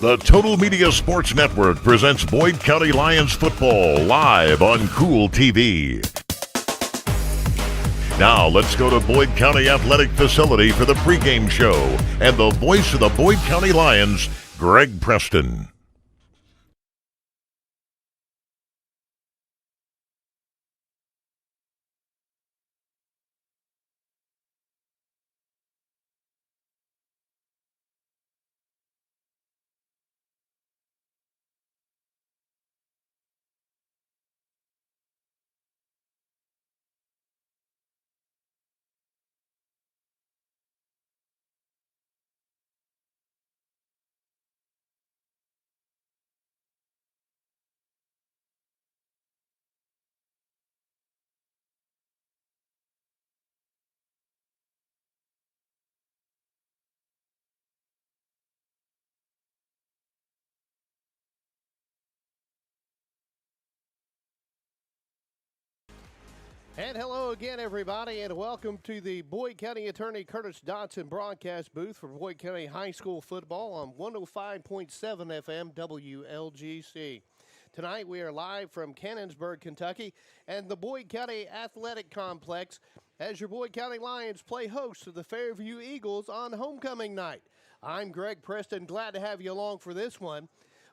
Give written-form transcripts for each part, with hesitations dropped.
The Total Media Sports Network presents Boyd County Lions football live on Kool TV. Now let's go to Boyd County Athletic Facility for the pregame show and the voice of the Boyd County Lions, Greg Preston. And hello again, everybody, and welcome to the Boyd County Attorney Curtis Dodson broadcast booth for Boyd County High School football on 105.7 FM WLGC. Tonight we are live from Cannonsburg, Kentucky, and the Boyd County Athletic Complex as your Boyd County Lions play host to the Fairview Eagles on homecoming night. I'm Greg Preston, glad to have you along for this one.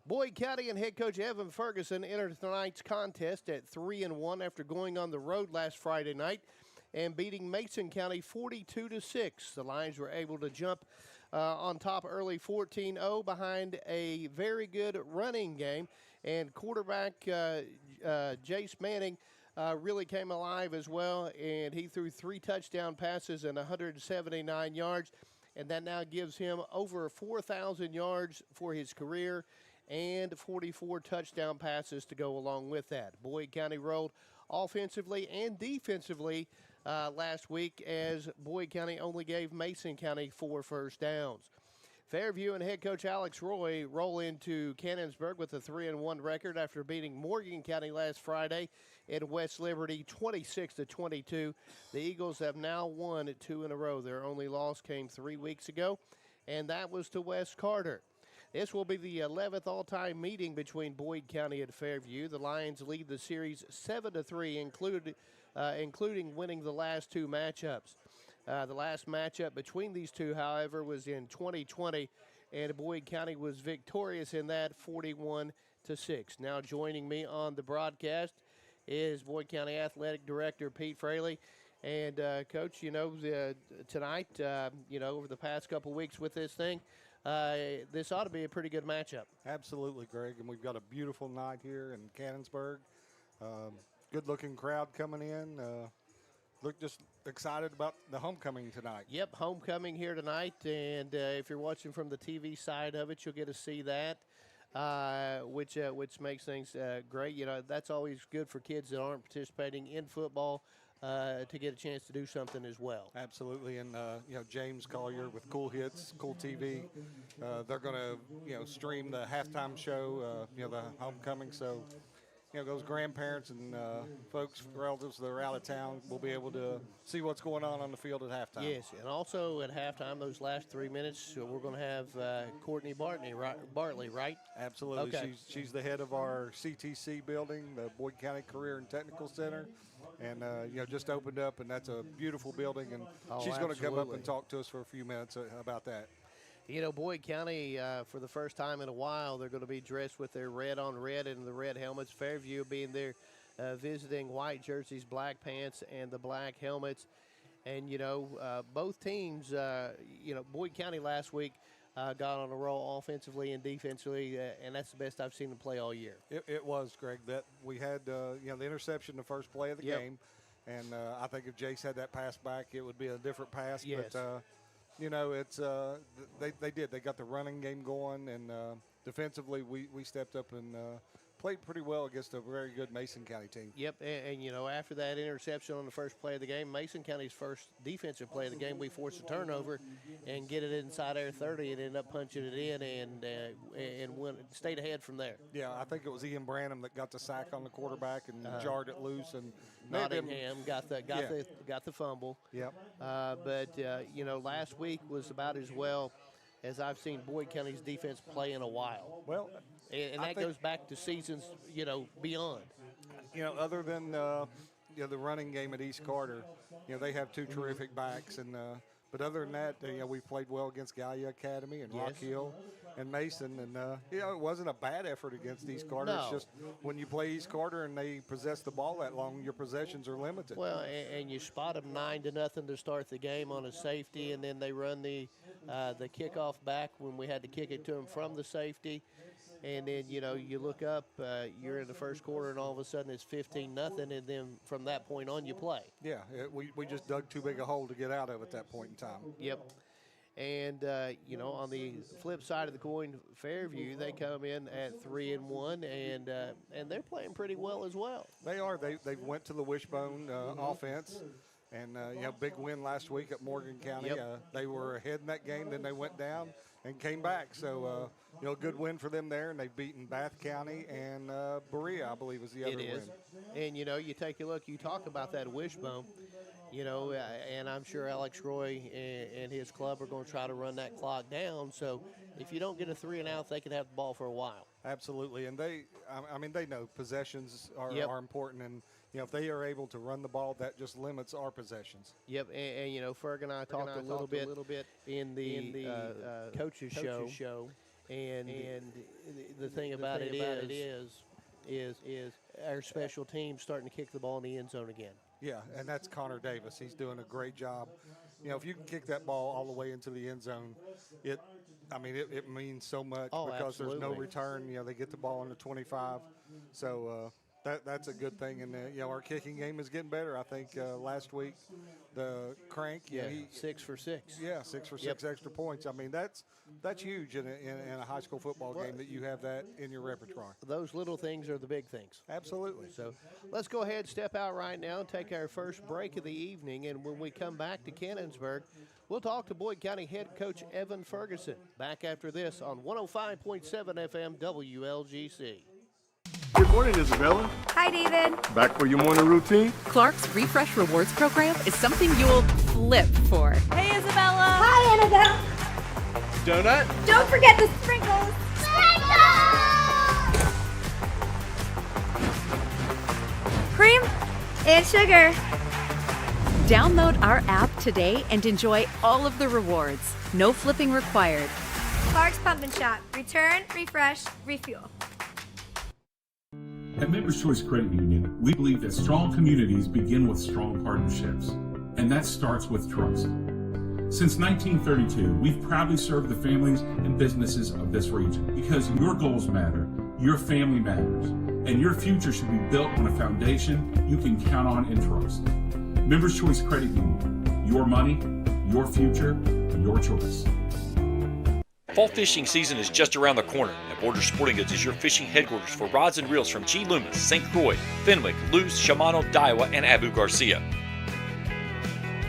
Boyd County and head coach Evan Ferguson entered tonight's contest at 3-1 after going on the road last Friday night and beating Mason County 42-6. The Lions were able to jump on top early 14-0 behind a very good running game, and quarterback Jace Manning really came alive as well, and he threw 3 touchdown passes and 179 yards, and that now gives him over 4,000 yards for his career and 44 touchdown passes to go along with that. Boyd County rolled offensively and defensively last week as Boyd County only gave Mason County 4 first downs. Fairview and head coach Alex Roy roll into Cannonsburg with a 3-1 record after beating Morgan County last Friday in West Liberty 26-22. The Eagles have now won 2 in a row. Their only loss came 3 weeks ago, and that was to West Carter. This will be the 11th all-time meeting between Boyd County and Fairview. The Lions lead the series 7-3, including winning the last 2 matchups. The last matchup between these two, however, was in 2020, and Boyd County was victorious in that 41-6. Now joining me on the broadcast is Boyd County Athletic Director Pete Fraley. And, Coach, tonight, over the past couple weeks with this thing, this ought to be a pretty good matchup. Absolutely, Greg, and we've got a beautiful night here in Cannonsburg. Good-looking crowd coming in. Look just excited about the homecoming tonight. Yep, homecoming here tonight, and if you're watching from the TV side of it, you'll get to see that, which makes things great. That's always good for kids that aren't participating in football. To get a chance to do something as well. Absolutely, and James Collier with Kool Hits, Kool TV, they're going to stream the halftime show, the homecoming. So, those grandparents and folks, relatives that are out of town will be able to see what's going on the field at halftime. Yes, and also at halftime, those last 3 minutes, we're going to have Courtney Bartley, right? Absolutely. Okay. She's the head of our CTC building, the Boyd County Career and Technical Center. And, just opened up, and that's a beautiful building. And she's going to come up and talk to us for a few minutes about that. Boyd County, for the first time in a while, they're going to be dressed with their red on red and the red helmets. Fairview being their visiting white jerseys, black pants, and the black helmets. And, both teams, Boyd County last week got on a roll offensively and defensively, and that's the best I've seen them play all year. It was, Greg. That we had, the interception the first play of the game, and I think if Jace had that pass back, it would be a different pass. Yes. But it's they did. They got the running game going, and defensively we stepped up and played pretty well against a very good Mason County team. Yep, and after that interception on the first play of the game, Mason County's first defensive play of the game, we forced a turnover and get it inside our 30 and end up punching it in and stayed ahead from there. Yeah, I think it was Ian Branham that got the sack on the quarterback and jarred it loose, and Nottingham got the fumble. Yep. But last week was about as well as I've seen Boyd County's defense play in a while. Well, And that goes back to seasons, beyond. Other than the running game at East Carter, they have two terrific backs, and but other than that, we played well against Gallia Academy and Rock Hill and Mason, and it wasn't a bad effort against East Carter. No. It's just when you play East Carter and they possess the ball that long, your possessions are limited. Well, and you spot them 9-0 to start the game on a safety, and then they run the kickoff back when we had to kick it to them from the safety. And then, you look up, you're in the first quarter, and all of a sudden it's 15-0, and then from that point on you play. Yeah, we just dug too big a hole to get out of at that point in time. Yep. And, on the flip side of the coin, Fairview, they come in at 3-1, and they're playing pretty well as well. They are. They went to the wishbone offense. And, big win last week at Morgan County. Yep. They were ahead in that game, then they went down and came back. So, good win for them there. And they've beaten Bath County and Berea, I believe, was the other win. It is. And, you take a look, you talk about that wishbone, and I'm sure Alex Roy and his club are going to try to run that clock down. So if you don't get a 3-and-out, they can have the ball for a while. Absolutely. And they know possessions are important. And, if they are able to run the ball, that just limits our possessions. Yep, and Ferg and I talked a little bit in the coaches show, and the thing about it is our special team starting to kick the ball in the end zone again. Yeah, and that's Connor Davis. He's doing a great job. If you can kick that ball all the way into the end zone, it means so much because absolutely. There's no return. They get the ball in the 25, so. That's a good thing, and our kicking game is getting better. I think last week the Crank, 6 for 6. Yeah, 6 for 6 extra points. That's huge in a high school football game that you have that in your repertoire. Those little things are the big things. Absolutely. So let's go ahead and step out right now and take our first break of the evening, and when we come back to Cannonsburg, we'll talk to Boyd County head coach Evan Ferguson. Back after this on 105.7 FM WLGC. Good morning, Isabella. Hi, David. Back for your morning routine? Clark's Refresh Rewards program is something you'll flip for. Hey, Isabella. Hi, Annabelle. Donut? Don't forget the sprinkles. Sprinkles! Cream and sugar. Download our app today and enjoy all of the rewards. No flipping required. Clark's Pump and Shop. Return, refresh, refuel. At Members Choice Credit Union, we believe that strong communities begin with strong partnerships, and that starts with trust. Since 1932, we've proudly served the families and businesses of this region because your goals matter, your family matters, and your future should be built on a foundation you can count on and trust. Members Choice Credit Union, your money, your future, your choice. Fall fishing season is just around the corner, and Borders Sporting Goods is your fishing headquarters for rods and reels from G. Loomis, St. Croix, Fenwick, Luz, Shimano, Daiwa, and Abu Garcia.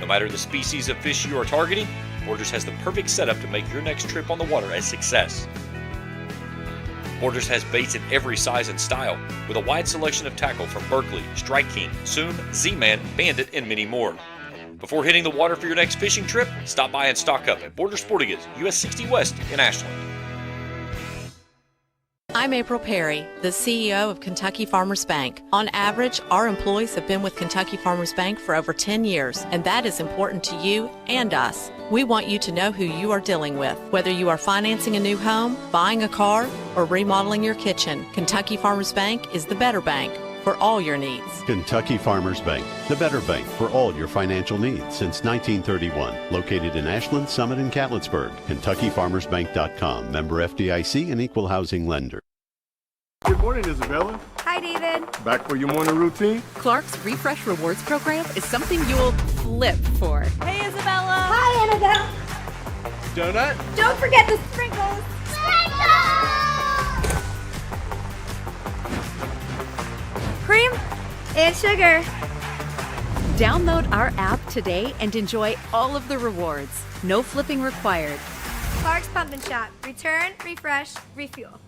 No matter the species of fish you are targeting, Borders has the perfect setup to make your next trip on the water a success. Borders has baits in every size and style, with a wide selection of tackle from Berkeley, Strike King, Soon, Z-Man, Bandit, and many more. Before hitting the water for your next fishing trip, stop by and stock up at Borders Sporting Goods, US 60 West in Ashland. I'm April Perry, the CEO of Kentucky Farmers Bank. On average, our employees have been with Kentucky Farmers Bank for over 10 years, and that is important to you and us. We want you to know who you are dealing with. Whether you are financing a new home, buying a car, or remodeling your kitchen, Kentucky Farmers Bank is the better bank for all your needs. Kentucky Farmers Bank, the better bank for all your financial needs since 1931. Located in Ashland, Summit, and Cannonsburg. KentuckyFarmersBank.com. Member FDIC and Equal Housing Lender. Good morning, Isabella. Hi, David. Back for your morning routine? Clark's Refresh Rewards program is something you'll flip for. Hey, Isabella. Hi, Annabelle. Donut? Don't forget the sprinkles. Sprinkles! Cream and sugar. Download our app today and enjoy all of the rewards. No flipping required. Clark's Pump and Shop. Return, refresh, refuel.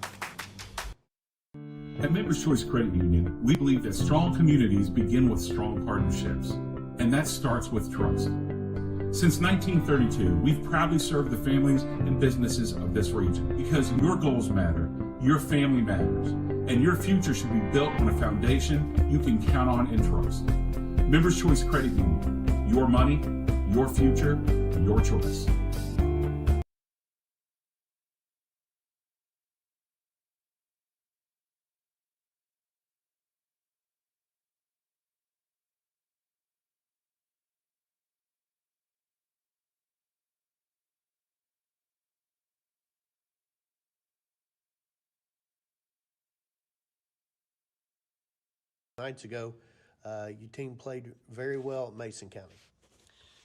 At Members Choice Credit Union, we believe that strong communities begin with strong partnerships, and that starts with trust. Since 1932, we've proudly served the families and businesses of this region because your goals matter, your family matters, and your future should be built on a foundation you can count on and trust. Members Choice Credit Union, your money, your future, your choice. Nights ago, your team played very well at Mason County.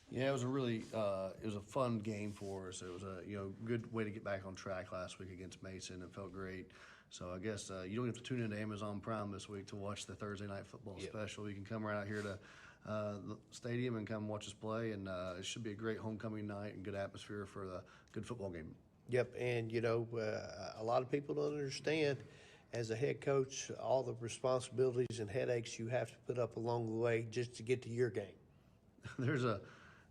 Yeah, it was a fun game for us. It was a good way to get back on track last week against Mason. It felt great. So I guess you don't have to tune into Amazon Prime this week to watch the Thursday night football special. You can come right out here to the stadium and come watch us play, and it should be a great homecoming night and good atmosphere for the good football game. Yep, and a lot of people don't understand, as a head coach, all the responsibilities and headaches you have to put up along the way just to get to your game.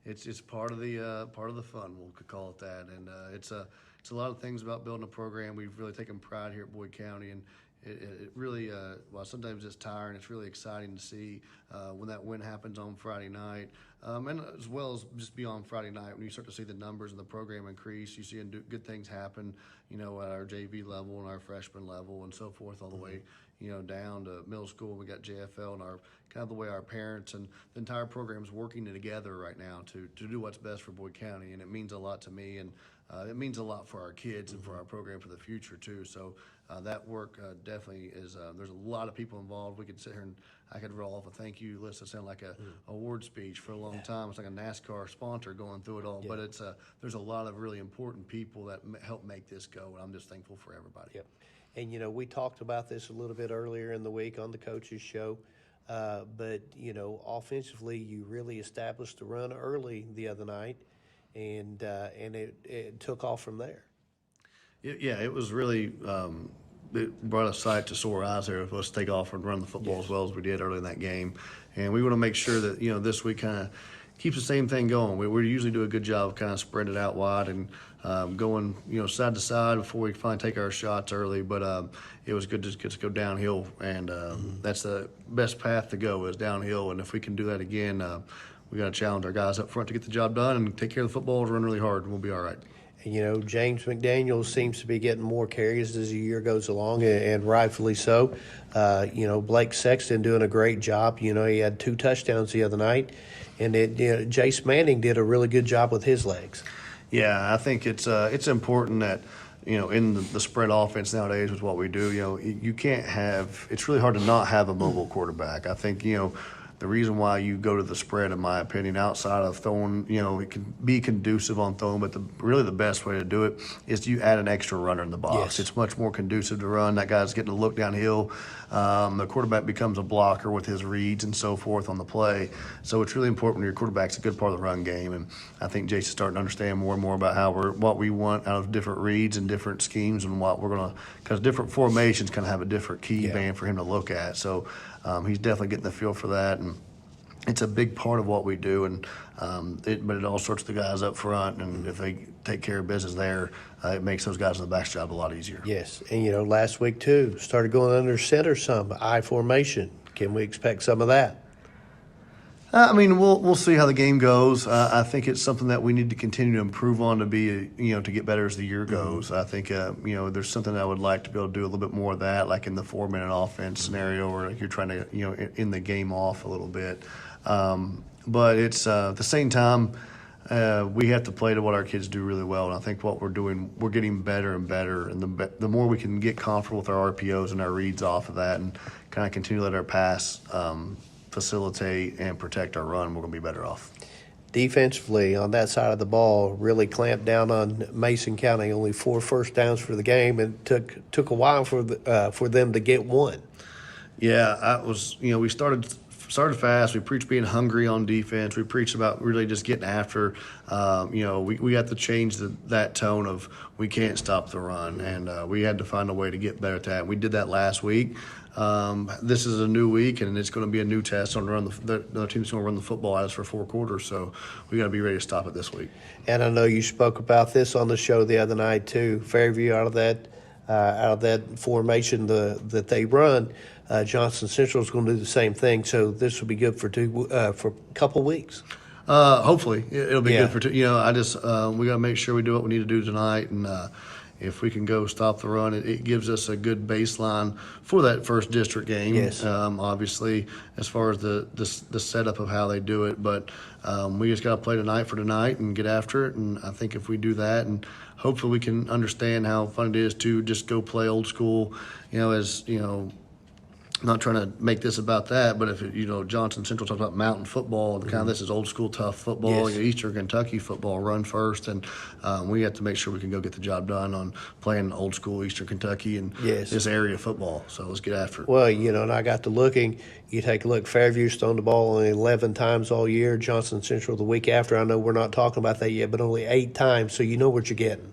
It's part of the fun, we'll call it that, and it's a lot of things about building a program. We've really taken pride here at Boyd County, and it really, while sometimes it's tiring, it's really exciting to see when that win happens on Friday night, and as well as just beyond Friday night, when you start to see the numbers in the program increase, you see good things happen, at our JV level and our freshman level and so forth, all the way, down to middle school. We got JFL, and our kind of the way our parents and the entire program is working together right now to do what's best for Boyd County, and it means a lot to me, and it means a lot for our kids and for our program for the future too. So that work definitely is. There's a lot of people involved. We could sit here and I could roll off a thank you list that sound like a award speech for a long time. It's like a NASCAR sponsor going through it all. But it's there's a lot of really important people that help make this go, and I'm just thankful for everybody. Yep. And we talked about this a little bit earlier in the week on the coaches show. But offensively, you really established the run early the other night, and it took off from there. It was really it brought a sight to sore eyes there for us to take off and run the football as well as we did early in that game. And we want to make sure that this week kind of keeps the same thing going. We usually do a good job of kind of spreading it out wide and going side to side before we finally take our shots early. But it was good to go downhill, and that's the best path to go is downhill. And if we can do that again, we got to challenge our guys up front to get the job done and take care of the football, run really hard, and we'll be all right. And, James McDaniel seems to be getting more carries as the year goes along, and rightfully so. Blake Sexton doing a great job. He had 2 touchdowns the other night, and Jace Manning did a really good job with his legs. Yeah, I think it's important that in the spread offense nowadays with what we do, you can't have. It's really hard to not have a mobile quarterback. I think the reason why you go to the spread, in my opinion, outside of throwing, it can be conducive on throwing, but really the best way to do it is you add an extra runner in the box. Yes. It's much more conducive to run. That guy's getting a look downhill. The quarterback becomes a blocker with his reads and so forth on the play. So it's really important when your quarterback's a good part of the run game. And I think Jason's starting to understand more and more about what we want out of different reads and different schemes and what we're going to, because different formations kind of have a different key band for him to look at. So he's definitely getting the feel for that. And it's a big part of what we do, and but it all starts with the guys up front, and if they take care of business there, it makes those guys in the back's job a lot easier. Yes, and last week too, started going under center some, I formation. Can we expect some of that? We'll see how the game goes. I think it's something that we need to continue to improve on to be, to get better as the year goes. I think, there's something I would like to be able to do a little bit more of that, like in the 4-minute offense scenario where you're trying to, in the game off a little bit. But it's at the same time, we have to play to what our kids do really well. And I think what we're doing, we're getting better and better. And the more we can get comfortable with our RPOs and our reads off of that and kind of continue to let our pass facilitate and protect our run, we're going to be better off. Defensively, on that side of the ball, really clamped down on Mason County. Only 4 first downs for the game, and took a while for them to get one. Yeah, we started started fast. We preached being hungry on defense. We preached about really just getting after. We got to change that tone of we can't stop the run, and we had to find a way to get better at that. We did that last week. This is a new week, and it's going to be a new test on the other team's going to run the football at us for 4 quarters, so we got to be ready to stop it this week. And I know you spoke about this on the show the other night too. Fairview out of that formation that they run, Johnson Central is going to do the same thing. So this will be good for a couple weeks. Hopefully, it'll be good for two. We got to make sure we do what we need to do tonight, and if we can go stop the run, it gives us a good baseline for that first district game. Yes. Obviously, as far as the setup of how they do it, but we just got to play tonight for tonight and get after it. And I think if we do that, and hopefully we can understand how fun it is to just go play old school. I'm not trying to make this about that, but if Johnson Central talks about mountain football, kind of this is old school tough football. Yes. Eastern Kentucky football, run first, and we have to make sure we can go get the job done on playing old school Eastern Kentucky and this area football. So let's get after it. Well, and I got to looking. You take a look. Fairview stoned the ball only 11 times all year. Johnson Central the week after. I know we're not talking about that yet, but only 8 times. So you know what you're getting.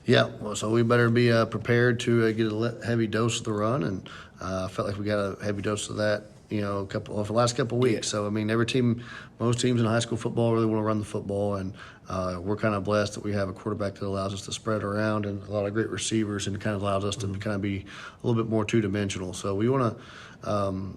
Yeah, well, so we better be prepared to get a heavy dose of the run, and I felt like we got a heavy dose of that, for the last couple of weeks. So, every team, most teams in high school football really want to run the football, and we're kind of blessed that we have a quarterback that allows us to spread around and a lot of great receivers, and kind of allows us to kind of be a little bit more two-dimensional. So we want to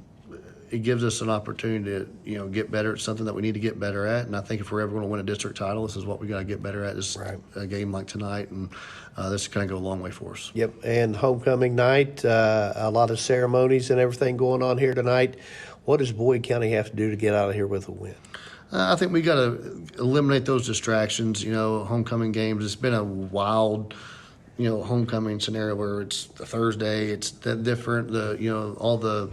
it gives us an opportunity to, get better at something that we need to get better at. And I think if we're ever going to win a district title, this is what we got to get better at, is a game like tonight. And this is going to go a long way for us. Yep, and homecoming night, a lot of ceremonies and everything going on here tonight. What does Boyd County have to do to get out of here with a win? I think we got to eliminate those distractions. Homecoming games, it's been a wild homecoming scenario where it's a Thursday, it's that different, all the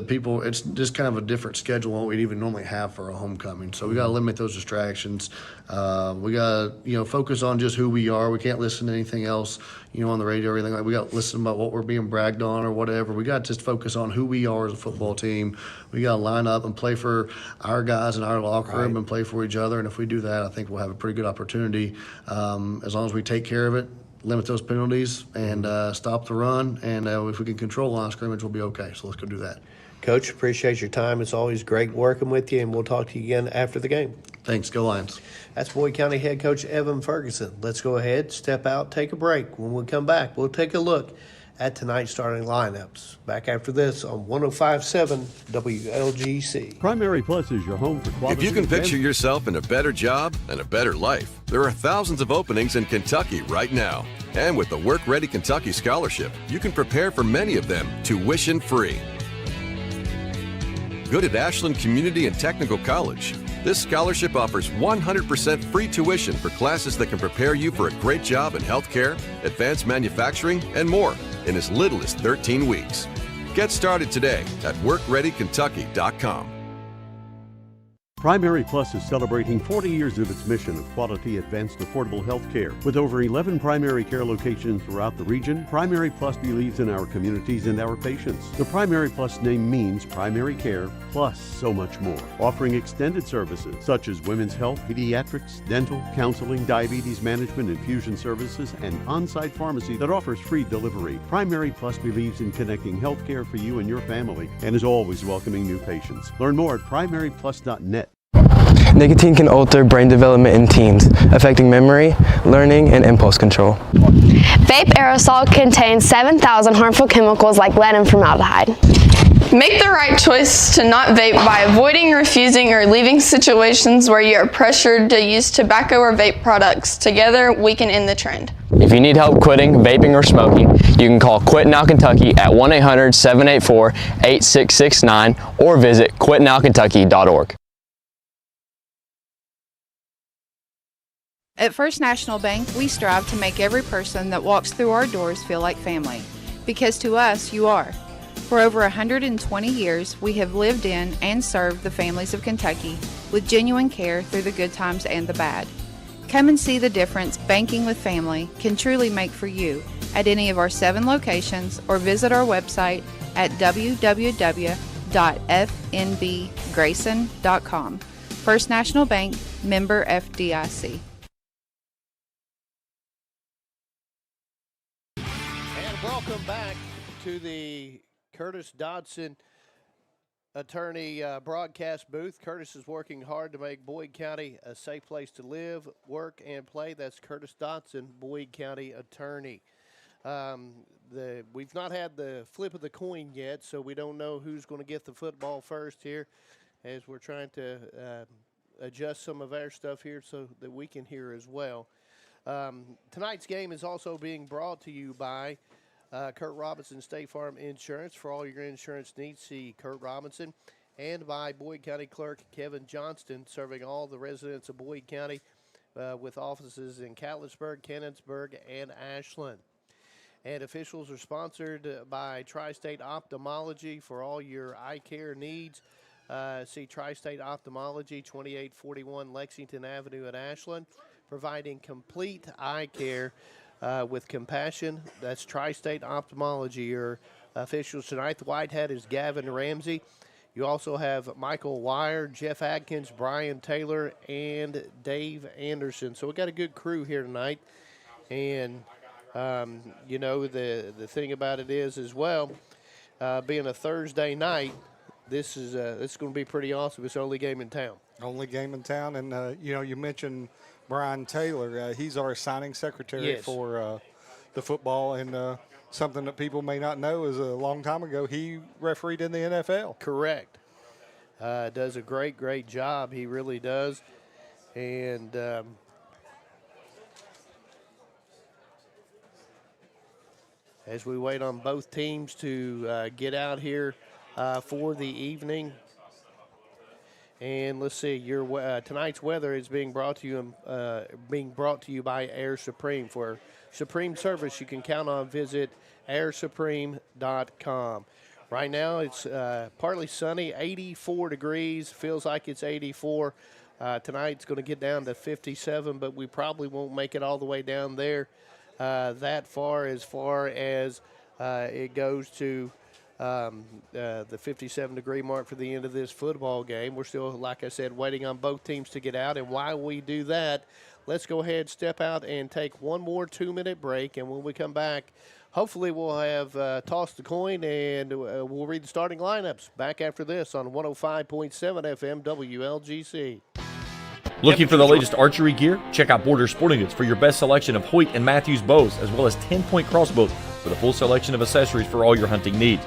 people, it's just kind of a different schedule than what we'd even normally have for a homecoming. So we got to eliminate those distractions. We got to, focus on just who we are. We can't listen to anything else, on the radio or anything. Like, we got to listen about what we're being bragged on or whatever. We got to just focus on who we are as a football team. We got to line up and play for our guys in our locker room and play for each other. And if we do that, I think we'll have a pretty good opportunity, as long as we take care of it, limit those penalties, and stop the run. And if we can control line of scrimmage, we'll be okay. So let's go do that. Coach, appreciate your time. It's always great working with you, and we'll talk to you again after the game. Thanks. Go Lions. That's Boyd County head coach Evan Ferguson. Let's go ahead, step out, take a break. When we come back, we'll take a look at tonight's starting lineups. Back after this on 105.7 WLGC. Primary Plus is your home for quality. If you can picture yourself in a better job and a better life, there are thousands of openings in Kentucky right now. And with the Work Ready Kentucky Scholarship, you can prepare for many of them tuition-free. Good at Ashland Community and Technical College. This scholarship offers 100% free tuition for classes that can prepare you for a great job in healthcare, advanced manufacturing, and more in as little as 13 weeks. Get started today at WorkReadyKentucky.com. Primary Plus is celebrating 40 years of its mission of quality, advanced, affordable health care. With over 11 primary care locations throughout the region, Primary Plus believes in our communities and our patients. The Primary Plus name means primary care plus so much more. Offering extended services such as women's health, pediatrics, dental, counseling, diabetes management, infusion services, and on-site pharmacy that offers free delivery. Primary Plus believes in connecting health care for you and your family and is always welcoming new patients. Learn more at primaryplus.net. Nicotine can alter brain development in teens, affecting memory, learning, and impulse control. Vape aerosol contains 7,000 harmful chemicals like lead and formaldehyde. Make the right choice to not vape by avoiding, refusing, or leaving situations where you are pressured to use tobacco or vape products. Together, we can end the trend. If you need help quitting vaping or smoking, you can call Quit Now Kentucky at 1-800-784-8669 or visit quitnowkentucky.org. At First National Bank, we strive to make every person that walks through our doors feel like family, because to us, you are. For over 120 years, we have lived in and served the families of Kentucky with genuine care through the good times and the bad. Come and see the difference banking with family can truly make for you at any of our 7 locations, or visit our website at www.fnb.com. www.fnbgrayson.com. First National Bank, member FDIC. And welcome back to the Curtis Dodson Attorney broadcast booth. Curtis is working hard to make Boyd County a safe place to live, work, and play. That's Curtis Dodson, Boyd County Attorney. We've not had the flip of the coin yet, so we don't know who's going to get the football first here, as we're trying to adjust some of our stuff here so that we can hear as well. Tonight's game is also being brought to you by Kurt Robinson State Farm Insurance. For all your insurance needs, see Kurt Robinson. And by Boyd County Clerk Kevin Johnston, serving all the residents of Boyd County with offices in Cannonsburg, Cannonsburg, and Ashland. And officials are sponsored by Tri-State Ophthalmology. For all your eye care needs, see Tri-State Ophthalmology, 2841 Lexington Avenue at Ashland, providing complete eye care with compassion. That's Tri-State Ophthalmology. Your officials tonight, the white hat is Gavin Ramsey. You also have Michael Wire, Jeff Adkins, Brian Taylor, and Dave Anderson. So we got a good crew here tonight. And, you know, the thing about it is as well, being a Thursday night, this is going to be pretty awesome. It's the only game in town. Only game in town. And, you know, you mentioned Brian Taylor. He's our signing secretary for the football. And something that people may not know is a long time ago, he refereed in the NFL. Correct. Does a great job. He really does. And as we wait on both teams to get out here for the evening. And let's see, your tonight's weather is being brought to you by Air Supreme. For Supreme service you can count on, visit airsupreme.com. Right now it's partly sunny, 84 degrees, feels like it's 84. Tonight it's going to get down to 57, but we probably won't make it all the way down there that far as it goes to the 57-degree mark for the end of this football game. We're still, like I said, waiting on both teams to get out. And while we do that, let's go ahead, step out, and take one more 2-minute break. And when we come back, hopefully we'll have tossed the coin, and we'll read the starting lineups. Back after this on 105.7 FM WLGC. Looking for the latest archery gear? Check out Border Sporting Goods for your best selection of Hoyt and Matthews bows, as well as 10-point crossbows with a full selection of accessories for all your hunting needs.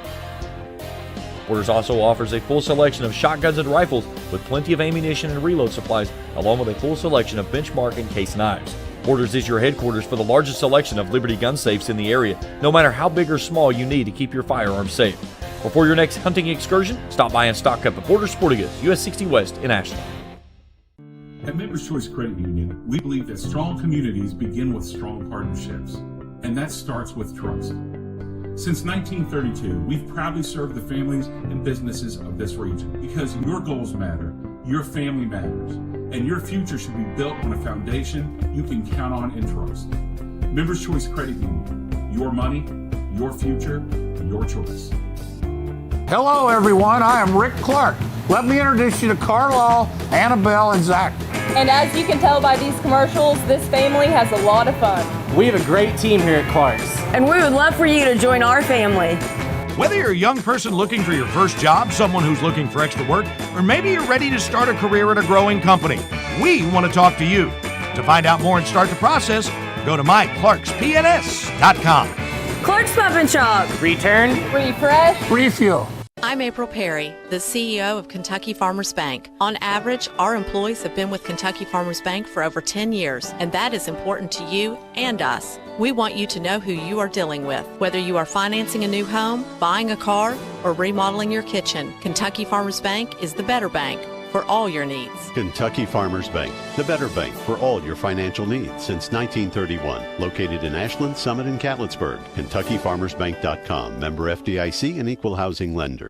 Borders also offers a full selection of shotguns and rifles with plenty of ammunition and reload supplies, along with a full selection of benchmark and case knives. Borders is your headquarters for the largest selection of Liberty gun safes in the area, no matter how big or small you need to keep your firearms safe. Before your next hunting excursion, stop by and stock up at Border Sporting Goods, US 60 West in Ashland. At Members Choice Credit Union, we believe that strong communities begin with strong partnerships, and that starts with trust. Since 1932, we've proudly served the families and businesses of this region because your goals matter, your family matters, and your future should be built on a foundation you can count on and trust. Members Choice Credit Union, your money, your future, your choice. Hello everyone, I am Rick Clark. Let me introduce you to Carlisle, Annabelle, and Zach. And as you can tell by these commercials, this family has a lot of fun. We have a great team here at Clark's. And we would love for you to join our family. Whether you're a young person looking for your first job, someone who's looking for extra work, or maybe you're ready to start a career at a growing company, we want to talk to you. To find out more and start the process, go to myclarkspns.com. Clark's Pump and Shop. Return, refresh, refuel. I'm April Perry, the CEO of Kentucky Farmers Bank. On average, our employees have been with Kentucky Farmers Bank for over 10 years, and that is important to you and us. We want you to know who you are dealing with. Whether you are financing a new home, buying a car, or remodeling your kitchen, Kentucky Farmers Bank is the better bank for all your needs. Kentucky Farmers Bank, the better bank for all your financial needs since 1931. Located in Ashland, Summit, and Catlettsburg. KentuckyFarmersBank.com. Member FDIC and equal housing lender.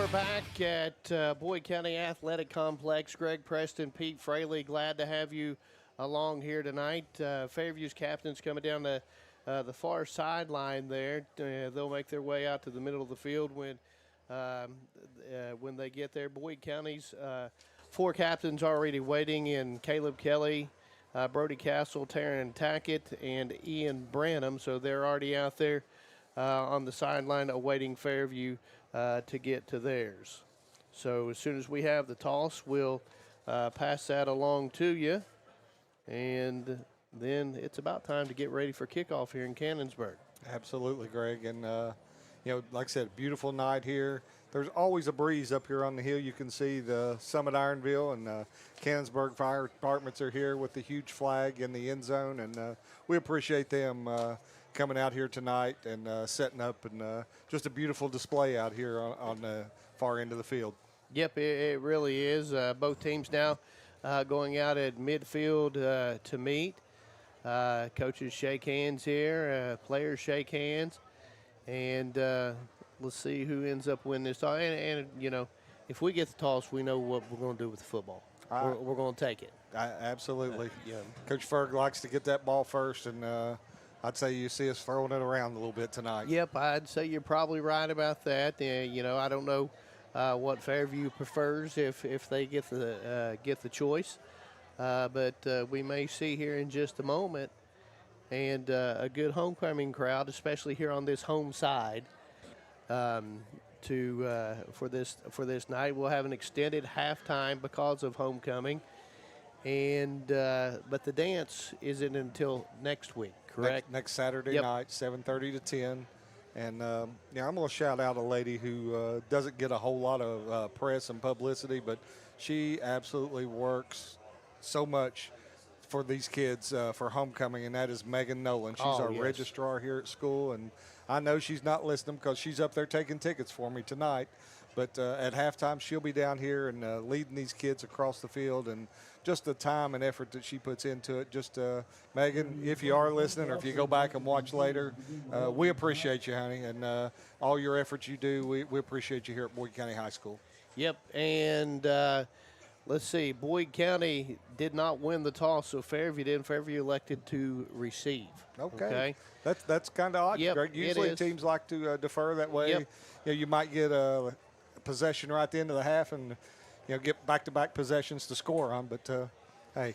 we're back at Boyd County Athletic Complex. Greg Preston, Pete Fraley, glad to have you along here tonight. Fairview's captains coming down the far sideline there. They'll make their way out to the middle of the field when they get there. Boyd County's 4 captains already waiting in Caleb Kelly, Brody Castle, Taryn Tackett, and Ian Branham. So they're already out there on the sideline awaiting Fairview to get to theirs. So as soon as we have the toss, we'll pass that along to you. And then it's about time to get ready for kickoff here in Cannonsburg. Absolutely, Greg. And, like I said, beautiful night here. There's always a breeze up here on the hill. You can see the Summit Ironville and Cannonsburg Fire Departments are here with the huge flag in the end zone. And we appreciate them coming out here tonight and setting up, and just a beautiful display out here on the far end of the field. Yep, it really is. Both teams now going out at midfield to meet. Coaches shake hands here, players shake hands, and let's see who ends up winning this toss. And if we get the toss, we know what we're going to do with the football. We're going to take it. Absolutely. Yeah. Coach Ferg likes to get that ball first, and I'd say you see us throwing it around a little bit tonight. Yep, I'd say you're probably right about that. I don't know what Fairview prefers if they get the choice, but we may see here in just a moment, and a good homecoming crowd, especially here on this home side, for this night. We'll have an extended halftime because of homecoming, and but the dance isn't until next week. Correct. Next Saturday night, 7:30 to 10. And, I'm going to shout out a lady who doesn't get a whole lot of press and publicity, but she absolutely works so much for these kids for homecoming, and that is Megan Nolan. She's our registrar here at school, and I know she's not listening because she's up there taking tickets for me tonight. But at halftime, she'll be down here and leading these kids across the field, and just the time and effort that she puts into it. Just, Megan, if you are listening or if you go back and watch later, we appreciate you, honey, and all your efforts you do. We appreciate you here at Boyd County High School. Yep, and let's see. Boyd County did not win the toss, so Fairview did. Fairview elected to receive. Okay. That's kind of odd, Yep, Greg. Usually teams like to defer that way. Yep. You might get a possession right at the end of the half and get back-to-back possessions to score on. But, hey,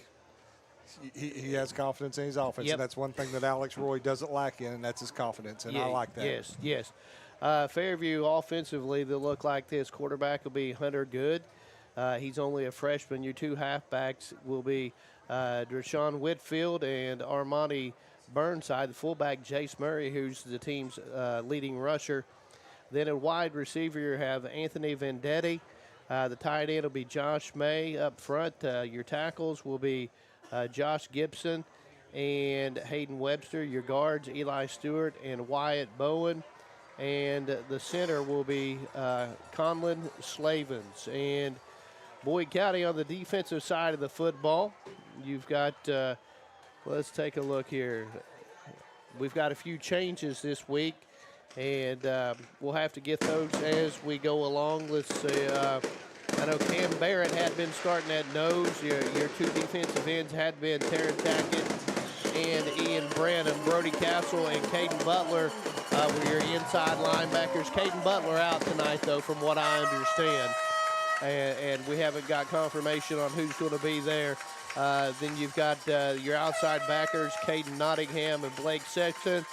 he has confidence in his offense, and that's one thing that Alex Roy doesn't lack in, and that's his confidence, and I like that. Yes. Fairview offensively, they'll look like this. Quarterback will be Hunter Good. He's only a freshman. Your 2 halfbacks will be Deshaun Whitfield and Armani Burnside. The fullback, Jace Murray, who's the team's leading rusher. Then at wide receiver, you have Anthony Vendetti. The tight end will be Josh May up front. Your tackles will be Josh Gibson and Hayden Webster. Your guards, Eli Stewart and Wyatt Bowen. And the center will be Conlon Slavens. And Boyd County on the defensive side of the football, you've got, let's take a look here. We've got a few changes this week, and we'll have to get those as we go along. Let's see. I know Cam Barrett had been starting at nose. Your 2 defensive ends had been Taryn Tackett and Ian Branham. Brody Castle and Caden Butler were your inside linebackers. Caden Butler out tonight, though, from what I understand. And we haven't got confirmation on who's going to be there. Then you've got your outside backers, Caden Nottingham and Blake Sexton.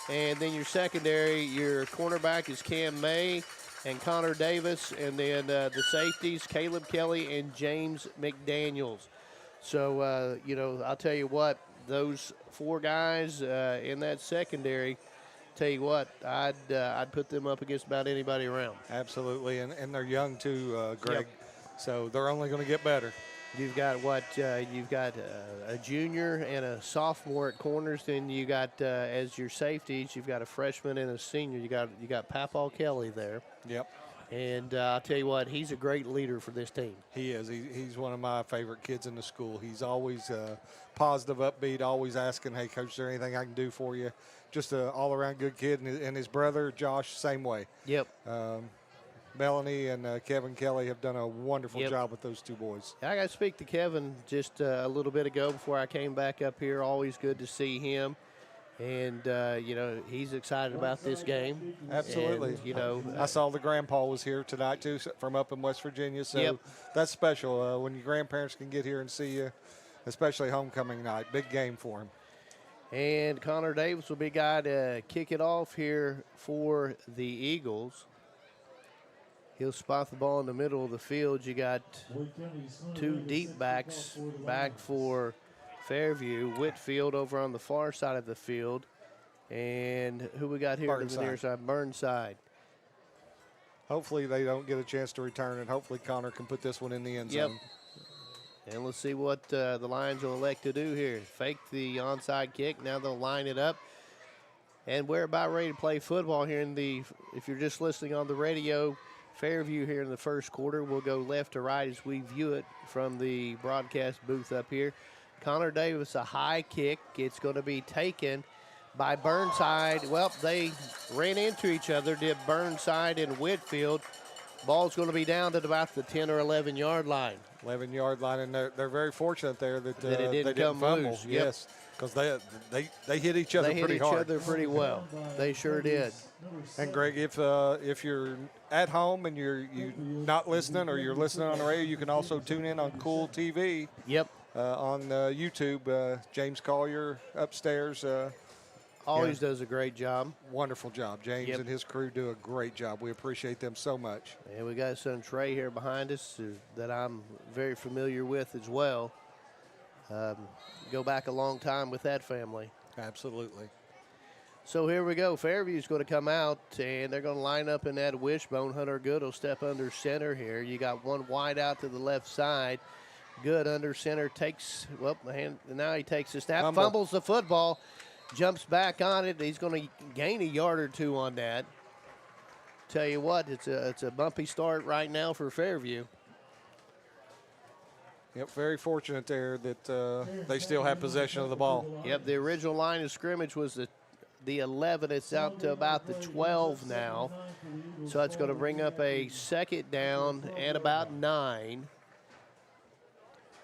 And then your secondary, your cornerback is Cam May and Connor Davis. And then the safeties, Caleb Kelly and James McDaniels. So, I'll tell you what, those 4 guys in that secondary, tell you what, I'd put them up against about anybody around. Absolutely, and they're young too, Greg. Yep. So they're only going to get better. You've got you've got a junior and a sophomore at corners. Then you got as your safeties, you've got a freshman and a senior. You got Papaw Kelly there. Yep. And I'll tell you what, he's a great leader for this team. He is. He's one of my favorite kids in the school. He's always positive, upbeat, always asking, hey, Coach, is there anything I can do for you? Just an all-around good kid. And his brother, Josh, same way. Yep. Melanie and Kevin Kelly have done a wonderful job with those two boys. I got to speak to Kevin just a little bit ago before I came back up here. Always good to see him. And, he's excited about this game. Absolutely. And, I saw the grandpa was here tonight, too, from up in West Virginia. So that's special when your grandparents can get here and see you, especially homecoming night. Big game for him. And Connor Davis will be guy to kick it off here for the Eagles. He'll spot the ball in the middle of the field. You got two deep backs back for Fairview. Whitfield over on the far side of the field. And who we got here to the near side? Burnside. Hopefully they don't get a chance to return it. Hopefully Connor can put this one in the end zone. And let's see what the Lions will elect to do here. Fake the onside kick. Now they'll line it up. And we're about ready to play football here if you're just listening on the radio, Fairview here in the first quarter. We'll go left to right as we view it from the broadcast booth up here. Connor Davis, a high kick. It's going to be taken by Burnside. Well, they ran into each other, did Burnside and Whitfield. Ball's going to be down at about the 10 or 11-yard line. 11-yard line, and they're very fortunate there that it they didn't fumble. Loose. Yes, because they hit each other pretty hard. They hit each other pretty well. They sure did. And Greg, if you're at home and you're not listening or you're listening on the radio, you can also tune in on Kool TV. Yep. On YouTube, James Collier upstairs. Always does a great job. Wonderful job. James and his crew do a great job. We appreciate them so much. And we got son Trey here behind us that I'm very familiar with as well. Go back a long time with that family. Absolutely. So here we go. Fairview's going to come out, and they're going to line up in that wishbone. Hunter Good will step under center here. You got one wide out to the left side. Good under center takes, now he takes a snap, fumbles the football. Jumps back on it. He's going to gain a yard or two on that. Tell you what, it's a bumpy start right now for Fairview. Yep, very fortunate there that they still have possession of the ball. Yep, the original line of scrimmage was the 11. It's out to about the 12 now. So it's going to bring up a second down and about 9.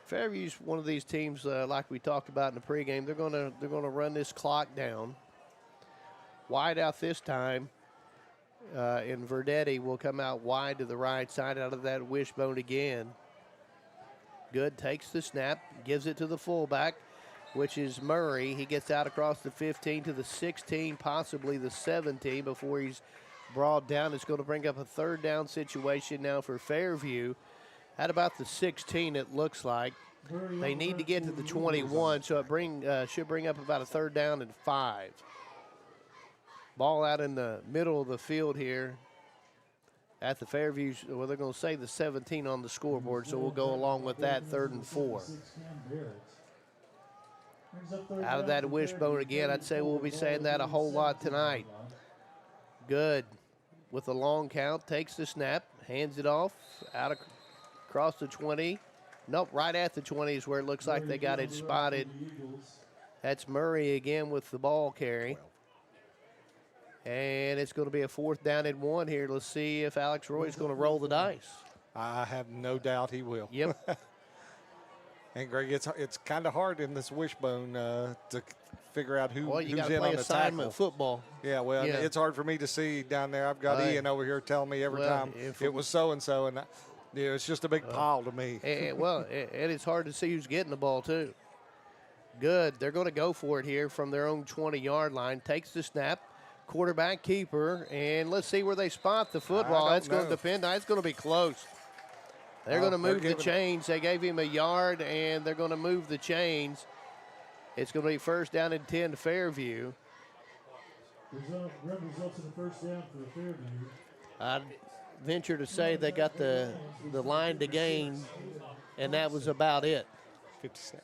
Fairview's one of these teams, like we talked about in the pregame. They're gonna run this clock down. Wide out this time, and Verdetti will come out wide to the right side out of that wishbone again. Good, takes the snap, gives it to the fullback, which is Murray. He gets out across the 15 to the 16, possibly the 17 before he's brought down. It's going to bring up a third down situation now for Fairview. At about the 16, it looks like. They need to get to the 21, so it should bring up about a third down and 5. Ball out in the middle of the field here at the Fairview. Well, they're going to say the 17 on the scoreboard, so we'll go along with that, 3rd and 4. Out of that wishbone again, I'd say we'll be saying that a whole lot tonight. Good. With a long count, takes the snap, hands it off, across the 20. Nope, right at the 20 is where it looks like they got it spotted. That's Murray again with the ball carry. And it's going to be a 4th down and 1 here. Let's see if Alex Roy's going to roll the dice. I have no doubt he will. Yep. And Greg, it's kind of hard in this wishbone to figure out who's in on the tackle. Well, you got to play assignment football. Yeah, well, it's hard for me to see down there. I've got Ian over here telling me every time it was so-and-so, and it's just a big pile to me. And it's hard to see who's getting the ball, too. Good. They're going to go for it here from their own 20-yard line. Takes the snap. Quarterback keeper. And let's see where they spot the football. That's going to depend. It's going to be close. They're going to move the chains. They gave him a yard, and they're going to move the chains. It's going to be 1st down and 10 to Fairview. Results in the 1st down for Fairview. I'd venture to say they got the line to gain, and that was about it. 57.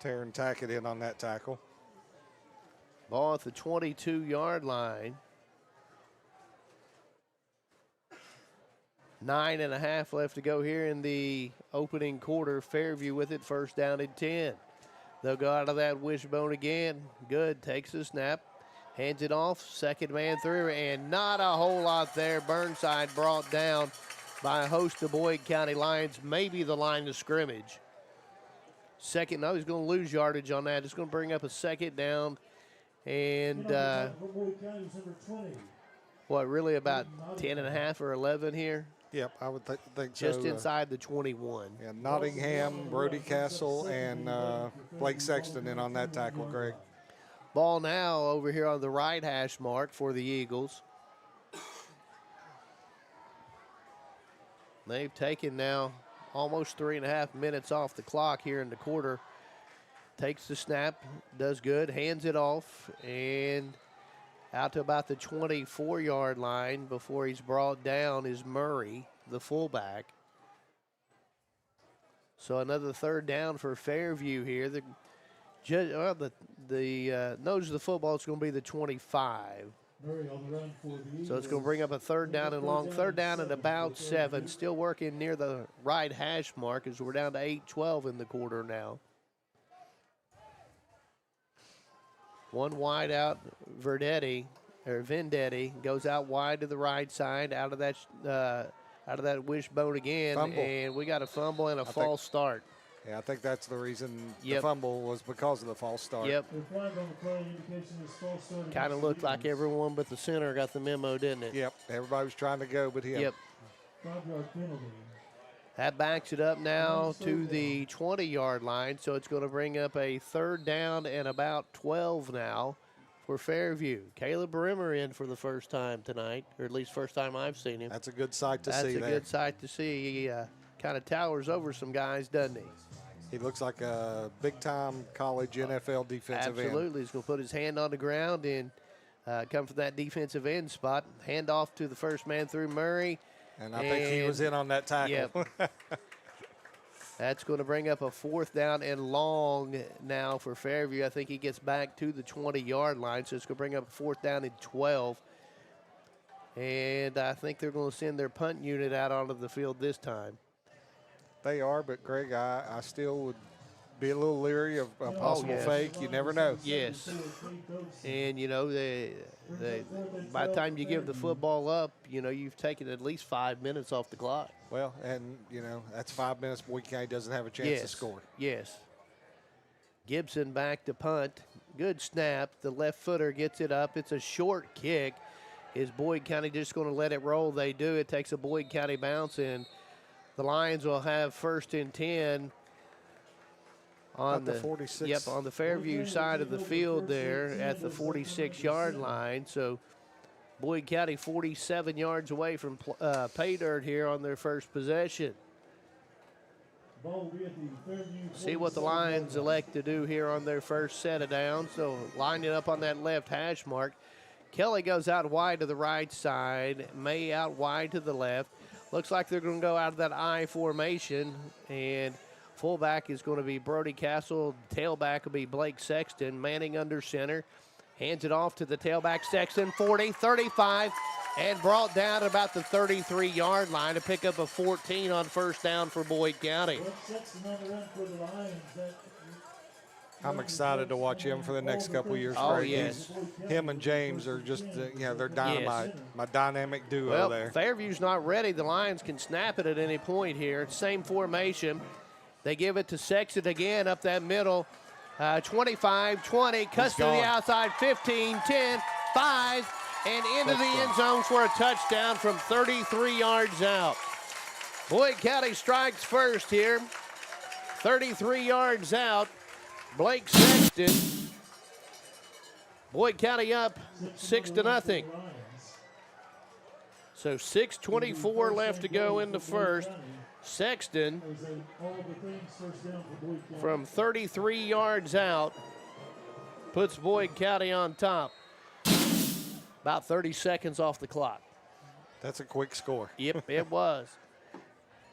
Taryn Tackett in on that tackle. Ball at the 22-yard line. 9.5 left to go here in the opening quarter. Fairview with it, 1st down and 10. They'll go out of that wishbone again. Good, takes the snap. Hands it off, second man through, and not a whole lot there. Burnside brought down by a host of Boyd County Lions, maybe the line of scrimmage. Second, no, he's going to lose yardage on that. It's going to bring up a second down. And what, really about 10 and a half or 11 here? Yep, I would think so. Just inside the 21. Yeah, Nottingham, Brody Castle, and Blake Sexton in on that tackle, Greg. Ball now over here on the right hash mark for the Eagles. They've taken now almost 3.5 minutes off the clock here in the quarter. Takes the snap, does good, hands it off, and out to about the 24-yard line before he's brought down is Murray, the fullback. So another third down for Fairview here. The nose of the football is going to be the 25. So it's going to bring up a third down and long. Third down at about 7. Still working near the right hash mark as we're down to 8:12 in the quarter now. One wide out, Vendetti goes out wide to the right side, out of that wishbone again, Fumble. And we got a fumble and a false start. Yeah, I think that's the reason the fumble was because of the false start. Yep. Kind of looked like everyone but the center got the memo, didn't it? Yep. Everybody was trying to go, but him. Yep. That backs it up now to the 20-yard line, so it's going to bring up a third down and about 12 now for Fairview. Caleb Brimmer in for the first time tonight, or at least first time I've seen him. That's a good sight to see there. That's a good sight to see. He kind of towers over some guys, doesn't he? He looks like a big-time college NFL defensive end. Absolutely. He's going to put his hand on the ground and come from that defensive end spot. Hand off to the first man through Murray. And I think he was in on that tackle. Yep. That's going to bring up a fourth down and long now for Fairview. I think he gets back to the 20-yard line, so it's going to bring up a fourth down and 12. And I think they're going to send their punt unit out onto the field this time. They are, but Greg, I still would be a little leery of a possible fake. You never know. Yes. And, you know, by the time you give the football up, you know, you've taken at least 5 minutes off the clock. Well, and, you know, that's 5 minutes. Boyd County doesn't have a chance to score. Yes. Gibson back to punt. Good snap. The left footer gets it up. It's a short kick. Is Boyd County just going to let it roll? They do. It takes a Boyd County bounce, and the Lions will have first and 10 on the 46. Yep, on the Fairview side of the field there at the 46-yard line. So Boyd County 47 yards away from pay dirt here on their first possession. See what the Lions elect to do here on their first set of downs. So line it up on that left hash mark. Kelly goes out wide to the right side. May out wide to the left. Looks like they're going to go out of that I formation, and fullback is going to be Brody Castle. Tailback will be Blake Sexton. Manning under center. Hands it off to the tailback, Sexton, 40, 35, and brought down at about the 33-yard line to pick up a 14 on first down for Boyd County. I'm excited to watch him for the next couple of years. Oh, Greg. yes. Him and James are just, you know, they're dynamite. Yes. My dynamic duo Well, there. Fairview's not ready. The Lions can snap it at any point here. Same formation. They give it to Sexton again up that middle. 25, 20, cuts to the outside, 15, 10, 5, and into the end zone for a touchdown from 33 yards out. Boyd County strikes first here. 33 yards out. Blake Sexton. Boyd County up 6-0. So 6:24 left to go in the first. Sexton from 33 yards out puts Boyd County on top. About 30 seconds off the clock. That's a quick score. Yep, it was.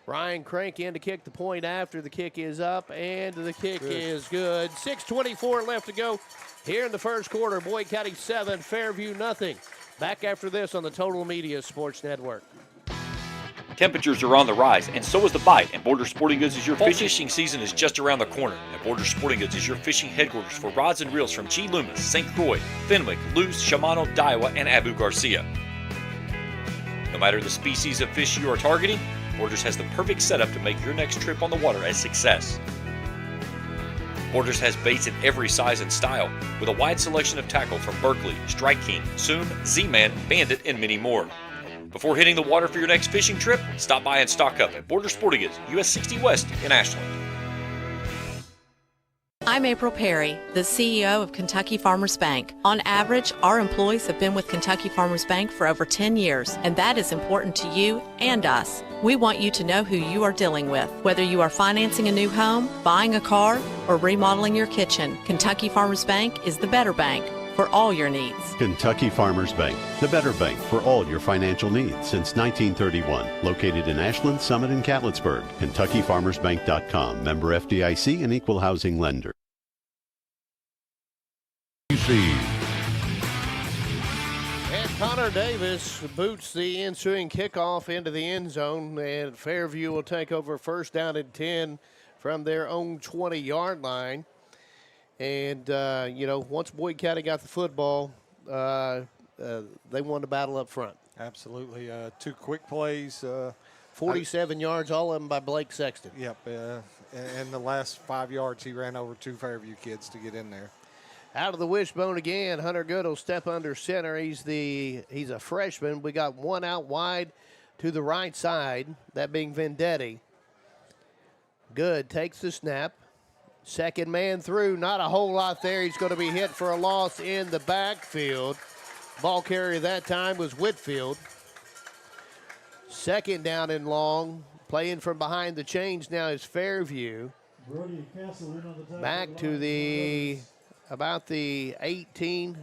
Ryan Crank in to kick the point after the kick is up, and the kick is good. 6:24 left to go here in the first quarter. Boyd County 7, Fairview nothing. Back after this on the Total Media Sports Network. Temperatures are on the rise, and so is the bite, and Border Sporting Goods is your fishing season is just around the corner. And Border Sporting Goods is your fishing headquarters for rods and reels from G. Loomis, St. Croix, Fenwick, Luz, Shimano, Daiwa, and Abu Garcia. No matter the species of fish you are targeting, Borders has the perfect setup to make your next trip on the water a success. Borders has baits in every size and style, with a wide selection of tackle from Berkley, Strike King, Zoom, Z-Man, Bandit, and many more. Before hitting the water for your next fishing trip, stop by and stock up at Border Sporting Goods, US 60 West in Ashland. I'm April Perry, the CEO of Kentucky Farmers Bank. On average, our employees have been with Kentucky Farmers Bank for over 10 years, and that is important to you and us. We want you to know who you are dealing with. Whether you are financing a new home, buying a car, or remodeling your kitchen, Kentucky Farmers Bank is the better bank for all your needs. Kentucky Farmers Bank, the better bank for all your financial needs since 1931. Located in Ashland, Summit, and Cannonsburg. KentuckyFarmersBank.com. Member FDIC and equal housing lender. And Connor Davis boots the ensuing kickoff into the end zone, and Fairview will take over first down and 10 from their own 20-yard line. And, once Boyd County got the football, they won the battle up front. Absolutely. 2 quick plays. 47 yards, all of them by Blake Sexton. Yep. And the last 5 yards, he ran over 2 Fairview kids to get in there. Out of the wishbone again, Hunter Good will step under center. He's a freshman. We got one out wide to the right side, that being Vendetti. Good takes the snap. Second man through, not a whole lot there. He's going to be hit for a loss in the backfield. Ball carrier that time was Whitfield. Second down and long. Playing from behind the chains now is Fairview. Back to about the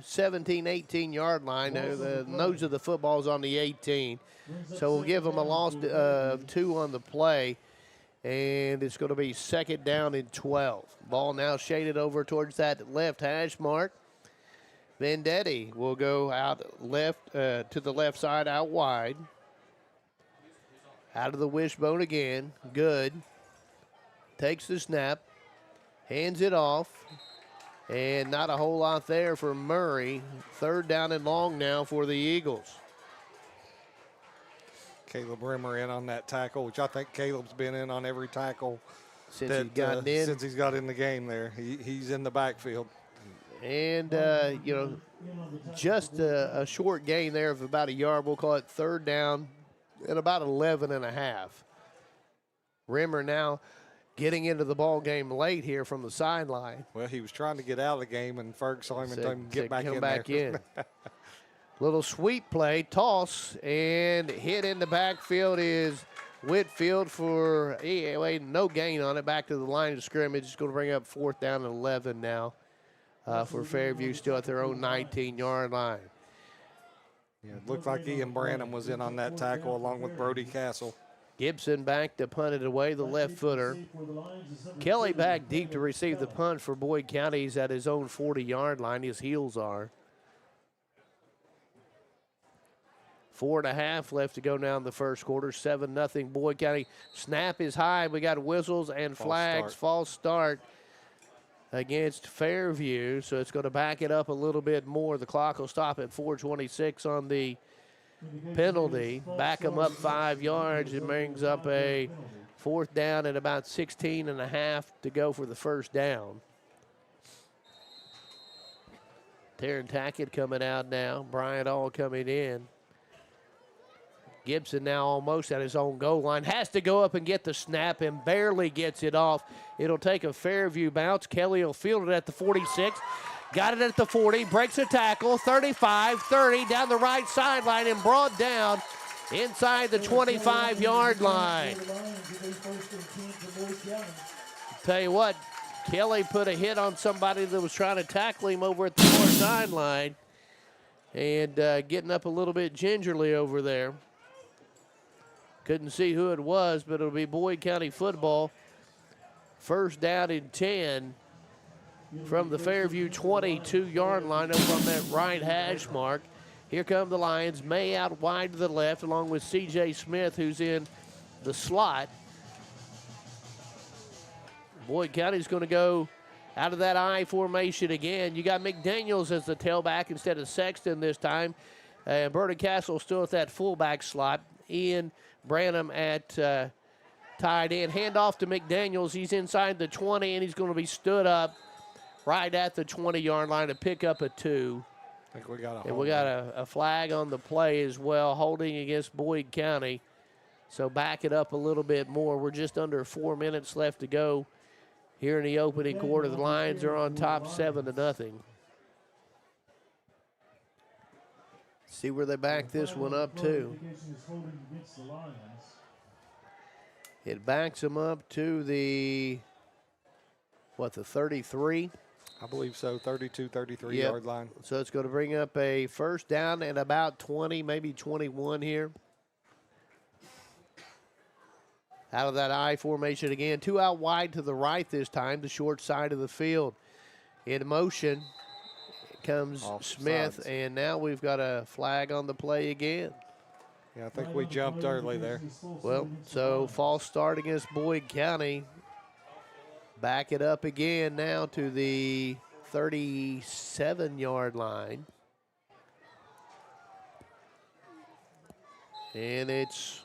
17, 18 yard line. The nose of the football is on the 18. So we'll give them a loss of 2 on the play. And it's going to be second down and 12. Ball now shaded over towards that left hash mark. Vendetti will go out left to the left side out wide. Out of the wishbone again. Good. Takes the snap. Hands it off. And not a whole lot there for Murray. Third down and long now for the Eagles. Caleb Rimmer in on that tackle, which I think Caleb's been in on every tackle since he's got in the game there. He's in the backfield. And, just a short gain there of about a yard. We'll call it third down at about 11 and a half. Rimmer now getting into the ball game late here from the sideline. Well, he was trying to get out of the game, and Ferg saw him and told him to get back in there. Little sweep play, toss, and hit in the backfield is Whitfield for no gain on it. Back to the line of scrimmage. It's going to bring up fourth down and 11 now for Fairview, still at their own 19-yard line. Yeah, it looked like Ian Branham was in on that tackle along with Brody Castle. Gibson back to punt it away, the left footer. Kelly back deep to receive the punt for Boyd County. He's at his own 40-yard line. His heels are. 4.5 left to go now in the first quarter. 7-0 Boyd County. Snap is high. We got whistles and flags. False start against Fairview. So it's going to back it up a little bit more. The clock will stop at 4:26 on the penalty. Back them up 5 yards. It brings up a fourth down at about 16.5 to go for the first down. Taryn Tackett coming out now. Bryant All coming in. Gibson now almost at his own goal line. Has to go up and get the snap and barely gets it off. It'll take a Fairview bounce. Kelly will field it at the 46. Got it at the 40. Breaks a tackle. 35, 30 down the right sideline and brought down inside the 25-yard line. Tell you what, Kelly put a hit on somebody that was trying to tackle him over at the far sideline and getting up a little bit gingerly over there. Couldn't see who it was, but it'll be Boyd County football. First down and 10 from the Fairview 22-yard line over on that right hash mark. Here come the Lions. May out wide to the left along with C.J. Smith, who's in the slot. Boyd County's going to go out of that I formation again. You got McDaniels as the tailback instead of Sexton this time. Berta Castle still at that fullback slot. Ian Branham at tight end. Handoff to McDaniels. He's inside the 20, and he's going to be stood up right at the 20-yard line to pick up a 2. I think we got and we got a flag on the play as well, holding against Boyd County. So back it up a little bit more. We're just under 4 minutes left to go here in the opening quarter. The Lions are on top 7-0. See where they back this one up to. It backs them up to the 33? I believe so, 32, 33-yard line. So it's going to bring up a first down at about 20, maybe 21 here. Out of that I formation again. 2 out wide to the right this time, the short side of the field. In motion comes Smith, and now we've got a flag on the play again. Yeah, I think we jumped early there. Well, so false start against Boyd County. Back it up again now to the 37-yard line. And it's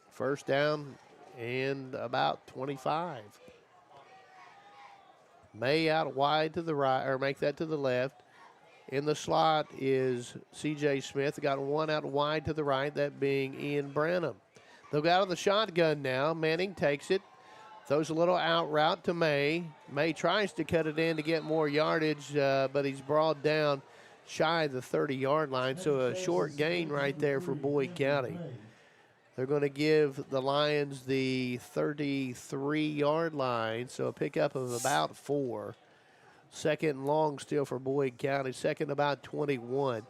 first down and about 25. May out wide to the right, or make that to the left. In the slot is C.J. Smith. Got one out wide to the right, that being Ian Branham. They'll go out of the shotgun now. Manning takes it. Throws a little out route to May. May tries to cut it in to get more yardage, but he's brought down shy of the 30-yard line. So a short gain right there for Boyd County. They're going to give the Lions the 33-yard line, so a pickup of about 4. Second and long still for Boyd County. Second about 21.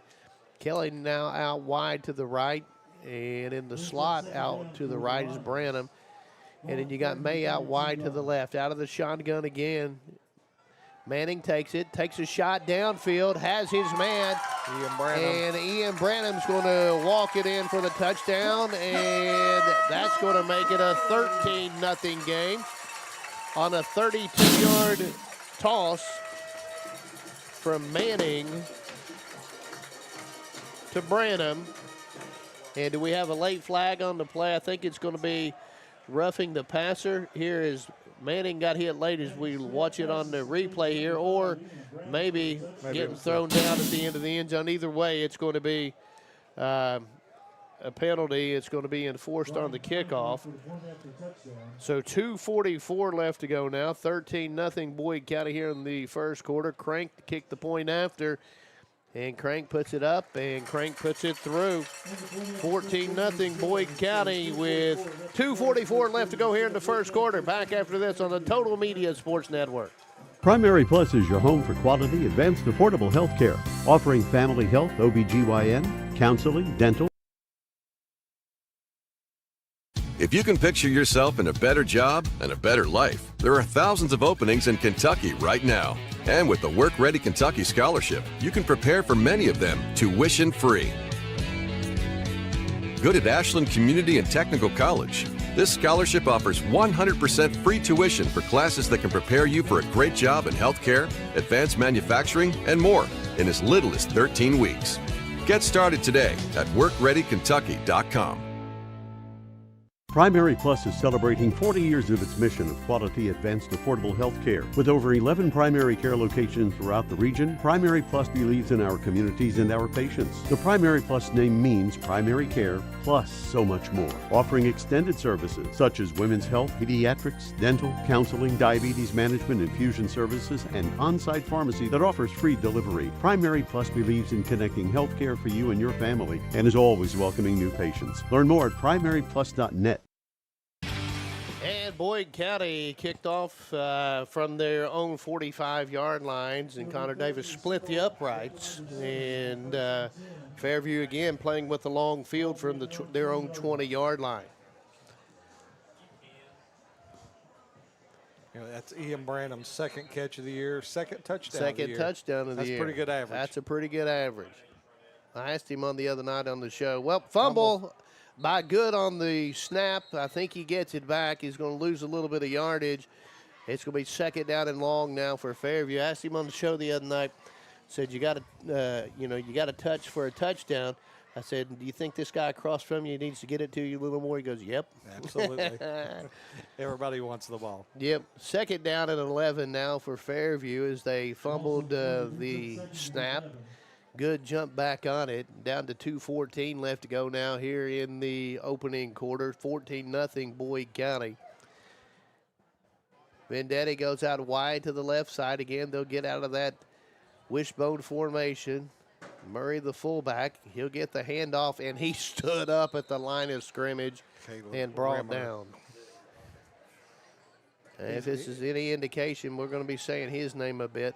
Kelly now out wide to the right, and in the slot out to the right is Branham. And then you got May out wide to the left. Out of the shotgun again. Manning takes it, takes a shot downfield, has his man. Ian Branham. And Ian Branham's going to walk it in for the touchdown, and that's going to make it a 13-0 game on a 32-yard toss from Manning to Branham. And do we have a late flag on the play? I think it's going to be roughing the passer. Here is Manning got hit late as we watch it on the replay here, or maybe getting thrown down at the end of the end zone. Either way, it's going to be a penalty. It's going to be enforced on the kickoff. So 2:44 left to go now. 13-0 Boyd County here in the first quarter. Crank to kick the point after. And Crank puts it up, and Crank puts it through. 14-0 Boyd County with 2:44 left to go here in the first quarter. Back after this on the Total Media Sports Network. Primary Plus is your home for quality, advanced, affordable health care, offering family health, OBGYN, counseling, dental. If you can picture yourself in a better job and a better life, there are thousands of openings in Kentucky right now. And with the Work Ready Kentucky Scholarship, you can prepare for many of them tuition-free. Good at Ashland Community and Technical College. This scholarship offers 100% free tuition for classes that can prepare you for a great job in healthcare, advanced manufacturing, and more in as little as 13 weeks. Get started today at WorkReadyKentucky.com. Primary Plus is celebrating 40 years of its mission of quality, advanced, affordable health care. With over 11 primary care locations throughout the region, Primary Plus believes in our communities and our patients. The Primary Plus name means primary care plus so much more. Offering extended services such as women's health, pediatrics, dental, counseling, diabetes management, infusion services, and on-site pharmacy that offers free delivery. Primary Plus believes in connecting health care for you and your family and is always welcoming new patients. Learn more at primaryplus.net. And Boyd County kicked off from their own 45-yard lines, and Connor Davis split the uprights. And Fairview again playing with the long field from their own 20-yard line. You know, that's Ian Branham's second catch of the year, second touchdown of the year. Second touchdown of the year. That's pretty good average. That's a pretty good average. I asked him on the other night on the show. Well, fumble by good on the snap. I think he gets it back. He's going to lose a little bit of yardage. It's going to be second down and long now for Fairview. I asked him on the show the other night. Said you got to, you got to touch for a touchdown. I said, do you think this guy across from you needs to get it to you a little more? He goes, yep. Absolutely. Everybody wants the ball. Yep. Second down and 11 now for Fairview as they fumbled the snap. Good jump back on it. Down to 2:14 left to go now here in the opening quarter. 14-0 Boyd County. Vendetti goes out wide to the left side. Again, they'll get out of that wishbone formation. Murray, the fullback, he'll get the handoff, and he stood up at the line of scrimmage and brought down. And if this is any indication, we're going to be saying his name a bit.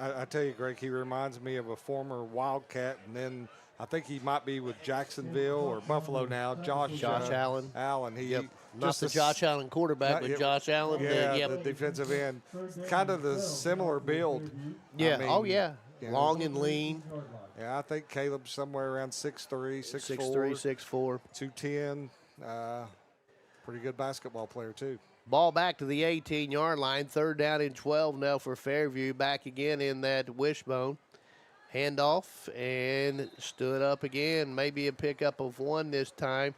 I tell you, Greg, he reminds me of a former Wildcat, and then I think he might be with Jacksonville or Buffalo now. Josh Allen. He not the Josh Allen quarterback, but Josh Allen. Yeah, the defensive end. Kind of the similar build. Yeah. I mean, long and lean. Yeah, I think Caleb's somewhere around 6'3", 6'4". 6'4". 210. Pretty good basketball player, too. Ball back to the 18-yard line. Third down and 12 now for Fairview. Back again in that wishbone. Handoff and stood up again. Maybe a pickup of one this time.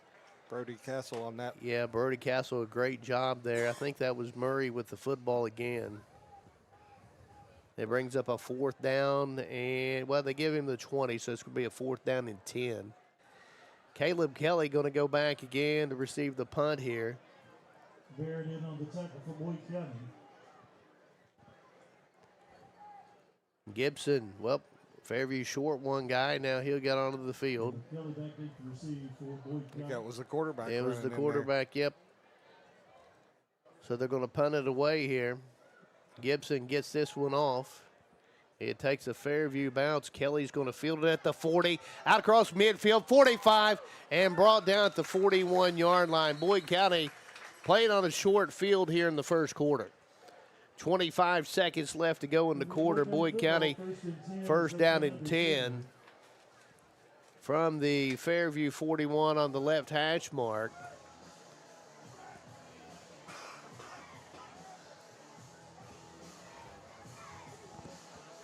Brody Castle on that. Yeah, Brody Castle, a great job there. I think that was Murray with the football again. It brings up a fourth down, and, well, they give him the 20, so it's going to be a fourth down and 10. Caleb Kelly going to go back again to receive the punt here. Bearing in on the tackle for Boyd County. Gibson, well, Fairview short one guy. Now he'll get onto the field. Kelly back in to receive for Boyd County. That was the quarterback. It was the quarterback, yep. So they're going to punt it away here. Gibson gets this one off. It takes a Fairview bounce. Kelly's going to field it at the 40, out across midfield, 45, and brought down at the 41-yard line. Boyd County playing on a short field here in the first quarter. 25 seconds left to go in the quarter. Boyd County first down and 10 from the Fairview 41 on the left hash mark.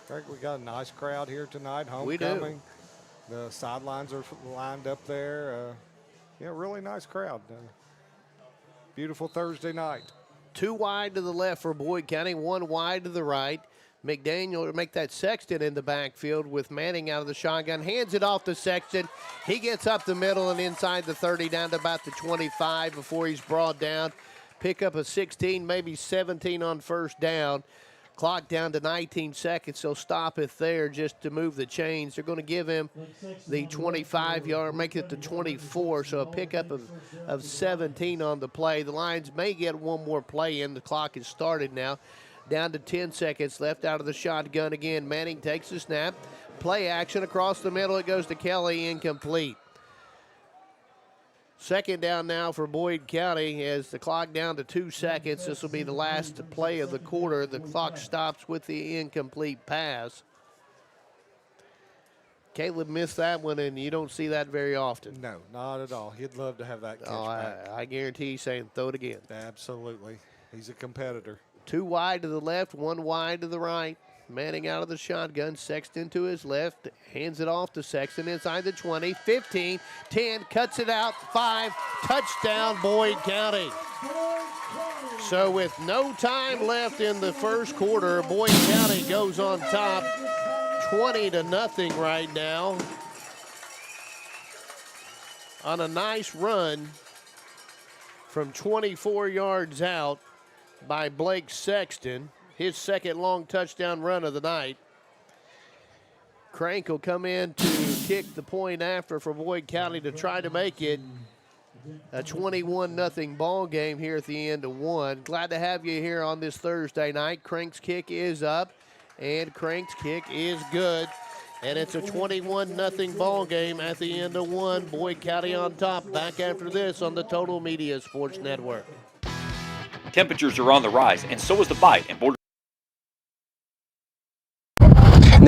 Greg, we got a nice crowd here tonight. Homecoming. We do. The sidelines are lined up there. Really nice crowd. Beautiful Thursday night. Two wide to the left for Boyd County, one wide to the right. McDaniel will make that Sexton in the backfield with Manning out of the shotgun. Hands it off to Sexton. He gets up the middle and inside the 30 down to about the 25 before he's brought down. Pick up a 16, maybe 17 on first down. Clock down to 19 seconds. They'll stop it there just to move the chains. They're going to give him the 25-yard, make it to 24, so a pickup of 17 on the play. The Lions may get one more play in. The clock is started now. Down to 10 seconds left out of the shotgun again. Manning takes the snap. Play action across the middle. It goes to Kelly, incomplete. Second down now for Boyd County as the clock down to 2 seconds. This will be the last play of the quarter. The clock stops with the incomplete pass. Caleb missed that one, and you don't see that very often. No, not at all. He'd love to have that catch back. I guarantee he's saying throw it again. Absolutely. He's a competitor. Two wide to the left, one wide to the right. Manning out of the shotgun, Sexton to his left, hands it off to Sexton inside the 20, 15, 10, cuts it out, 5, touchdown Boyd County. So with no time left in the first quarter, Boyd County goes on top 20-0 right now on a nice run from 24 yards out by Blake Sexton. His second long touchdown run of the night. Crank will come in to kick the point after for Boyd County to try to make it a 21-0 ball game here at the end of one. Glad to have you here on this Thursday night. Crank's kick is up, and Crank's kick is good. And it's a 21-0 ball game at the end of one. Boyd County on top. Back after this on the Total Media Sports Network. Temperatures are on the rise, and so is the bite and border.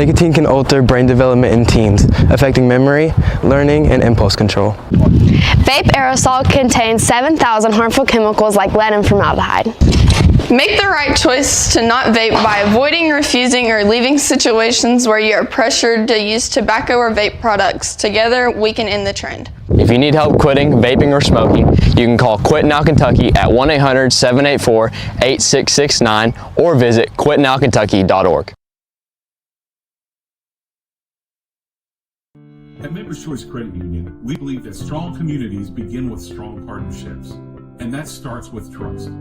Nicotine can alter brain development in teens, affecting memory, learning, and impulse control. Vape aerosol contains 7,000 harmful chemicals like lead and formaldehyde. Make the right choice to not vape by avoiding, refusing, or leaving situations where you are pressured to use tobacco or vape products. Together, we can end the trend. If you need help quitting vaping or smoking, you can call Quit Now Kentucky at 1-800-784-8669 or visit quitnowkentucky.org. At Members Choice Credit Union, we believe that strong communities begin with strong partnerships, and that starts with trust.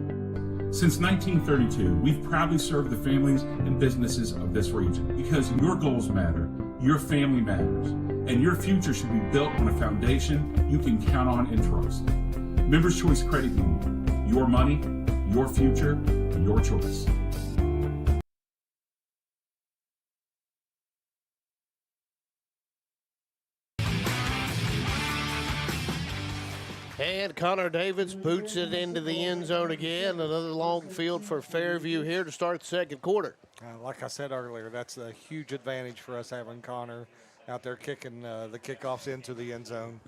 Since 1932, we've proudly served the families and businesses of this region because your goals matter, your family matters, and your future should be built on a foundation you can count on and trust. Members Choice Credit Union, your money, your future, your choice. And Connor Davis boots it into the end zone again. Another long field for Fairview here to start the second quarter. Like I said earlier, that's a huge advantage for us having Connor out there kicking the kickoffs into the end zone.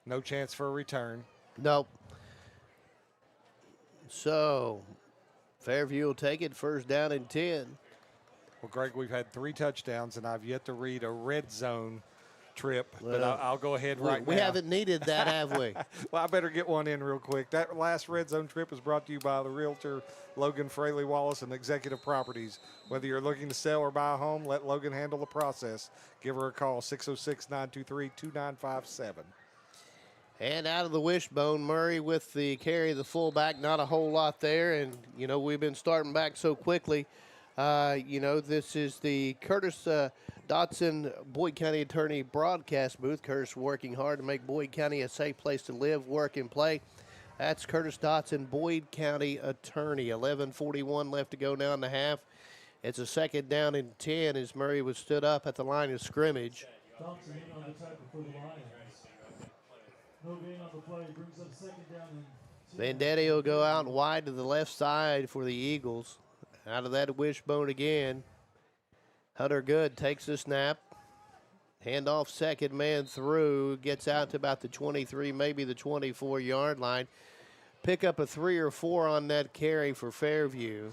No chance for a return. Nope. So Fairview will take it, first down and 10. Well, Greg, we've had 3 touchdowns, and I've yet to read a red zone trip, but I'll go ahead right now. We haven't needed that, have we? Well, I better get one in real quick. That last red zone trip is brought to you by the realtor Logan Fraley Wallace and Executive Properties. Whether you're looking to sell or buy a home, let Logan handle the process. Give her a call, 606-923-2957. And out of the wishbone, Murray with the carry, the fullback, not a whole lot there. And, you know, we've been starting back so quickly. You know, this is the Curtis Dotson Boyd County Attorney broadcast booth. Curtis working hard to make Boyd County a safe place to live, work, and play. That's Curtis Dotson, Boyd County Attorney. 11:41 left to go now in the half. It's a second down and 10 as Murray was stood up at the line of scrimmage. Thompson in on the tackle for the Lions. No gain on the play, brings up second down and 10. Vendetti will go out wide to the left side for the Eagles. Out of that wishbone again. Hunter Good takes the snap. Handoff, second man through. Gets out to about the 23, maybe the 24-yard line. Pick up a 3 or 4 on that carry for Fairview.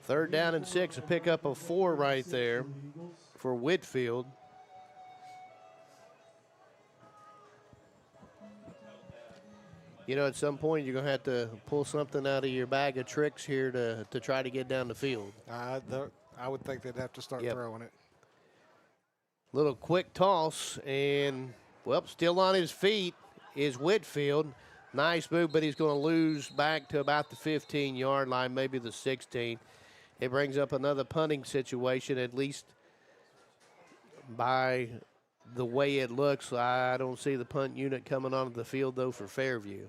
Third down and 6, a pickup of 4 right there for Whitfield. You know, at some point you're going to have to pull something out of your bag of tricks here to try to get down the field. I would think they'd have to start throwing it. Little quick toss, and, well, still on his feet is Whitfield. Nice move, but he's going to lose back to about the 15-yard line, maybe the 16. It brings up another punting situation, at least by the way it looks. I don't see the punt unit coming onto the field, though, for Fairview.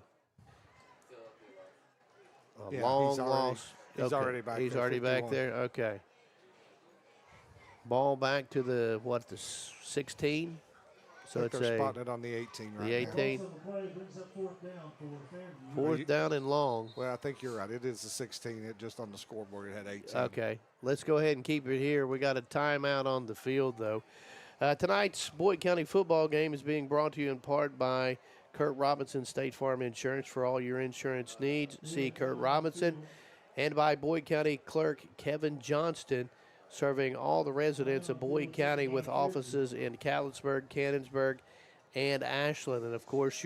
Long loss. He's already back there. He's already back there? Okay. Ball back to the, the 16? So it's they're spotting it on the 18 right The 18. Fourth down and long. Well, I think you're right. It is the 16. It just on the scoreboard it had 18. Okay. Let's go ahead and keep it here. We got a timeout on the field, though. Tonight's Boyd County football game is being brought to you in part by Kurt Robinson State Farm Insurance. For all your insurance needs, see Kurt Robinson. And by Boyd County Clerk Kevin Johnston, serving all the residents of Boyd County with offices in Cannonsburg, Cannonsburg, and Ashland. And, of course,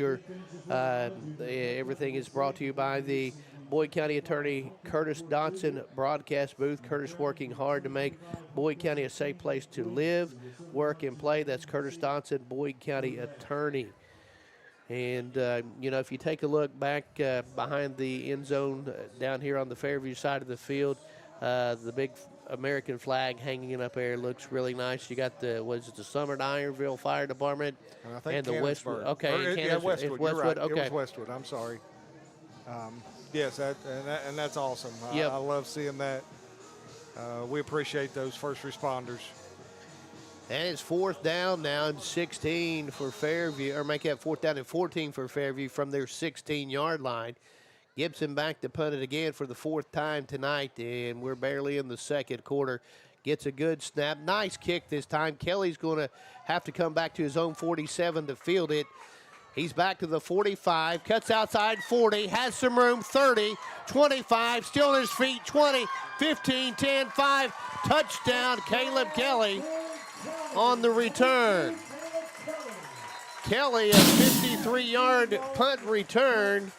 everything is brought to you by the Boyd County Attorney Curtis Dotson broadcast booth. Curtis working hard to make Boyd County a safe place to live, work, and play. That's Curtis Dotson, Boyd County Attorney. And, you know, if you take a look back behind the end zone down here on the Fairview side of the field, the big American flag hanging up there looks really nice. You got the Summit Ironville Fire Department and the Westwood. Okay, Westwood. Westwood. Right. Okay, it was Westwood. I'm sorry. Yes, and that's awesome. I love seeing that. We appreciate those first responders. And it's 4th down now and 16 for Fairview, or make that 4th down and 14 for Fairview from their 16-yard line. Gibson back to punt it again for the 4th time tonight, and we're barely in the second quarter. Gets a good snap. Nice kick this time. Kelly's going to have to come back to his own 47 to field it. He's back to the 45, cuts outside 40, has some room, 30, 25, still on his feet, 20, 15, 10, 5. Touchdown, Caleb Kelly on the return. Kelly, a 53-yard punt return,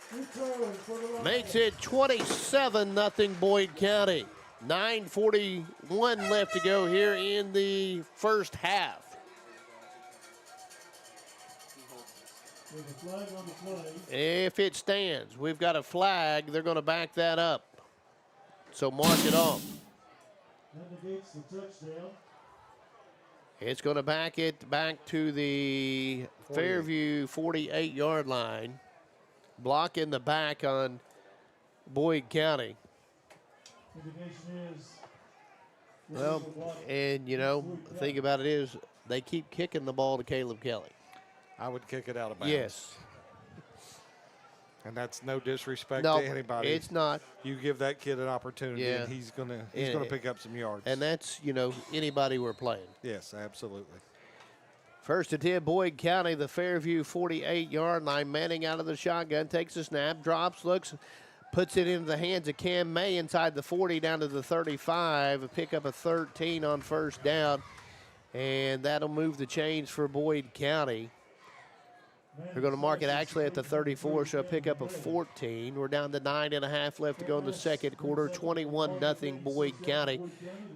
makes it 27-0 Boyd County. 9:41 left to go here in the first half. If it stands, we've got a flag. They're going to back that up. So mark it off. It's going to back it back to the Fairview 48-yard line. Block in the back on Boyd County. Well, and you know, the thing about it is they keep kicking the ball to Caleb Kelly. I would kick it out of bounds. Yes. And that's no disrespect No, to anybody. it's not. You give that kid an opportunity, Yeah. and he's gonna pick up some yards. And that's, you know, anybody we're playing. Yes, absolutely. First and 10, Boyd County, the Fairview 48-yard line. Manning out of the shotgun, takes a snap, drops, looks, puts it into the hands of Cam May inside the 40 down to the 35. A pick up a 13 on first down, and that'll move the chains for Boyd County. They're going to mark it actually at the 34, so a pickup of 14. We're down to 9.5 left to go in the second quarter. 21-0 Boyd County,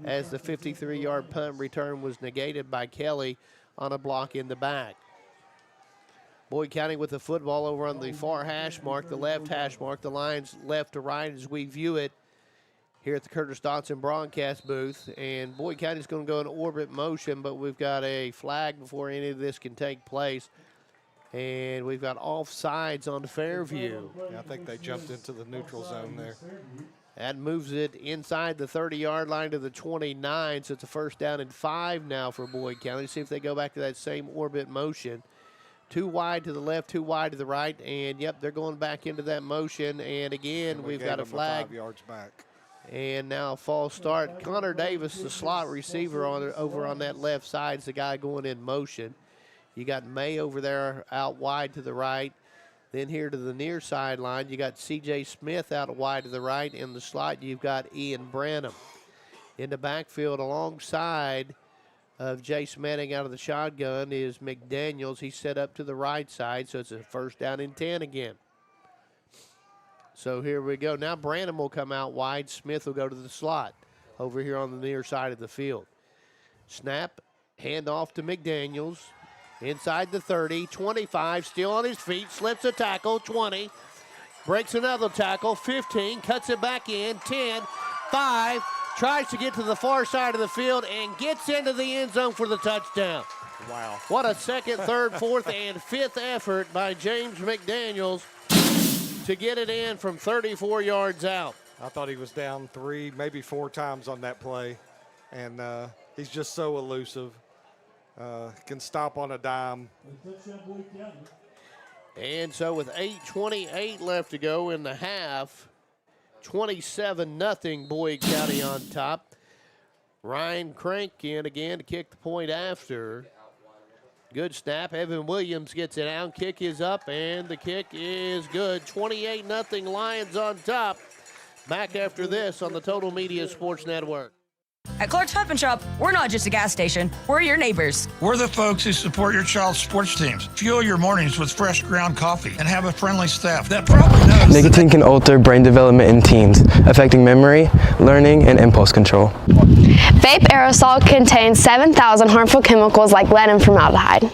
as the 53-yard punt return was negated by Kelly on a block in the back. Boyd County with the football over on the far hash mark, the left hash mark. The lines left to right as we view it here at the Curtis Dotson broadcast booth. And Boyd County's going to go in orbit motion, but we've got a flag before any of this can take place. And we've got offsides on Fairview. Yeah, I think they jumped into the neutral zone there. That moves it inside the 30-yard line to the 29, so it's a first down and 5 now for Boyd County. See if they go back to that same orbit motion. Too wide to the left, too wide to the right, and, yep, they're going back into that motion. And, again, we've got a flag. 5 yards back. And now a false start. Connor Davis, the slot receiver over on that left side, is the guy going in motion. You got May over there out wide to the right. Then here to the near sideline, you got C.J. Smith out wide to the right. In the slot, you've got Ian Branham. In the backfield alongside of Jace Manning out of the shotgun is McDaniels. He's set up to the right side, so it's a first down and 10 again. So here we go. Now Branham will come out wide. Smith will go to the slot over here on the near side of the field. Snap, hand off to McDaniels. Inside the 30, 25, still on his feet, slips a tackle, 20, breaks another tackle, 15, cuts it back in, 10, 5, tries to get to the far side of the field and gets into the end zone for the touchdown. Wow. What a second, third, fourth, and fifth effort by James McDaniels to get it in from 34 yards out. I thought he was down 3, maybe 4 times on that play, and he's just so elusive. Can stop on a dime. And so with 8:28 left to go in the half, 27-0 Boyd County on top. Ryan Crank in again to kick the point after. Good snap. Evan Williams gets it out. Kick is up, and the kick is good. 28-0 Lions on top. Back after this on the Total Media Sports Network. At Clark's Pep and Shop, we're not just a gas station, we're your neighbors. We're the folks who support your child's sports teams, fuel your mornings with fresh ground coffee, and have a friendly staff that probably knows Nicotine can alter brain development in teens, affecting memory, learning, and impulse control. Vape aerosol contains 7,000 harmful chemicals like lead and formaldehyde.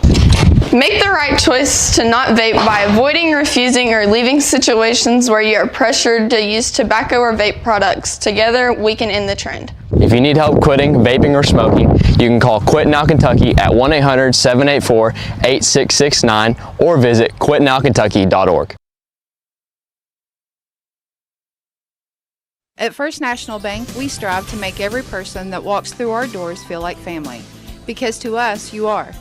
Make the right choice to not vape by avoiding, refusing, or leaving situations where you are pressured to use tobacco or vape products. Together, we can end the trend. If you need help quitting vaping or smoking, you can call Quit Now Kentucky at 1-800-784-8669 or visit quitnowkentucky.org. At First National Bank, we strive to make every person that walks through our doors feel like family. because to us you are.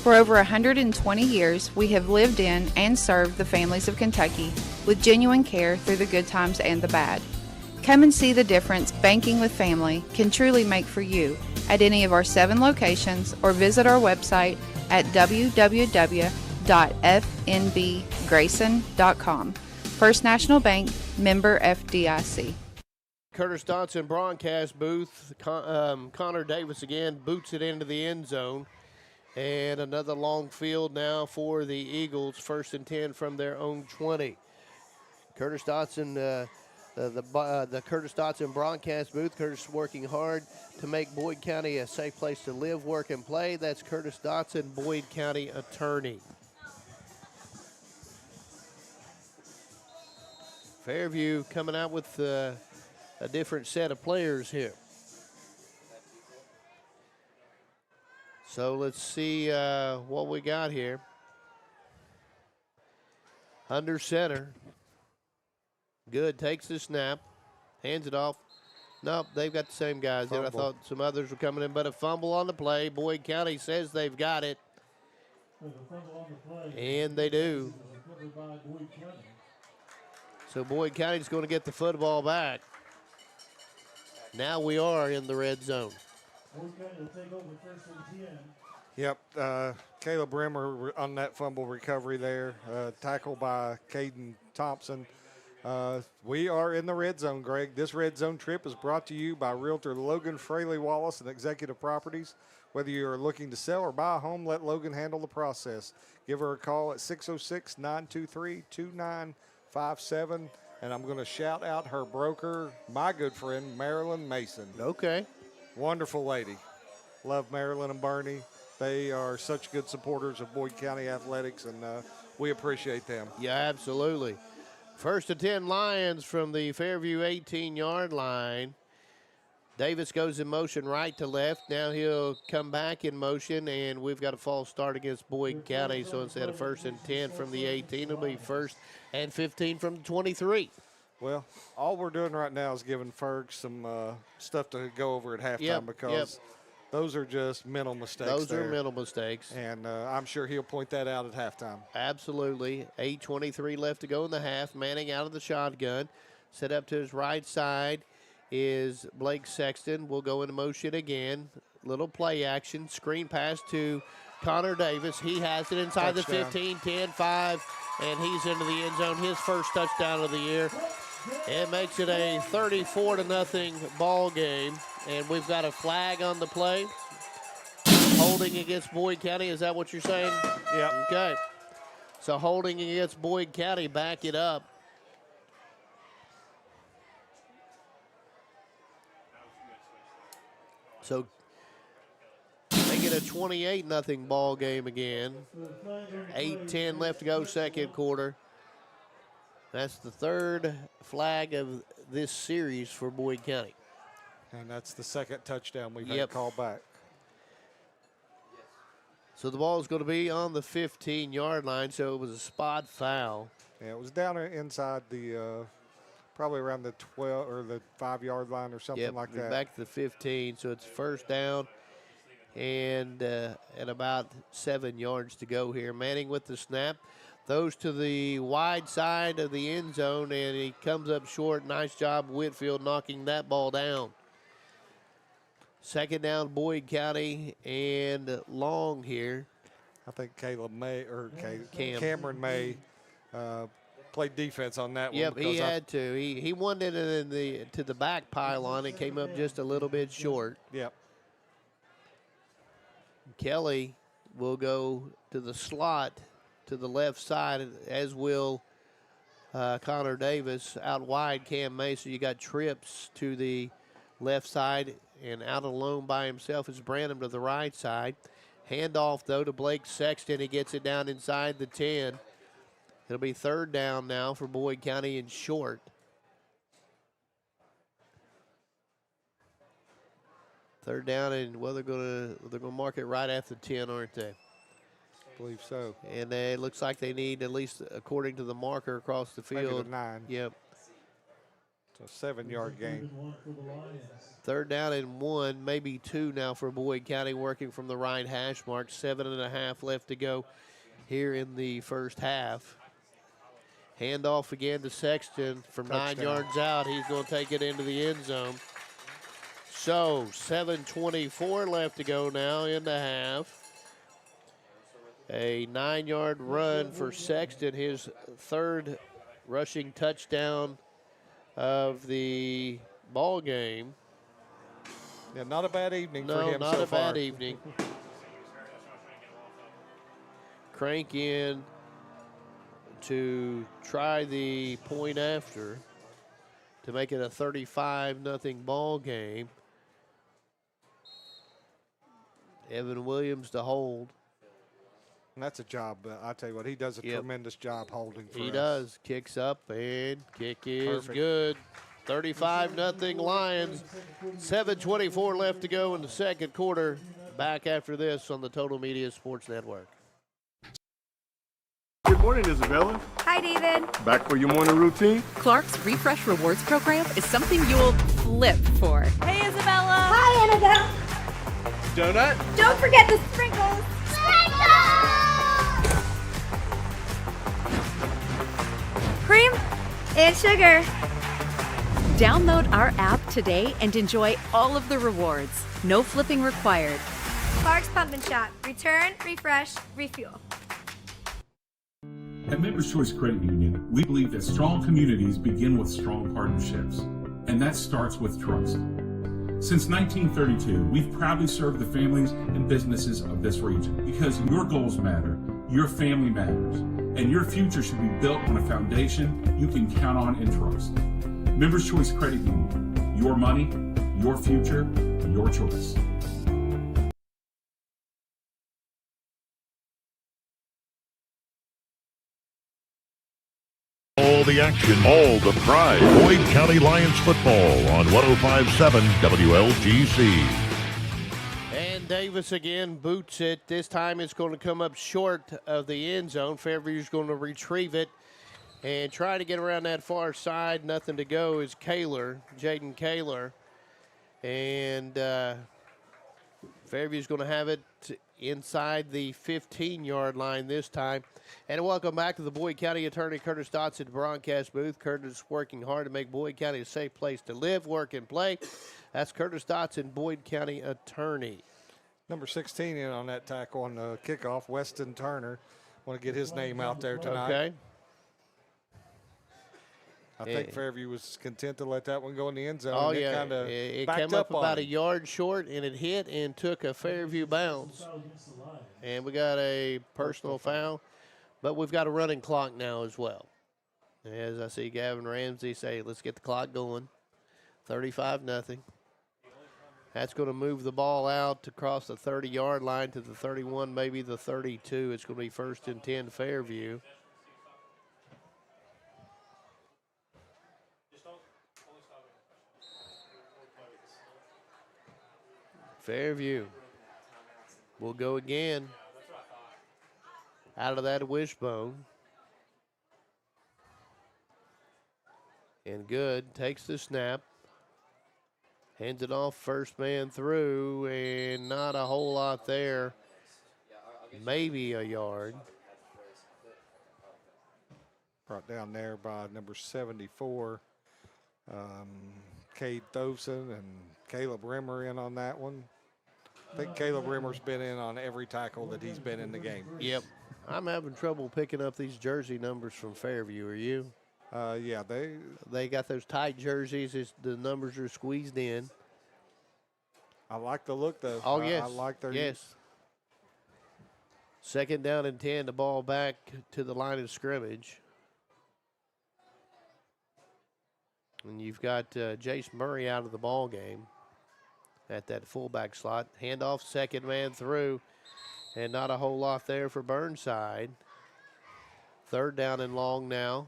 For over 120 years, we have lived in and served the families of Kentucky with genuine care through the good times and the bad. Come and see the difference banking with family can truly make for you at any of our 7 locations, or visit our website at www.fnbgrayson.com. First National Bank, member FDIC. Curtis Dotson broadcast booth. Connor Davis again boots it into the end zone. And another long field now for the Eagles. 1st and 10 from their own 20. Curtis Dotson, the Curtis Dotson broadcast booth. Curtis working hard to make Boyd County a safe place to live, work, and play. That's Curtis Dotson, Boyd County attorney. Fairview coming out with a different set of players here. So let's see what we got here. Under center. Good, takes the snap, hands it off. Nope, they've got the same guys. I thought some others were coming in, but a fumble on the play. Boyd County says they've got it. And they do. So Boyd County's going to get the football back. Now we are in the red zone. Yep, Caleb Brimmer on that fumble recovery there, tackled by Caden Thompson. We are in the red zone, Greg. This red zone trip is brought to you by Realtor Logan Fraley Wallace and Executive Properties. Whether you are looking to sell or buy a home, let Logan handle the process. Give her a call at 606-923-2957. And I'm going to shout out her broker, my good friend, Marilyn Mason. Okay. Wonderful lady. Love Marilyn and Bernie. They are such good supporters of Boyd County athletics, and we appreciate them. Yeah, absolutely. 1st and 10 Lions from the Fairview 18-yard line. Davis goes in motion right to left. Now he'll come back in motion, and we've got a false start against Boyd County. So instead of 1st and 10 from the 18, it'll be 1st and 15 from the 23. Well, all we're doing right now is giving Ferg some stuff to go over at halftime because those are just mental mistakes. Those are mental mistakes. And I'm sure he'll point that out at halftime. Absolutely. 8:23 left to go in the half. Manning out of the shotgun. Set up to his right side is Blake Sexton. Will go into motion again. Little play action. Screen pass to Connor Davis. He has it inside the 15, 10, 5, and he's into the end zone. His first touchdown of the year. It makes it a 34-0 ball game. And we've got a flag on the play. Holding against Boyd County. Is that what you're saying? Yeah. Okay. So holding against Boyd County. Back it up. So make it a 28-0 ball game again. 8:10 left to go, second quarter. That's the 3rd flag of this series for Boyd County. And that's the 2nd touchdown we've had called back. So the ball is going to be on the 15-yard line, so it was a spot foul. Yeah, it was down inside the, probably around the 12 or the 5-yard line or something like that. Back to the 15, so it's first down and about 7 yards to go here. Manning with the snap. Those to the wide side of the end zone, and he comes up short. Nice job, Whitfield, knocking that ball down. Second down, Boyd County, and long here. I think Cameron May played defense on that one. Yep, he had to. He wanted it to the back pylon and came up just a little bit short. Yep. Kelly will go to the slot to the left side, as will Connor Davis. Out wide, Cam Mason. You got trips to the left side, and out alone by himself is Branham to the right side. Handoff, though, to Blake Sexton. He gets it down inside the 10. It'll be 3rd down now for Boyd County in short. Third down, and well, they're gonna mark it right after 10, aren't they? I believe so. And it looks like they need, at least according to the marker across the field. Maybe the 9. Yep. It's a 7-yard gain. 3rd down and 1, maybe 2 now for Boyd County, working from the right hash mark. 7.5 left to go here in the first half. Handoff again to Sexton from Touchdown. 9 yards out. He's going to take it into the end zone. So 7:24 left to go now in the half. A 9-yard run for Sexton, his 3rd rushing touchdown of the ball game. Yeah, not a bad evening for No, him not so a far. bad evening. Crank in to try the point after to make it a 35-0 ball game. Evan Williams to hold. And that's a job. I tell you what, he does a tremendous job holding for us. He does. Kicks up, and kick is Perfect. good. 35-0 Lions. 7:24 left to go in the second quarter. Back after this on the Total Media Sports Network. Good morning, Isabella. Hi, David. Back for your morning routine? Clark's Refresh Rewards program is something you'll flip for. Hey, Isabella. Hi, Annabelle. Donut? Don't forget the sprinkles. Cream and sugar. Download our app today and enjoy all of the rewards. No flipping required. Clark's Pump and Shop. Return, refresh, refuel. At Members Choice Credit Union, we believe that strong communities begin with strong partnerships, and that starts with trust. Since 1932, we've proudly served the families and businesses of this region because your goals matter, your family matters, and your future should be built on a foundation you can count on and trust. Members Choice Credit Union, your money, your future, your choice. All the action, all the pride. Boyd County Lions football on 105.7 WLGC. And Davis again boots it. This time it's going to come up short of the end zone. Fairview's going to retrieve it and try to get around that far side. Nothing to go is Jaden Kaler. And Fairview's going to have it inside the 15-yard line this time. And welcome back to the Boyd County Attorney Curtis Dotson broadcast booth. Curtis working hard to make Boyd County a safe place to live, work, and play. That's Curtis Dotson, Boyd County Attorney. Number 16 in on that tackle on the kickoff, Weston Turner. Want to get his name out there tonight. Okay. I think Fairview was content to let that one go in the end zone. Oh, and yeah. It It came up on about a him. yard short, and it hit and took a Fairview bounce. And we got a personal foul, but we've got a running clock now as well. As I see Gavin Ramsey say, let's get the clock going. 35-0. That's going to move the ball out across the 30-yard line to the 31, maybe the 32. It's going to be 1st and 10 Fairview. Fairview will go again out of that wishbone. And good, takes the snap. Hands it off, first man through, and not a whole lot there. Maybe a yard. Brought down there by number 74. Cade Thoveson and Caleb Rimmer in on that one. I think Caleb Rimmer's been in on every tackle that he's been in the game. Yep. I'm having trouble picking up these jersey numbers from Fairview. Are you? Yeah, they got those tight jerseys. The numbers are squeezed in. I like the look, though. Oh, yes. I like their yes. 2nd down and 10, the ball back to the line of scrimmage. And you've got Jace Murray out of the ball game at that fullback slot. Handoff, 2nd man through, and not a whole lot there for Burnside. 3rd down and long now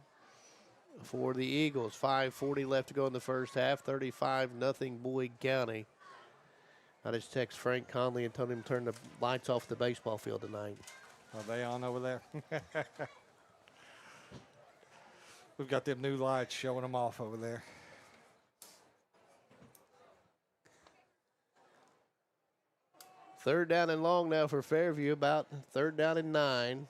for the Eagles. 5:40 left to go in the first half. 35-0 Boyd County. I just text Frank Conley and told him to turn the lights off the baseball field tonight. Are they on over there? We've got them new lights showing them off over there. Third down and long now for Fairview, about third down and 9.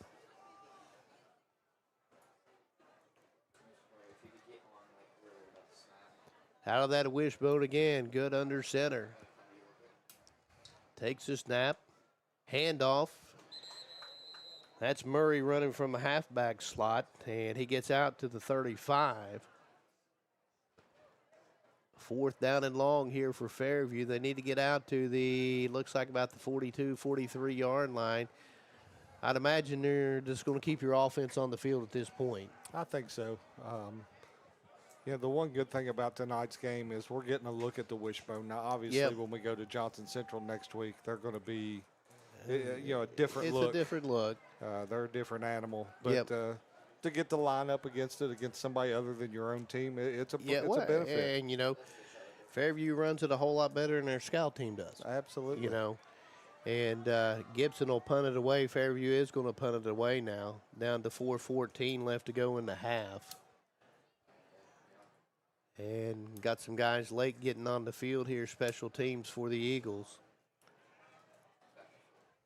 Out of that wishbone again, good under center. Takes a snap, handoff. That's Murray running from a halfback slot, and he gets out to the 35. Fourth down and long here for Fairview. They need to get out to the, looks like about the 42, 43-yard line. I'd imagine they're just going to keep your offense on the field at this point. I think so. The one good thing about tonight's game is we're getting a look at the wishbone. Now, obviously, when we go to Johnson Central next week, they're going to be, a different look. It's a different look. They're a different animal. But to get the line up against somebody other than your own team, it's a benefit. And, Fairview runs it a whole lot better than their scout team does. Absolutely. And Gibson will punt it away. Fairview is going to punt it away now. Down to 4:14 left to go in the half. And got some guys late getting on the field here, special teams for the Eagles.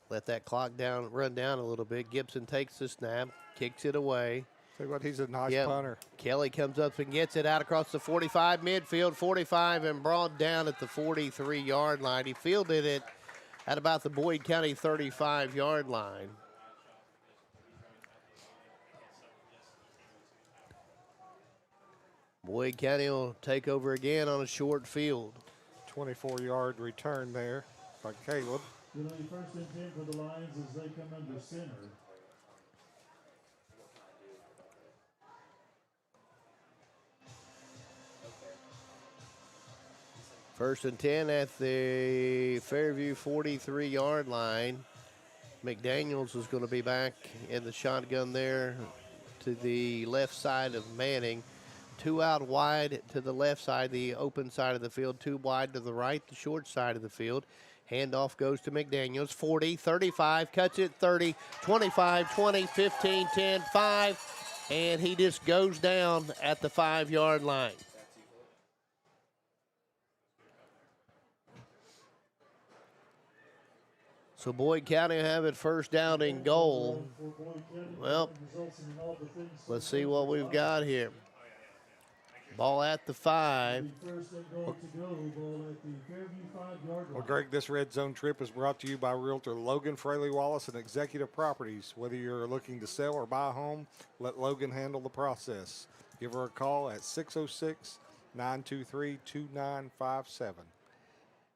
Let that clock run down a little bit. Gibson takes the snap, kicks it away. Tell you what, he's a nice punter. Kelly comes up and gets it out across the 45, midfield, 45, and brought down at the 43-yard line. He fielded it at about the Boyd County 35-yard line. Boyd County will take over again on a short field. 24-yard return there by Caleb. First and 10 for the Lions as they come under center. First and 10 at the Fairview 43-yard line. McDaniels is going to be back in the shotgun there to the left side of Manning. 2 out wide to the left side, the open side of the field. 2 wide to the right, the short side of the field. Handoff goes to McDaniels. 40, 35, cuts it 30, 25, 20, 15, 10, 5. And he just goes down at the 5-yard line. So Boyd County will have it first down and goal. Well, let's see what we've got here. Ball at the 5. Well, Greg, this red zone trip is brought to you by Realtor Logan Fraley Wallace and Executive Properties. Whether you're looking to sell or buy a home, let Logan handle the process. Give her a call at 606-923-2957.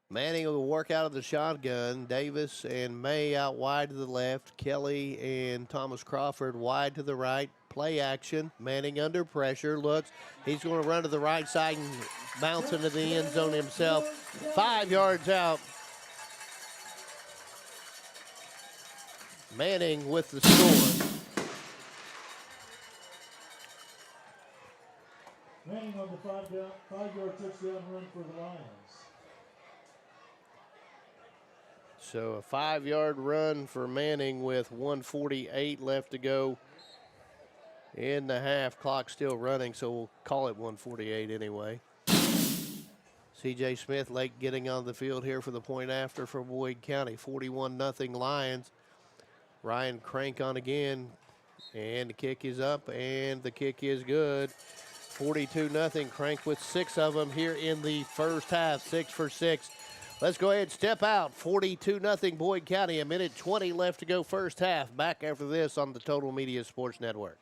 Manning will work out of the shotgun. Davis and May out wide to the left. Kelly and Thomas Crawford wide to the right. Play action. Manning under pressure. Looks. He's going to run to the right side and bounce into the end zone himself. 5 yards out. Manning with the score. Manning on the 5-yard touchdown run for the Lions. So a 5-yard run for Manning with 1:48 left to go in the half. Clock still running, so we'll call it 1:48 anyway. C.J. Smith late getting on the field here for the point after for Boyd County. 41-0 Lions. Ryan Crank on again, and the kick is up, and the kick is good. 42-0 Crank with 6 of them here in the first half, 6 for 6. Let's go ahead and step out. 42-0 Boyd County. 1:20 left to go first half. Back after this on the Total Media Sports Network.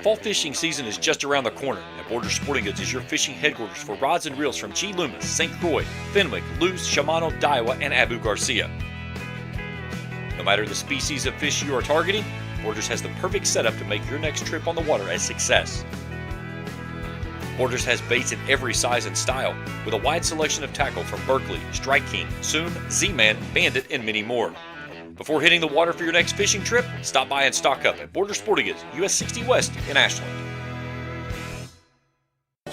Fall fishing season is just around the corner, and Borders Sporting Goods is your fishing headquarters for rods and reels from G. Loomis, St. Croix, Fenwick, Luce, Shimano, Daiwa, and Abu Garcia. No matter the species of fish you are targeting, Borders has the perfect setup to make your next trip on the water a success. Borders has baits in every size and style, with a wide selection of tackle from Berkeley, Strike King, Soon, Z-Man, Bandit, and many more. Before hitting the water for your next fishing trip, stop by and stock up at Borders Sporting Goods, US 60 West in Ashland.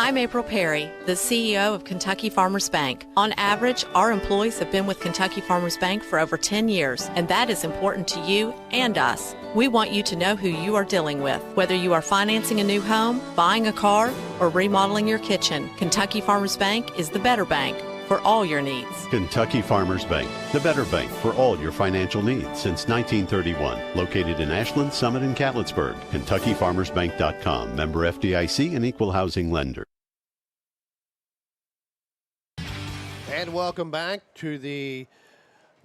I'm April Perry, the CEO of Kentucky Farmers Bank. On average, our employees have been with Kentucky Farmers Bank for over 10 years, and that is important to you and us. We want you to know who you are dealing with. Whether you are financing a new home, buying a car, or remodeling your kitchen, Kentucky Farmers Bank is the better bank for all your needs. Kentucky Farmers Bank, the better bank for all your financial needs since 1931. Located in Ashland, Summit, and Cannonsburg. KentuckyFarmersBank.com. Member FDIC and equal housing lender. And welcome back to the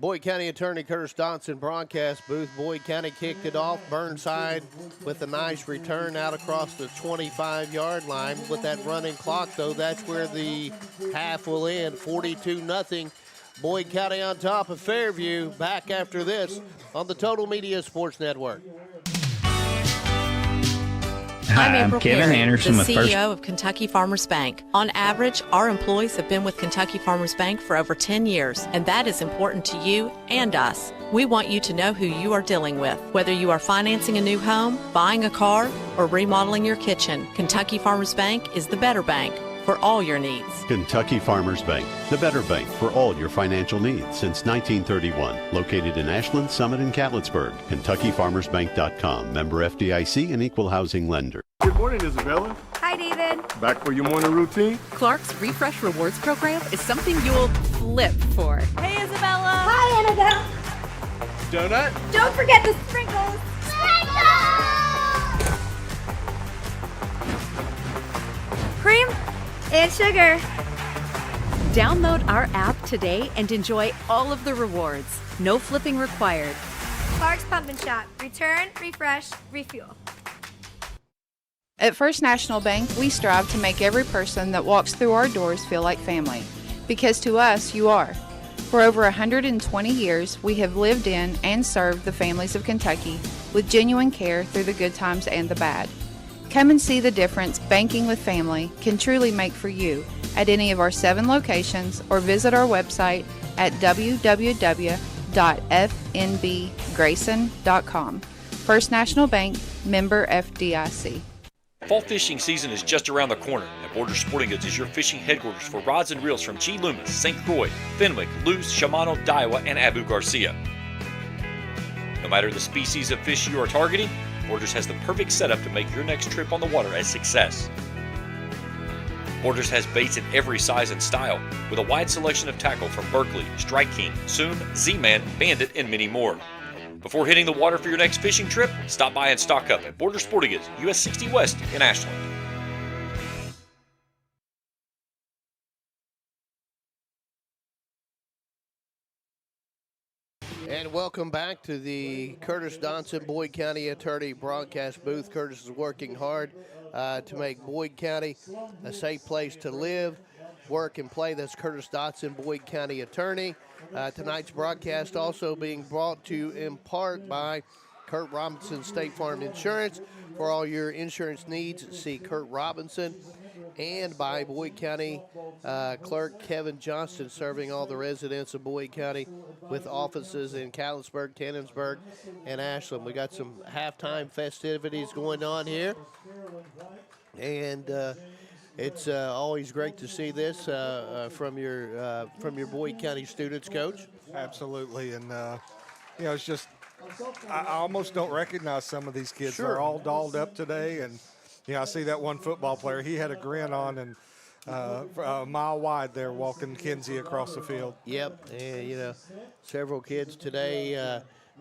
Boyd County Attorney Curtis Dotson broadcast booth. Boyd County kicked it off. Burnside with a nice return out across the 25-yard line. With that running clock, though, that's where the half will end. 42-0. Boyd County on top of Fairview. Back after this on the Total Media Sports Network. I'm Hi, April I'm Kevin Perry, Anderson the with CEO First. of Kentucky Farmers Bank. On average, our employees have been with Kentucky Farmers Bank for over 10 years, and that is important to you and us. We want you to know who you are dealing with. Whether you are financing a new home, buying a car, or remodeling your kitchen, Kentucky Farmers Bank is the better bank for all your needs. Kentucky Farmers Bank, the better bank for all your financial needs since 1931. Located in Ashland, Summit, and Cannonsburg. KentuckyFarmersBank.com. Member FDIC and equal housing lender. Good morning, Isabella. Hi, David. Back for your morning routine? Clark's Refresh Rewards program is something you'll flip for. Hey, Isabella. Hi, Annabelle. Donut? Don't forget the sprinkles. Cream and sugar. Download our app today and enjoy all of the rewards. No flipping required. Clark's Pump and Shop. Return, refresh, refuel. At First National Bank, we strive to make every person that walks through our doors feel like family. Because to us, you are. For over 120 years, we have lived in and served the families of Kentucky with genuine care through the good times and the bad. Come and see the difference banking with family can truly make for you at any of our 7 locations or visit our website at www.fnbgrayson.com. First National Bank, member FDIC. Fall fishing season is just around the corner, and Borders Sporting Goods is your fishing headquarters for rods and reels from G. Loomis, St. Croix, Fenwick, Lewis, Shimano, Daiwa, and Abu Garcia. No matter the species of fish you are targeting, Borders has the perfect setup to make your next trip on the water a success. Borders has baits in every size and style, with a wide selection of tackle from Berkeley, Strike King, Soon, Z-Man, Bandit, and many more. Before hitting the water for your next fishing trip, stop by and stock up at Borders Sporting Goods, US 60 West in Ashland. And welcome back to the Curtis Dotson Boyd County Attorney broadcast booth. Curtis is working hard to make Boyd County a safe place to live, work, and play. That's Curtis Dotson, Boyd County Attorney. Tonight's broadcast also being brought to you in part by Kurt Robinson State Farm Insurance. For all your insurance needs, see Kurt Robinson. And by Boyd County Clerk Kevin Johnston, serving all the residents of Boyd County with offices in Cannonsburg, Cannonsburg, and Ashland. We got some halftime festivities going on here. And it's always great to see this from your Boyd County students, Coach. Absolutely, and it's just I almost don't recognize some of these kids. Sure. They're all dolled up today, and I see that one football player. He had a grin on, and a mile wide there walking Kinsey across the field. Yep, and several kids today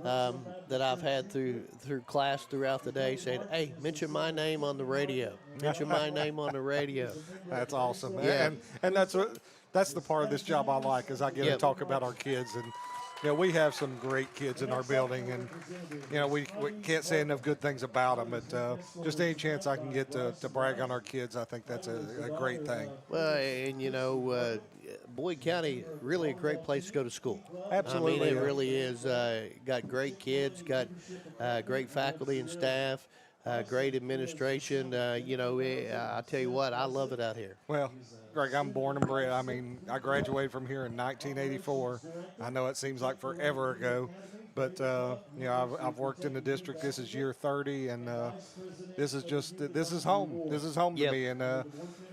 that I've had through class throughout the day saying, "Hey, mention my name on the radio. Mention my name on the radio." That's awesome. Yeah. And that's the part of this job I like, is I get to talk about our kids. And we have some great kids in our building, and we can't say enough good things about them. But just any chance I can get to brag on our kids, I think that's a great thing. Well, and Boyd County, really a great place to go to school. Absolutely. I mean, it really is. Got great kids, got great faculty and staff, great administration. I tell you what, I love it out here. Well, Greg, I'm born and bred. I mean, I graduated from here in 1984. I know it seems like forever ago, But you know, I've worked in the district. This is year 30, and this is home. This is home to me. And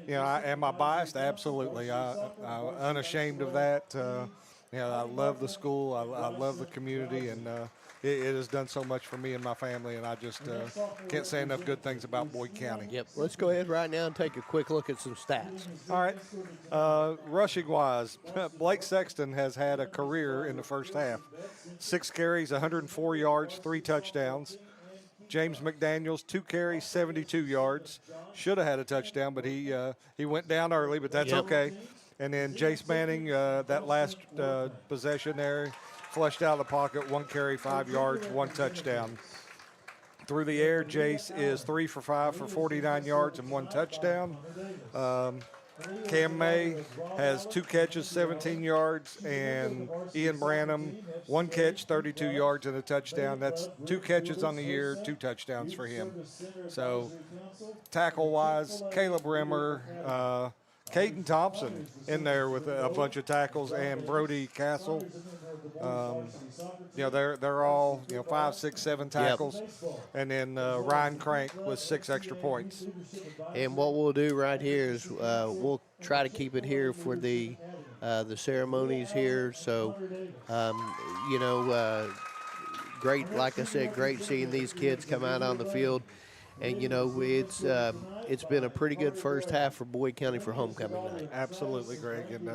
you know, am I biased? Absolutely. I'm unashamed of that. You know, I love the school. I love the community, and it has done so much for me and my family. And I just can't say enough good things about Boyd County. Yep. Let's go ahead right now and take a quick look at some stats. All right. Rushing wise, Blake Sexton has had a career in the first half. 6 carries, 104 yards, 3 touchdowns. James McDaniels, 2 carries, 72 yards. Should have had a touchdown, but he went down early, but that's okay. And then Jace Manning, that last possession there, flushed out of the pocket, 1 carry, 5 yards, 1 touchdown. Through the air, Jace is 3 for 5 for 49 yards and 1 touchdown. Cam May has 2 catches, 17 yards, and Ian Branham, 1 catch, 32 yards, and a touchdown. That's 2 catches on the year, 2 touchdowns for him. So, tackle-wise, Caleb Rimmer, Caden Thompson in there with a bunch of tackles, and Brody Castle. You know, they're all 5, 6, 7 tackles, and then Ryan Crank with 6 extra points. And what we'll do right here is we'll try to keep it here for the ceremonies here. So, you know, great, like I said, great seeing these kids come out on the field. And, you know, it's been a pretty good first half for Boyd County for homecoming night. Absolutely, Greg. And,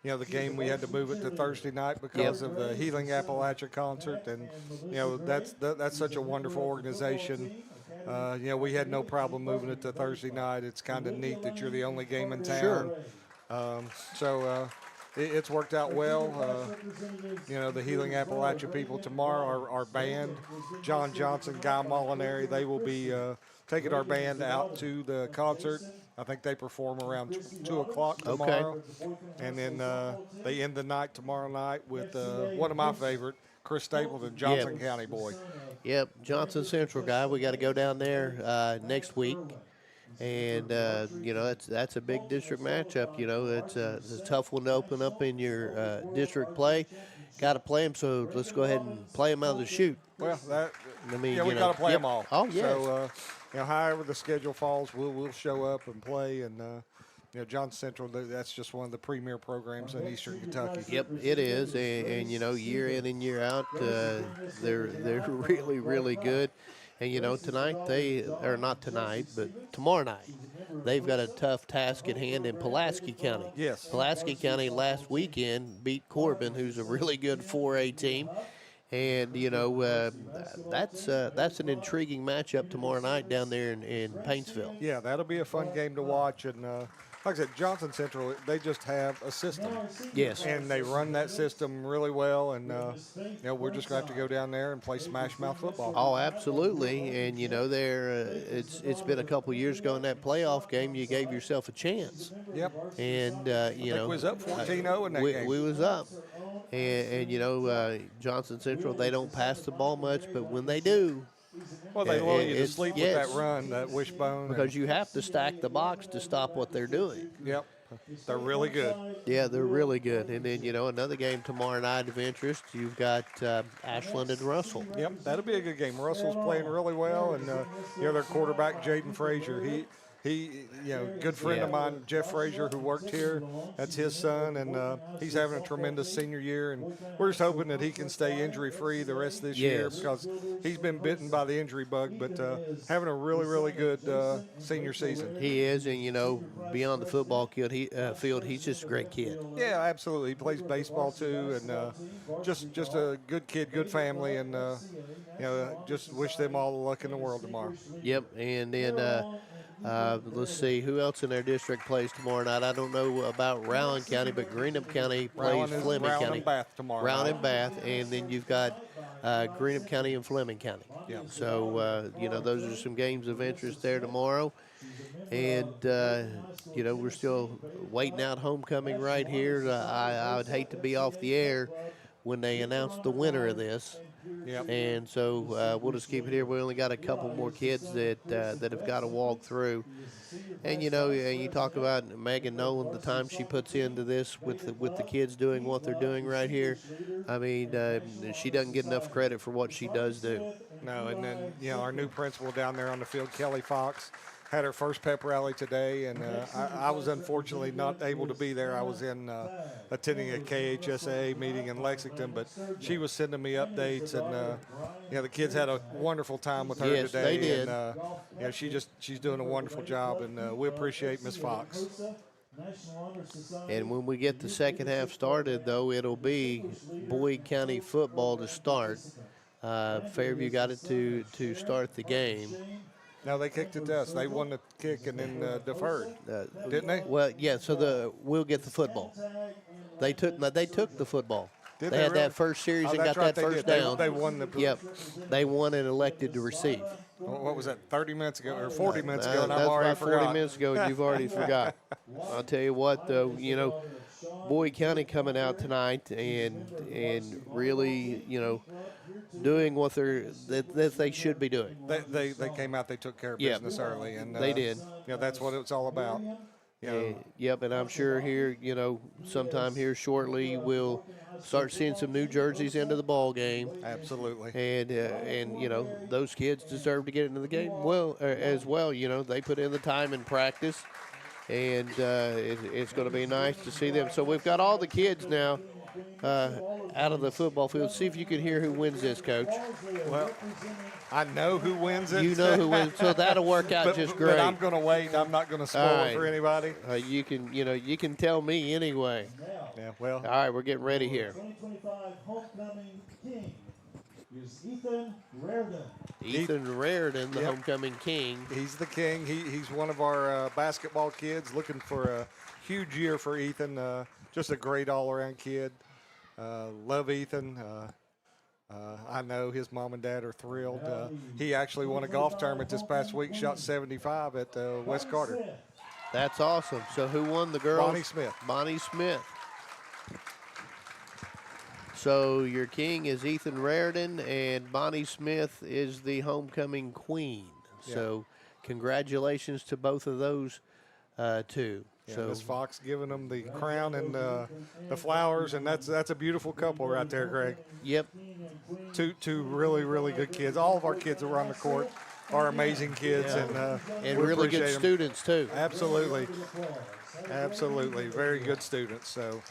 you know, the game, we had to move it to Thursday night because of the Healing Appalachia concert. And, you know, that's such a wonderful organization. You know, we had no problem moving it to Thursday night. It's kind of neat that you're the only game in town. Sure. It's worked out well. You know, the Healing Appalachia people tomorrow, our band, John Johnson, Guy Molinari, they will be taking our band out to the concert. I think they perform around 2 o'clock tomorrow. Okay. And then they end the night tomorrow night with one of my favorite, Chris Stapleton, Johnson County boy. Yep, Johnson Central guy. We got to go down there next week. And, you know, that's a big district matchup. You know, it's a tough one to open up in your district play. Got to play them, so let's go ahead and play them out of the chute. Well, we you know, got to play them all. Oh, yes. So, you know, however the schedule falls, we'll show up and play. And, you know, Johnson Central, that's just one of the premier programs in Eastern Kentucky. Yep, it is. And you know, year in and year out, they're really, really good. And, you know, tomorrow night, they've got a tough task at hand in Pulaski County. Yes. Pulaski County last weekend beat Corbin, who's a really good 4A team. And, you know, that's an intriguing matchup tomorrow night down there in Paintsville. Yeah, that'll be a fun game to watch. And, like I said, Johnson Central, they just have a system. Yes. And they run that system really well. And, you know, we're just going to have to go down there and play smash mouth football. Oh, absolutely. And, you know, it's been a couple years ago in that playoff game, you gave yourself a chance. Yep. And, you know. We was up 14-0 in that game. We was up. And you know, Johnson Central, they don't pass the ball much, but when they do. Well, they lull you to sleep with that run, that wishbone. Because you have to stack the box to stop what they're doing. Yep. They're really good. Yeah, they're really good. And then, you know, another game tomorrow night of interest, you've got Ashland and Russell. Yep, that'll be a good game. Russell's playing really well, and you know, their quarterback, Jaden Frazier, he, you know, good friend of mine, Jeff Frazier, who worked here. That's his son, and he's having a tremendous senior year. And we're just hoping that he can stay injury-free the rest of this year because he's been bitten by the injury bug, but having a really, really good senior season. He is, and, you know, beyond the football field, he's just a great kid. Yeah, absolutely. He plays baseball, too, and just a good kid, good family, and, you know, just wish them all the luck in the world tomorrow. Yep, and then let's see, who else in their district plays tomorrow night? I don't know about Rowan County, but Greenup County plays Fleming County. Rowan and Bath tomorrow. Rowan and Bath, and then you've got Greenup County and Fleming County. Yeah. So, you know, those are some games of interest there tomorrow. And, you know, we're still waiting out homecoming right here. I would hate to be off the air when they announce the winner of this. Yep. And so we'll just keep it here. We only got a couple more kids that have got to walk through. And you talk about Megan Nolan, the time she puts into this with the kids doing what they're doing right here. I mean, she doesn't get enough credit for what she does do. No, and then our new principal down there on the field, Kelly Fox, had her first pep rally today, and I was unfortunately not able to be there. I was in attending a KHSAA meeting in Lexington, but she was sending me updates, and the kids had a wonderful time with her yes, today. They did. And she's doing a wonderful job, and we appreciate Miss Fox. And when we get the second half started, though, it'll be Boyd County football to start. Fairview got it to start the game. No, they kicked it to us. They won the kick and then deferred, didn't they? Well, yeah. So we'll get the football. They took the football. Did they had really? that first series and that's got right, that first did. down. They won the. Yep, they won and elected to receive. What was that? 30 minutes ago or 40 minutes ago? And that's I've already about 40 forgot. minutes ago, and you've already forgot. I'll tell you what, though. Boyd County coming out tonight and really, doing what that they should be doing. They came out. They took care of business early, and they did. That's what it's all about. Yep, and I'm sure here, sometime here shortly, we'll start seeing some new jerseys into the ball game. Absolutely. And those kids deserve to get into the game as well. They put in the time in practice, and it's going to be nice to see them. So we've got all the kids now out of the football field. See if you can hear who wins this, Coach. Well, I know who wins it. You know who wins, so that'll work out just great. But I'm going to wait. I'm not going to spoil it for anybody. You can tell me anyway. Yeah, well. All right, we're getting ready here. 2025 homecoming king is Ethan Raridan. Ethan Raridan, the homecoming king. He's the king. He's one of our basketball kids. Looking for a huge year for Ethan. Just a great all-around kid. Love Ethan. I know his mom and dad are thrilled. He actually won a golf tournament this past week, shot 75 at West Carter. That's awesome. So who won the girls? Bonnie Smith. Bonnie Smith. So your king is Ethan Raridan, and Bonnie Smith is the homecoming queen. Yeah. So congratulations to both of those two. Yeah, so Miss Fox giving them the crown and the flowers, and that's a beautiful couple right there, Greg. Yep. Two really, really good kids. All of our kids that were on the court are amazing kids, and really good students too. Absolutely. Absolutely. Very good students. So.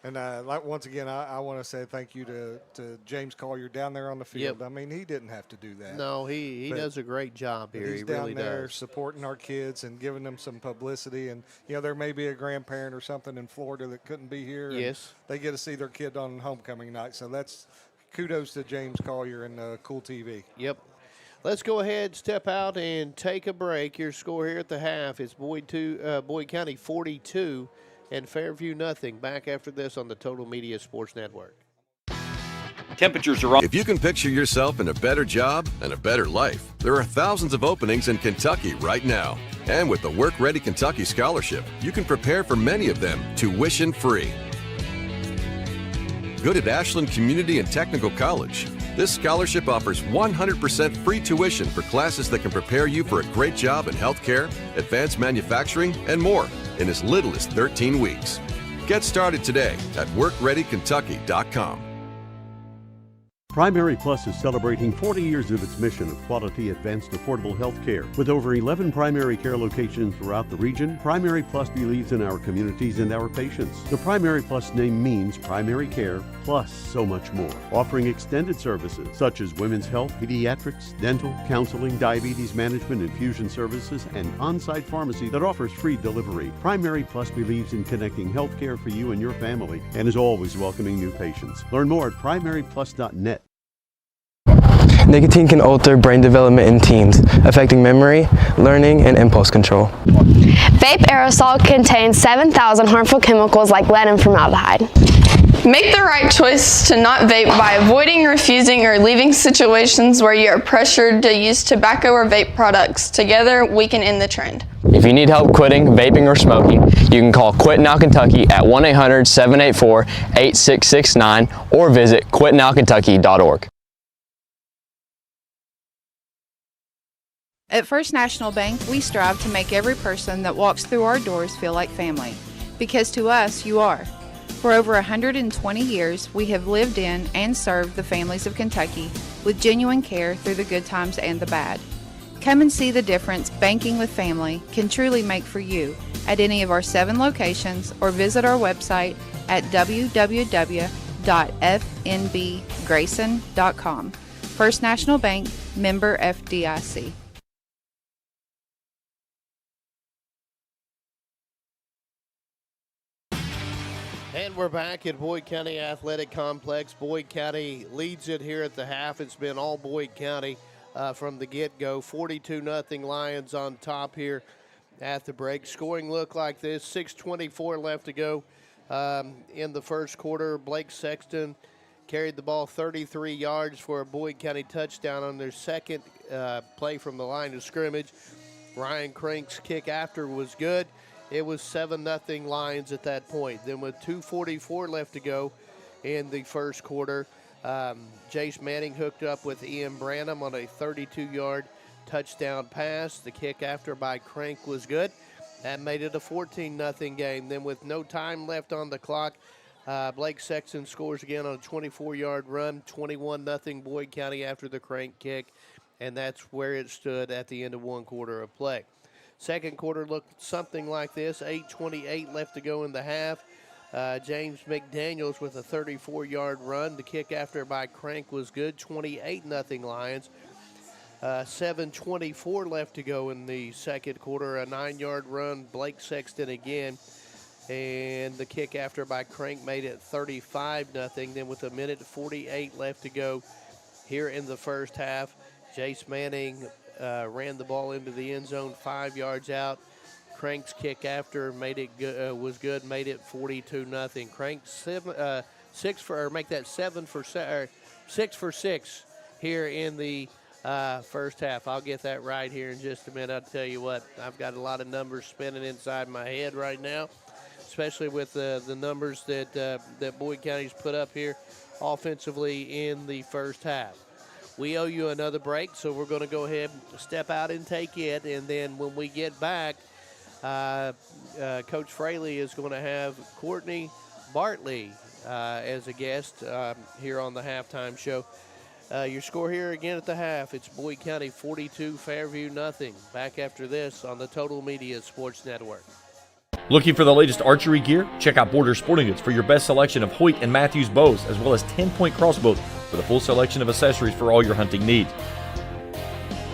And once again, I want to say thank you to James Collier down there on the field. Yep. I mean, he didn't have to do that. No, he does a great job here. He's he really down there does. supporting our kids and giving them some publicity. And, there may be a grandparent or something in Florida that couldn't be here. Yes. They get to see their kid on homecoming night. So that's kudos to James Collier and Kool TV. Yep. Let's go ahead, step out, and take a break. Your score here at the half is Boyd County 42. And Fairview nothing. Back after this on the Total Media Sports Network. Temperatures are up. If you can picture yourself in a better job and a better life, there are thousands of openings in Kentucky right now. And with the Work Ready Kentucky Scholarship, you can prepare for many of them tuition free. Good at Ashland Community and Technical College. This scholarship offers 100% free tuition for classes that can prepare you for a great job in healthcare, advanced manufacturing, and more in as little as 13 weeks. Get started today at WorkReadyKentucky.com. Primary Plus is celebrating 40 years of its mission of quality, advanced, affordable health care. With over 11 primary care locations throughout the region, Primary Plus believes in our communities and our patients. The Primary Plus name means primary care plus so much more, offering extended services such as women's health, pediatrics, dental, counseling, diabetes management, infusion services, and on-site pharmacy that offers free delivery. Primary Plus believes in connecting health care for you and your family and is always welcoming new patients. Learn more at primaryplus.net. Nicotine can alter brain development in teens, affecting memory, learning, and impulse control. Vape aerosol contains 7,000 harmful chemicals like lead and formaldehyde. Make the right choice to not vape by avoiding, refusing, or leaving situations where you are pressured to use tobacco or vape products. Together, we can end the trend. If you need help quitting vaping or smoking, you can call Quit Now Kentucky at 1-800-784-8669 or visit quitnowkentucky.org. At First National Bank, we strive to make every person that walks through our doors feel like family. Because to us, you are. For over 120 years, we have lived in and served the families of Kentucky with genuine care through the good times and the bad. Come and see the difference banking with family can truly make for you at any of our 7 locations or visit our website at www.fnbgrayson.com. First National Bank, member FDIC. And we're back at Boyd County Athletic Complex. Boyd County leads it here at the half. It's been all Boyd County from the get-go. 42-0 Lions on top here at the break. Scoring look like this. 6:24 left to go in the first quarter. Blake Sexton carried the ball 33 yards for a Boyd County touchdown on their second play from the line of scrimmage. Ryan Crank's kick after was good. It was 7-0 Lions at that point. Then with 2:44 left to go in the first quarter, Jace Manning hooked up with Ian Branham on a 32-yard touchdown pass. The kick after by Crank was good. That made it a 14-0 game. Then with no time left on the clock, Blake Sexton scores again on a 24-yard run, 21-0 Boyd County after the Crank kick, and that's where it stood at the end of one quarter of play. Second quarter looked something like this. 8:28 left to go in the half. James McDaniels with a 34-yard run. The kick after by Crank was good. 28-0 Lions. 7:24 left to go in the second quarter. A 9-yard run. Blake Sexton again. And the kick after by Crank made it 35-0. Then with 1:48 left to go here in the first half, Jace Manning ran the ball into the end zone 5 yards out. Crank's kick after made it was good, made it 42-0. Crank 6 for 6 here in the first half. I'll get that right here in just a minute. I'll tell you what, I've got a lot of numbers spinning inside my head right now, especially with the numbers that Boyd County's put up here offensively in the first half. We owe you another break, so we're going to go ahead and step out and take it. And then when we get back, Coach Fraley is going to have Courtney Bartley as a guest here on the halftime show. Your score here again at the half, it's Boyd County 42, Fairview 0. Back after this on the Total Media Sports Network. Looking for the latest archery gear? Check out Border Sporting Goods for your best selection of Hoyt and Matthews bows, as well as 10-point crossbows with a full selection of accessories for all your hunting needs.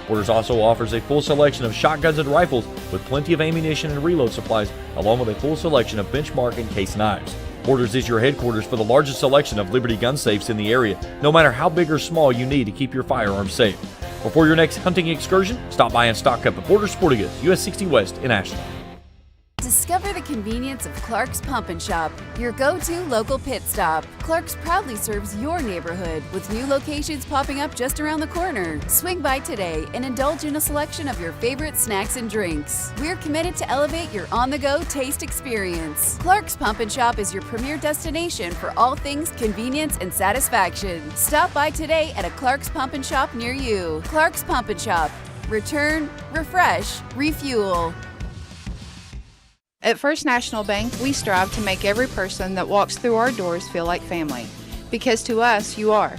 Borders also offers a full selection of shotguns and rifles with plenty of ammunition and reload supplies, along with a full selection of benchmark and case knives. Borders is your headquarters for the largest selection of Liberty gun safes in the area, no matter how big or small you need to keep your firearms safe. Before your next hunting excursion, stop by and stock up at Border Sporting Goods, US 60 West in Ashland. Discover the convenience of Clark's Pump and Shop, your go-to local pit stop. Clark's proudly serves your neighborhood with new locations popping up just around the corner. Swing by today and indulge in a selection of your favorite snacks and drinks. We're committed to elevate your on-the-go taste experience. Clark's Pump and Shop is your premier destination for all things convenience and satisfaction. Stop by today at a Clark's Pump and Shop near you. Clark's Pump and Shop. Return, refresh, refuel. At First National Bank, we strive to make every person that walks through our doors feel like family. Because to us, you are.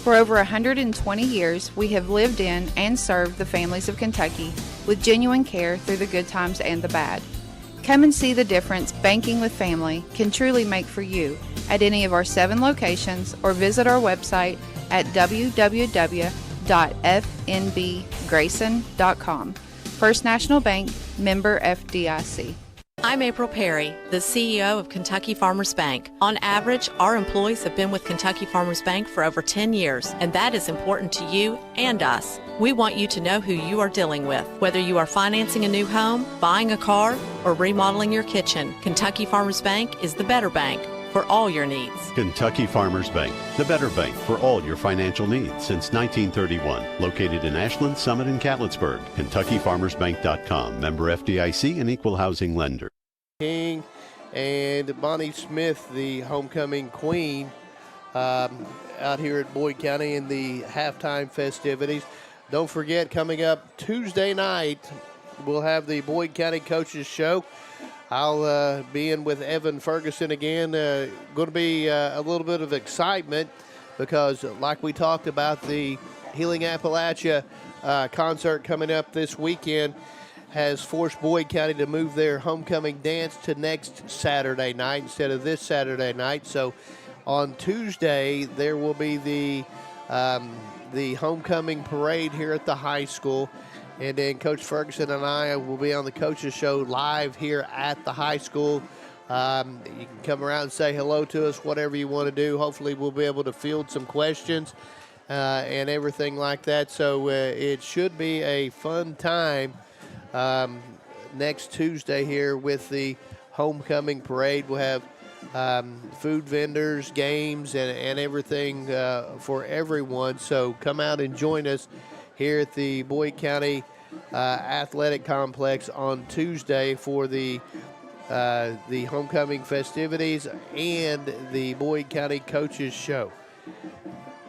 For over 120 years, we have lived in and served the families of Kentucky with genuine care through the good times and the bad. Come and see the difference banking with family can truly make for you at any of our 7 locations or visit our website at www.fnbgrayson.com. First National Bank, member FDIC. I'm April Perry, the CEO of Kentucky Farmers Bank. On average, our employees have been with Kentucky Farmers Bank for over 10 years, and that is important to you and us. We want you to know who you are dealing with. Whether you are financing a new home, buying a car, or remodeling your kitchen, Kentucky Farmers Bank is the better bank. for all your needs. Kentucky Farmers Bank, the better bank for all your financial needs since 1931. Located in Ashland, Summit, and Cannonsburg. KentuckyFarmersBank.com. Member FDIC and equal housing lender. King and Bonnie Smith, the homecoming queen, out here at Boyd County in the halftime festivities. Don't forget, coming up Tuesday night, we'll have the Boyd County Coaches Show. I'll be in with Evan Ferguson again. Going to be a little bit of excitement because, like we talked about, the Healing Appalachia concert coming up this weekend has forced Boyd County to move their homecoming dance to next Saturday night instead of this Saturday night. So on Tuesday, there will be the homecoming parade here at the high school. And then Coach Ferguson and I will be on the Coaches Show live here at the high school. You can come around and say hello to us, whatever you want to do. Hopefully we'll be able to field some questions and everything like that. So it should be a fun time next Tuesday here with the homecoming parade. We'll have food vendors, games, and everything for everyone. So come out and join us here at the Boyd County Athletic Complex on Tuesday for the homecoming festivities and the Boyd County Coaches Show.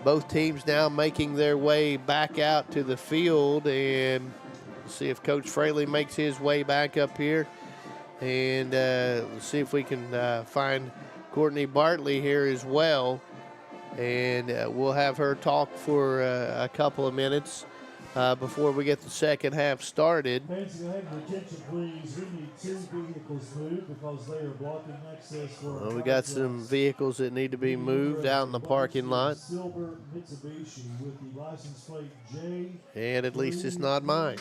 Both teams now making their way back out to the field, and see if Coach Fraley makes his way back up here, and see if we can find Courtney Bartley here as well, and we'll have her talk for a couple of minutes before we get the second half started. Fans, can I have your attention, please? We need 2 vehicles moved because they are blocking access for. Well, we got some vehicles that need to be moved out in the parking lot. Silver Mitsubishi with the license plate J. And at least it's not mine.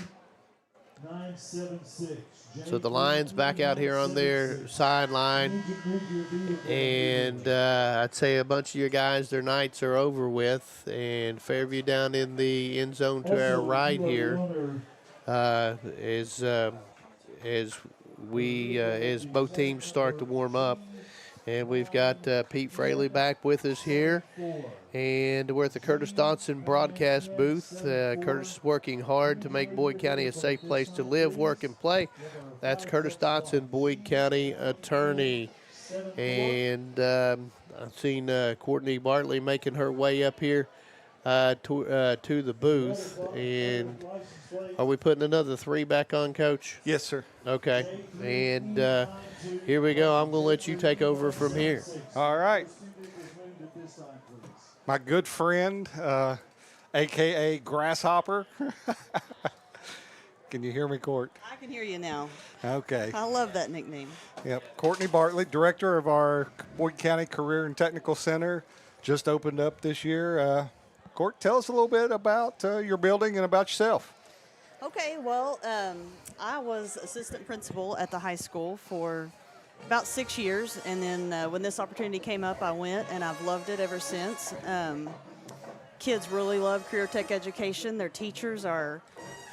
976. So the Lions back out here on their sideline, and I'd say a bunch of your guys, their nights are over with, and Fairview down in the end zone to our right here as both teams start to warm up. And we've got Pete Fraley back with us here. And we're at the Curtis Dodson broadcast booth. Curtis is working hard to make Boyd County a safe place to live, work, and play. That's Curtis Dodson, Boyd County attorney. And I've seen Courtney Bartley making her way up here to the booth. And are we putting another 3 back on, Coach? Yes, sir. Okay. And here we go. I'm going to let you take over from here. All right. My good friend, a.k.a. Grasshopper. Can you hear me, Court? I can hear you now. Okay. I love that nickname. Yep. Courtney Bartley, director of our Boyd County Career and Technical Center, just opened up this year. Court, tell us a little bit about your building and about yourself. Okay, well, I was assistant principal at the high school for about 6 years, and then when this opportunity came up, I went, and I've loved it ever since. Kids really love career tech education. Their teachers they're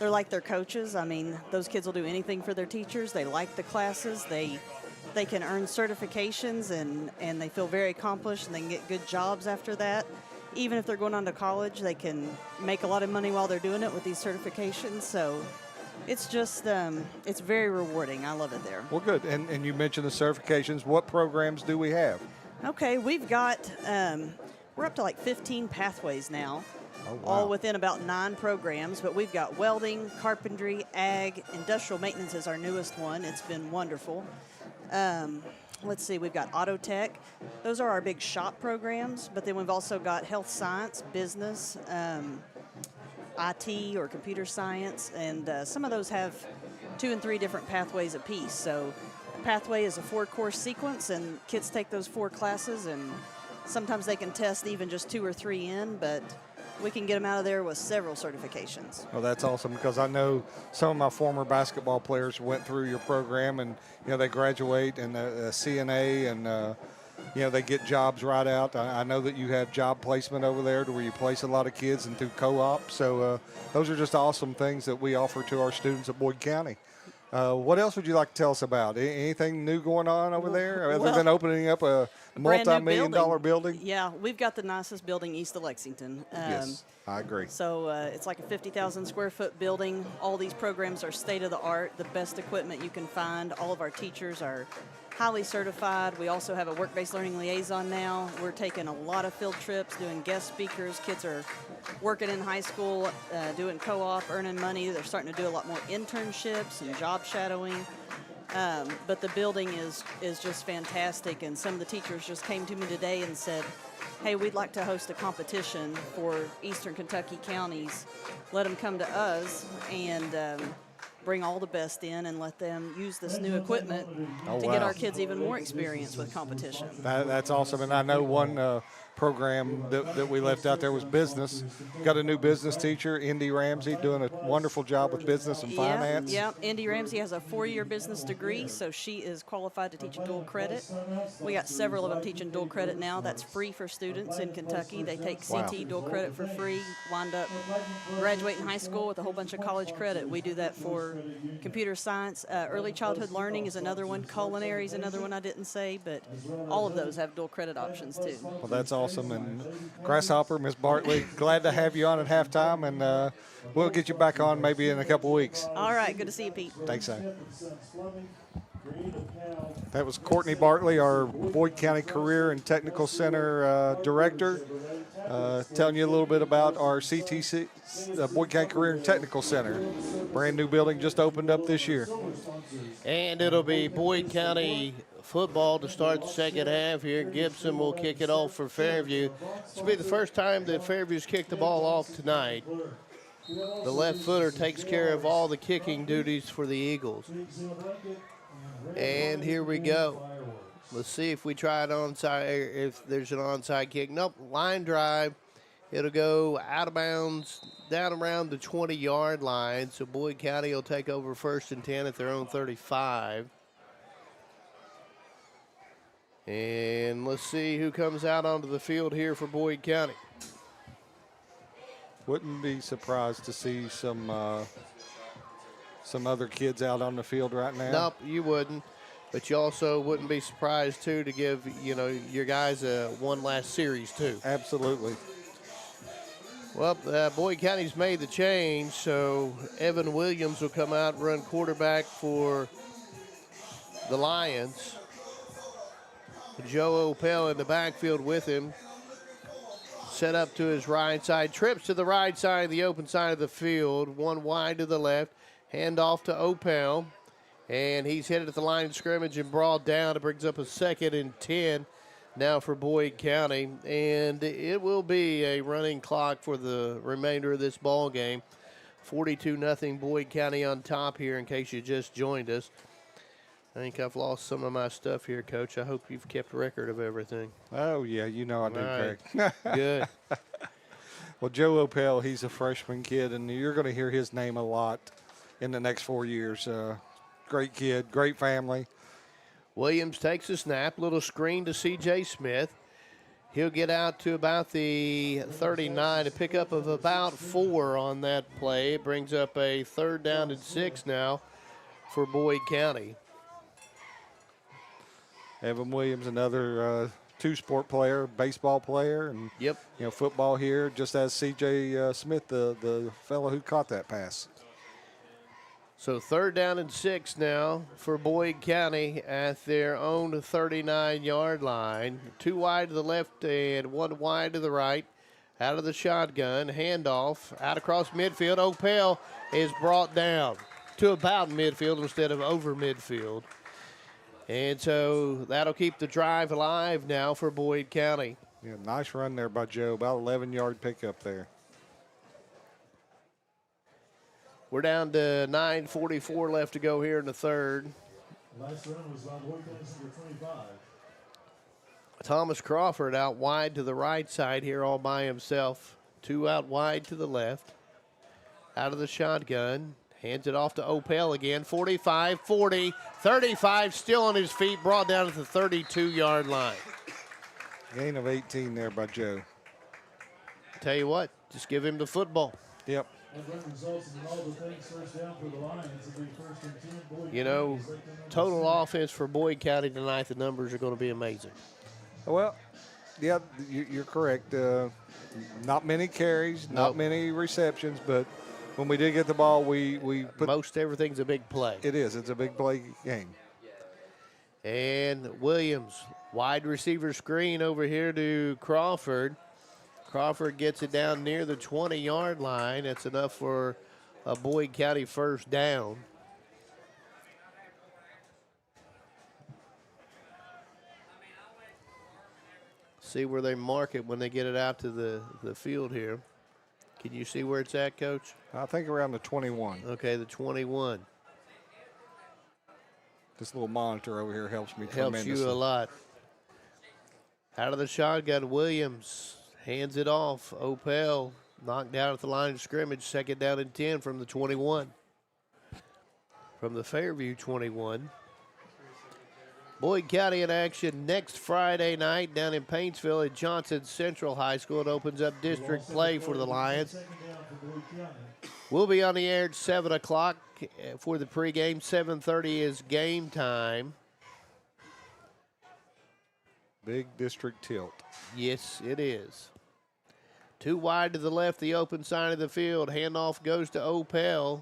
like their coaches. I mean, those kids will do anything for their teachers. They like the classes. They can earn certifications, and they feel very accomplished, and they can get good jobs after that. Even if they're going on to college, they can make a lot of money while they're doing it with these certifications. So it's just, it's very rewarding. I love it there. Well, good. And you mentioned the certifications. What programs do we have? Okay, we've got, we're up to like 15 pathways now. Oh, wow. All within about 9 programs. But we've got welding, carpentry, ag, industrial maintenance is our newest one. It's been wonderful. Let's see, we've got auto tech. Those are our big shop programs, but then we've also got health science, business, IT or computer science, and some of those have 2 and 3 different pathways apiece. So a pathway is a 4-course sequence, and kids take those 4 classes, and sometimes they can test even just 2 or 3 in, but we can get them out of there with several certifications. Well, that's awesome, because I know some of my former basketball players went through your program, and they graduate and CNA, and they get jobs right out. I know that you have job placement over there to where you place a lot of kids and through co-op. So those are just awesome things that we offer to our students at Boyd County. What else would you like to tell us about? Anything new going on over there other than opening up a brand new multi-million-dollar building? Yeah, we've got the nicest building east of Lexington. Yes, I agree. So it's like a 50,000 square foot building. All these programs are state of the art, the best equipment you can find. All of our teachers are highly certified. We also have a work-based learning liaison now. We're taking a lot of field trips, doing guest speakers. Kids are working in high school, doing co-op, earning money. They're starting to do a lot more internships and job shadowing. But the building is just fantastic, and some of the teachers just came to me today and said, hey, we'd like to host a competition for Eastern Kentucky counties. Let them come to us and bring all the best in and let them use this new equipment to get our kids even more experience with competition. That's awesome. And I know one program that we left out there was business. Got a new business teacher, Indy Ramsey, doing a wonderful job with business and finance. Yeah, Indy Ramsey has a 4-year business degree, so she is qualified to teach dual credit. We got several of them teaching dual credit now. That's free for students in Kentucky. They take CT dual credit for free, wind up graduating high school with a whole bunch of college credit. We do that for computer science. Early childhood learning is another one. Culinary is another one I didn't say, but all of those have dual credit options too. Well, that's awesome. And Grasshopper, Ms. Bartley, glad to have you on at halftime, and we'll get you back on maybe in a couple weeks. All right, good to see you, Pete. Thanks, Sam. That was Courtney Bartley, our Boyd County Career and Technical Center Director, telling you a little bit about our CTC, Boyd County Career and Technical Center. Brand new building just opened up this year. And it'll be Boyd County football to start the second half here. Gibson will kick it off for Fairview. This will be the first time that Fairview's kicked the ball off tonight. The left footer takes care of all the kicking duties for the Eagles. And here we go. Let's see if we try it onside, if there's an onside kick. Nope, line drive. It'll go out of bounds down around the 20-yard line. So Boyd County will take over 1st and 10 at their own 35. And let's see who comes out onto the field here for Boyd County. Wouldn't be surprised to see some other kids out on the field right now. Nope, you wouldn't. But you also wouldn't be surprised, too, to give, your guys one last series, too. Absolutely. Well, Boyd County's made the change, so Evan Williams will come out and run quarterback for the Lions. Joe Opel in the backfield with him. Set up to his right side. Trips to the right side of the open side of the field. One wide to the left. Hand off to Opel. And he's headed at the line of scrimmage and brought down. It brings up a 2nd and 10 now for Boyd County. And it will be a running clock for the remainder of this ball game. 42-0 Boyd County on top here in case you just joined us. I think I've lost some of my stuff here, Coach. I hope you've kept record of everything. Oh, yeah, I do, right. Craig. Good. Well, Joe Opel, he's a freshman kid, and you're going to hear his name a lot in the next 4 years. Great kid, great family. Williams takes a snap, little screen to C.J. Smith. He'll get out to about the 39, a pickup of about 4 on that play. It brings up a 3rd down and 6 now for Boyd County. Evan Williams, another two-sport player, baseball player, and football here, just as C.J. Smith, the fellow who caught that pass. So 3rd down and 6 now for Boyd County at their own 39-yard line. 2 wide to the left and 1 wide to the right. Out of the shotgun, handoff, out across midfield. Opel is brought down to about midfield instead of over midfield. And so that'll keep the drive alive now for Boyd County. Yeah, nice run there by Joe, about 11-yard pickup there. We're down to 9:44 left to go here in the 3rd. Last run was by Boyd County's number 25. Thomas Crawford out wide to the right side here all by himself. 2 out wide to the left. Out of the shotgun. Hands it off to Opel again. 45, 40, 35, still on his feet, brought down at the 32-yard line. Gain of 18 there by Joe. Tell you what, just give him the football. Yep. And that results in all the things first down for the Lions. It'll be 1st and 10. Boyd You know, County, second and total 10. offense for Boyd County tonight, the numbers are going to be amazing. Well, yeah, you're correct. Not many carries, not many receptions, but when we did get the ball, we put most everything's a big play. It is. It's a big play game. And Williams, wide receiver screen over here to Crawford. Crawford gets it down near the 20-yard line. That's enough for a Boyd County first down. See where they mark it when they get it out to the field here. Can you see where it's at, Coach? I think around the 21. Okay, the 21. This little monitor over here helps me Helps tremendously. you a lot. Out of the shotgun, Williams hands it off. Opel knocked down at the line of scrimmage. 2nd down and 10 from the 21. From the Fairview 21. Boyd County in action next Friday night down in Paintsville at Johnson Central High School. It opens up district play for the Lions. We'll be on the air at 7 o'clock for the pregame. 7:30 is game time. Big district tilt. Yes, it is. Too wide to the left, the open side of the field. Handoff goes to Opel.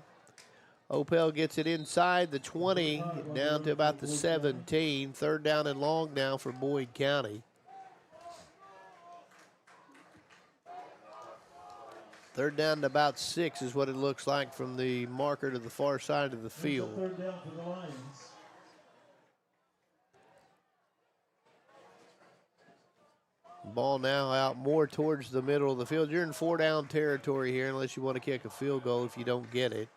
Opel gets it inside the 20, down to about the 17. 3rd down and long now for Boyd County. 3rd down to about 6 is what it looks like from the marker to the far side of the field. 3rd down for the Lions. Ball now out more towards the middle of the field. You're in 4-down territory here unless you want to kick a field goal if you don't get it.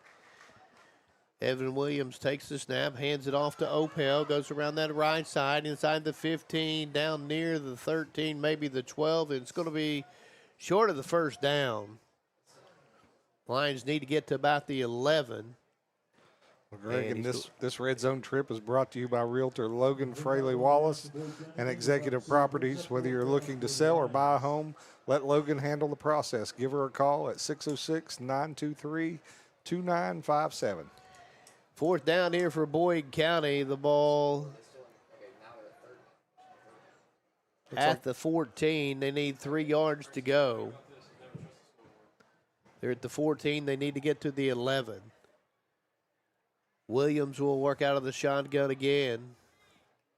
Evan Williams takes the snap, hands it off to Opel, goes around that right side, inside the 15, down near the 13, maybe the 12, and it's going to be short of the first down. Lions need to get to about the 11. Well, Greg, and this Red Zone trip is brought to you by Realtor Logan Fraley Wallace and Executive Properties. Whether you're looking to sell or buy a home, let Logan handle the process. Give her a call at 606-923-2957. 4th down here for Boyd County. The ball at the 14. They need 3 yards to go. They're at the 14. They need to get to the 11. Williams will work out of the shotgun again.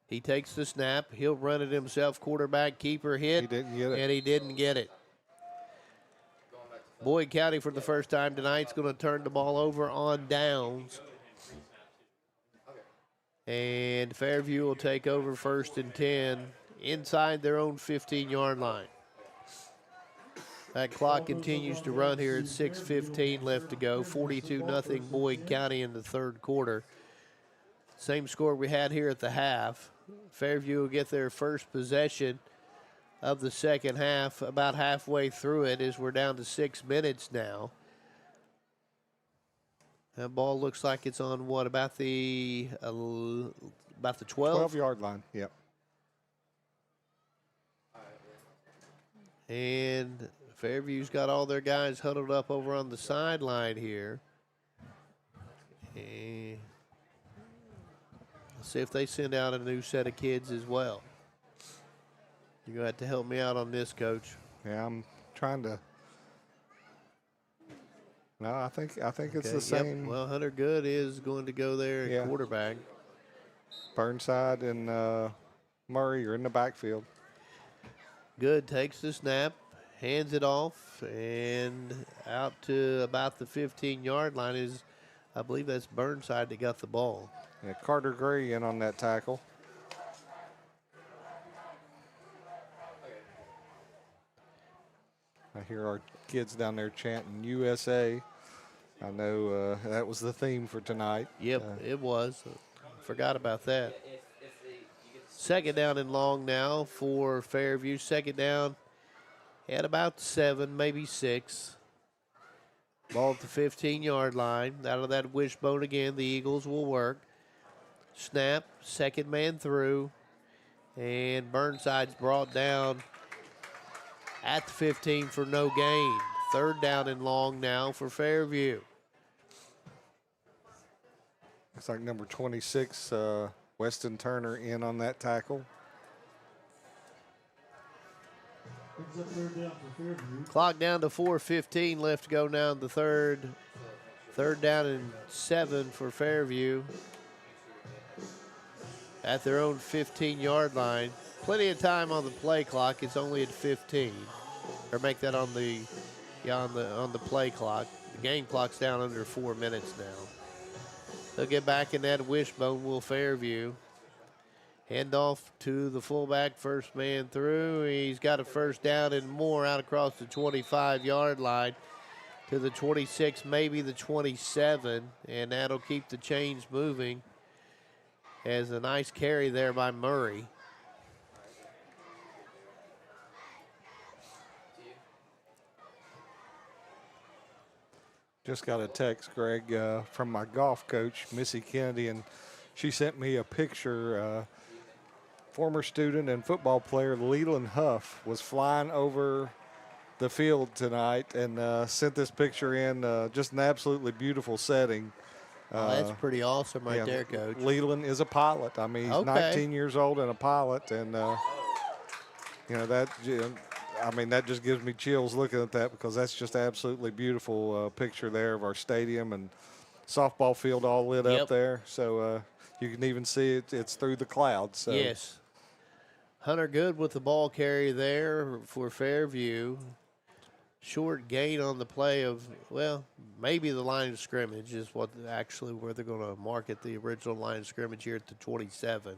He takes the snap. He'll run it himself. Quarterback keeper hit. He didn't get it. And he didn't get it. Boyd County for the first time tonight is going to turn the ball over on downs. And Fairview will take over 1st and 10 inside their own 15-yard line. That clock continues to run here at 6:15 left to go. 42-0 Boyd County in the 3rd quarter. Same score we had here at the half. Fairview will get their first possession of the 2nd half about halfway through it as we're down to 6 minutes now. That ball looks like it's on what, about the 12? 12-yard line, yep. And Fairview's got all their guys huddled up over on the sideline here. And let's see if they send out a new set of kids as well. You're going to have to help me out on this, Coach. Yeah, I'm trying to. No, I think it's the Yep. same. Well, Hunter Good is going to go there at quarterback. Burnside and Murray are in the backfield. Good takes the snap, hands it off, and out to about the 15-yard line is, I believe that's Burnside that got the ball. Yeah, Carter Gray in on that tackle. I hear our kids down there chanting USA. I know that was the theme for tonight. Yep, it was. Forgot about that. 2nd down and long now for Fairview. 2nd down at about 7, maybe 6. Ball at the 15-yard line. Out of that wishbone again, the Eagles will work. Snap, 2nd man through, and Burnside's brought down at the 15 for no gain. Third down and long now for Fairview. Looks like number 26, Weston Turner, in on that tackle. Brings up third down for Fairview. Clock down to 4:15 left to go now in the third. Third down and 7 for Fairview. At their own 15-yard line. Plenty of time on the play clock. It's only at 15. Or make that on the play clock. The game clock's down under 4 minutes now. They'll get back in that wishbone, will Fairview. Handoff to the fullback, first man through. He's got a first down and more out across the 25-yard line to the 26, maybe the 27, and that'll keep the chains moving. As a nice carry there by Murray. Just got a text, Greg, from my golf coach, Missy Kennedy, and she sent me a picture. Former student and football player Leland Huff was flying over the field tonight and sent this picture in. Just an absolutely beautiful setting. That's pretty awesome right there, Coach. Leland is a pilot. I mean, he's 19 years old and a pilot, and that just gives me chills looking at that, because that's just absolutely beautiful picture there of our stadium and softball field all lit up there. So you can even see it. It's through the clouds. So. Yes. Hunter Good with the ball carry there for Fairview. Short gain on the play of, well, maybe the line of scrimmage is what actually where they're going to mark it, the original line of scrimmage here at the 27.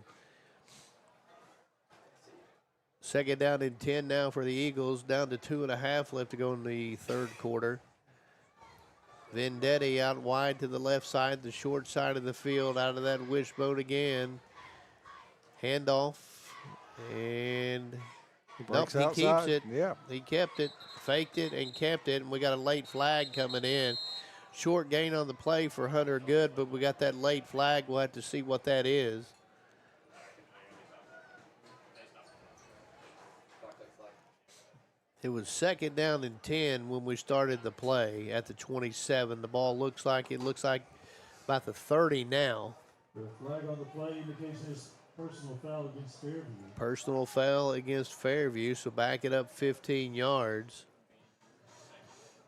Second down and 10 now for the Eagles, down to 2.5 left to go in the third quarter. Vendetti out wide to the left side, the short side of the field, out of that wishbone again. Handoff, and he keeps it. Yeah. He kept it, faked it, and kept it, and we got a late flag coming in. Short gain on the play for Hunter Good, but we got that late flag. We'll have to see what that is. It was second down and 10 when we started the play at the 27. The ball looks like about the 30 now. The flag on the play indication is personal foul against Fairview. Personal foul against Fairview, so back it up 15 yards.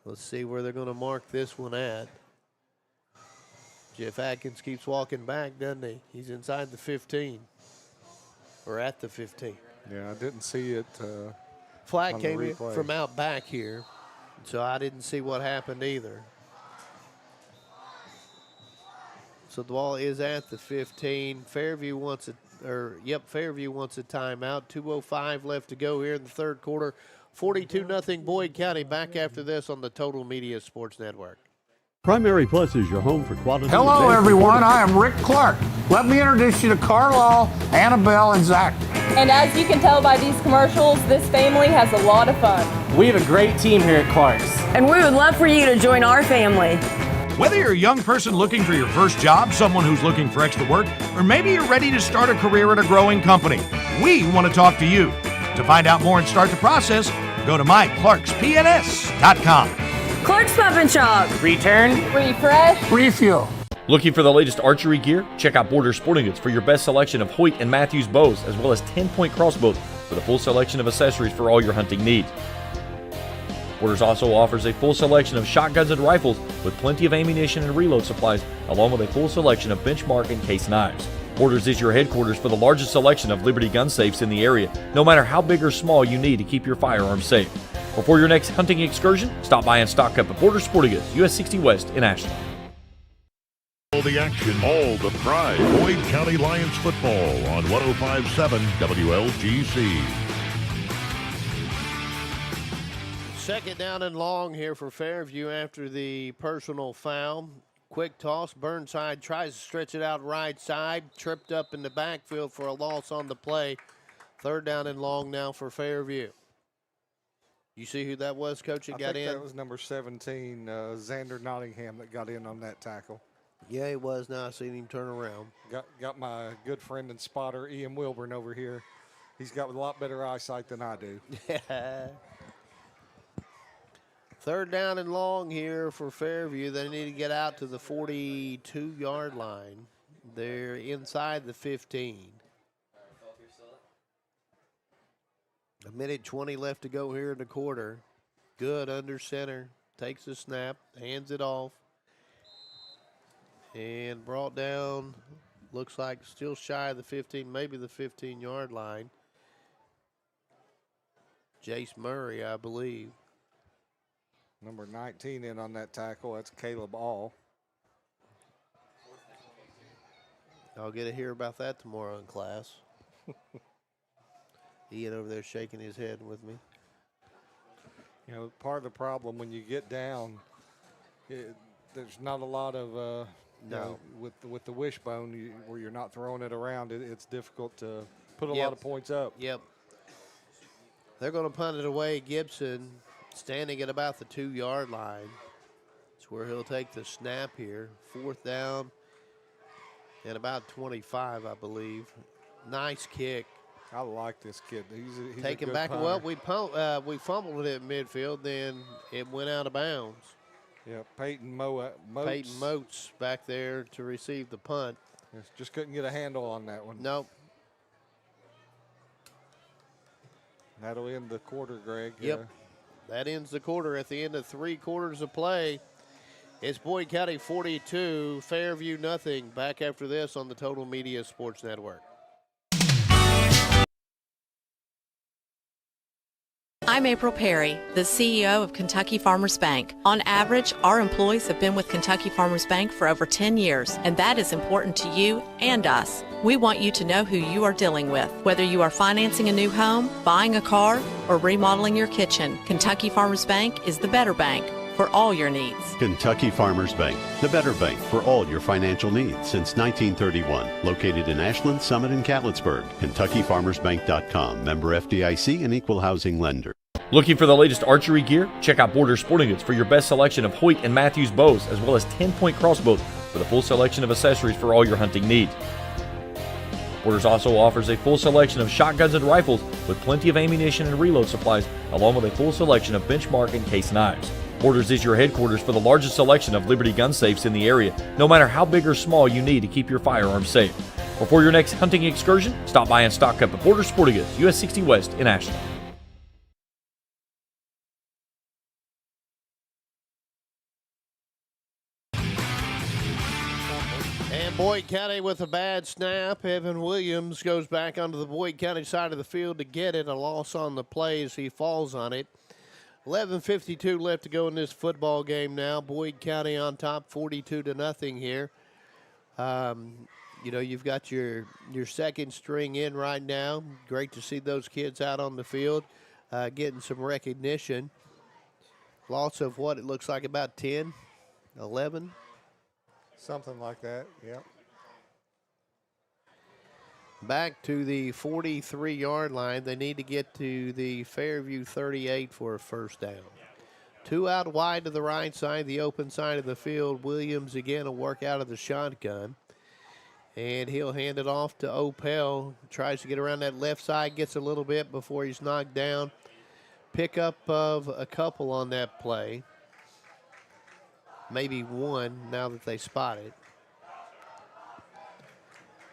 Let's see where they're going to mark this one at. Jeff Atkins keeps walking back, doesn't he? He's inside the 15, or at the 15. Yeah, I didn't see it. Flag came in from out back here, so I didn't see what happened either. So the ball is at the 15. Fairview wants Fairview wants a timeout. 2:05 left to go here in the third quarter. 42-0 Boyd County. Back after this on the Total Media Sports Network. Primary Plus is your home for quality. Hello, everyone. I am Rick Clark. Let me introduce you to Carlisle, Annabelle, and Zach. And as you can tell by these commercials, this family has a lot of fun. We have a great team here at Clark's. And we would love for you to join our family. Whether you're a young person looking for your first job, someone who's looking for extra work, or maybe you're ready to start a career at a growing company, we want to talk to you. To find out more and start the process, go to myclarkspns.com. Clark's Pump and Shop. Return, refresh, refuel. Looking for the latest archery gear? Check out Border Sporting Goods for your best selection of Hoyt and Matthews bows, as well as 10-point crossbows with a full selection of accessories for all your hunting needs. Borders also offers a full selection of shotguns and rifles with plenty of ammunition and reload supplies, along with a full selection of benchmark and case knives. Borders is your headquarters for the largest selection of Liberty gun safes in the area, no matter how big or small you need to keep your firearms safe. Before your next hunting excursion, stop by and stock up at Border Sporting Goods, US 60 West in Ashland. All the action, all the pride. Boyd County Lions football on 105.7 WLGC. Second down and long here for Fairview after the personal foul. Quick toss. Burnside tries to stretch it out right side. Tripped up in the backfield for a loss on the play. Third down and long now for Fairview. You see who that was, Coach, that got in? That was number 17, Xander Nottingham, that got in on that tackle. Yeah, he was. Now I seen him turn around. Got my good friend and spotter, Ian Wilburn, over here. He's got a lot better eyesight than I do. Third down and long here for Fairview. They need to get out to the 42-yard line. They're inside the 15. A minute 20 left to go here in the quarter. Good under center. Takes the snap, hands it off. And brought down, looks like still shy of the 15, maybe the 15-yard line. Jace Murray, I believe. Number 19 in on that tackle. That's Caleb All. I'll get to hear about that tomorrow in class. Ian over there shaking his head with me. You know, part of the problem when you get down, there's not a lot of you know, with the wishbone where you're not throwing it around. It's difficult to put a lot of points up. Yep. They're going to punt it away. Gibson standing at about the 2-yard line. That's where he'll take the snap here. Fourth down and about 25, I believe. Nice kick. I like this kid. He's taken a good back. punter. Well, we fumbled it at midfield, then it went out of bounds. Yeah, Peyton Moats. Peyton Moats back there to receive the punt. Just couldn't get a handle on that one. Nope. That'll end the quarter, Greg. Yep. That ends the quarter. At the end of 3 quarters of play, it's Boyd County 42, Fairview nothing. Back after this on the Total Media Sports Network. I'm April Perry, the CEO of Kentucky Farmers Bank. On average, our employees have been with Kentucky Farmers Bank for over 10 years, and that is important to you and us. We want you to know who you are dealing with. Whether you are financing a new home, buying a car, or remodeling your kitchen, Kentucky Farmers Bank is the better bank for all your needs. Kentucky Farmers Bank, the better bank for all your financial needs since 1931. Located in Ashland, Summit, and Cannonsburg. KentuckyFarmersBank.com. Member FDIC and equal housing lender. Looking for the latest archery gear? Check out Borders Sporting Goods for your best selection of Hoyt and Matthews bows, as well as 10-point crossbows with a full selection of accessories for all your hunting needs. Borders also offers a full selection of shotguns and rifles with plenty of ammunition and reload supplies, along with a full selection of benchmark and case knives. Borders is your headquarters for the largest selection of Liberty gun safes in the area, no matter how big or small you need to keep your firearms safe. Before your next hunting excursion, stop by and stock up at Borders Sporting Goods, US 60 West in Ashland. Boyd County with a bad snap. Evan Williams goes back onto the Boyd County side of the field to get it. A loss on the play as he falls on it. 11:52 left to go in this football game now. Boyd County on top 42-0 here. You know, you've got your second string in right now. Great to see those kids out on the field getting some recognition. Loss of what it looks like about 10, 11. Something like that, yep. Back to the 43-yard line. They need to get to the Fairview 38 for a first down. 2 out wide to the right side, the open side of the field. Williams again will work out of the shotgun. And he'll hand it off to Opel. Tries to get around that left side, gets a little bit before he's knocked down. Pickup of a couple on that play. Maybe one now that they spot it.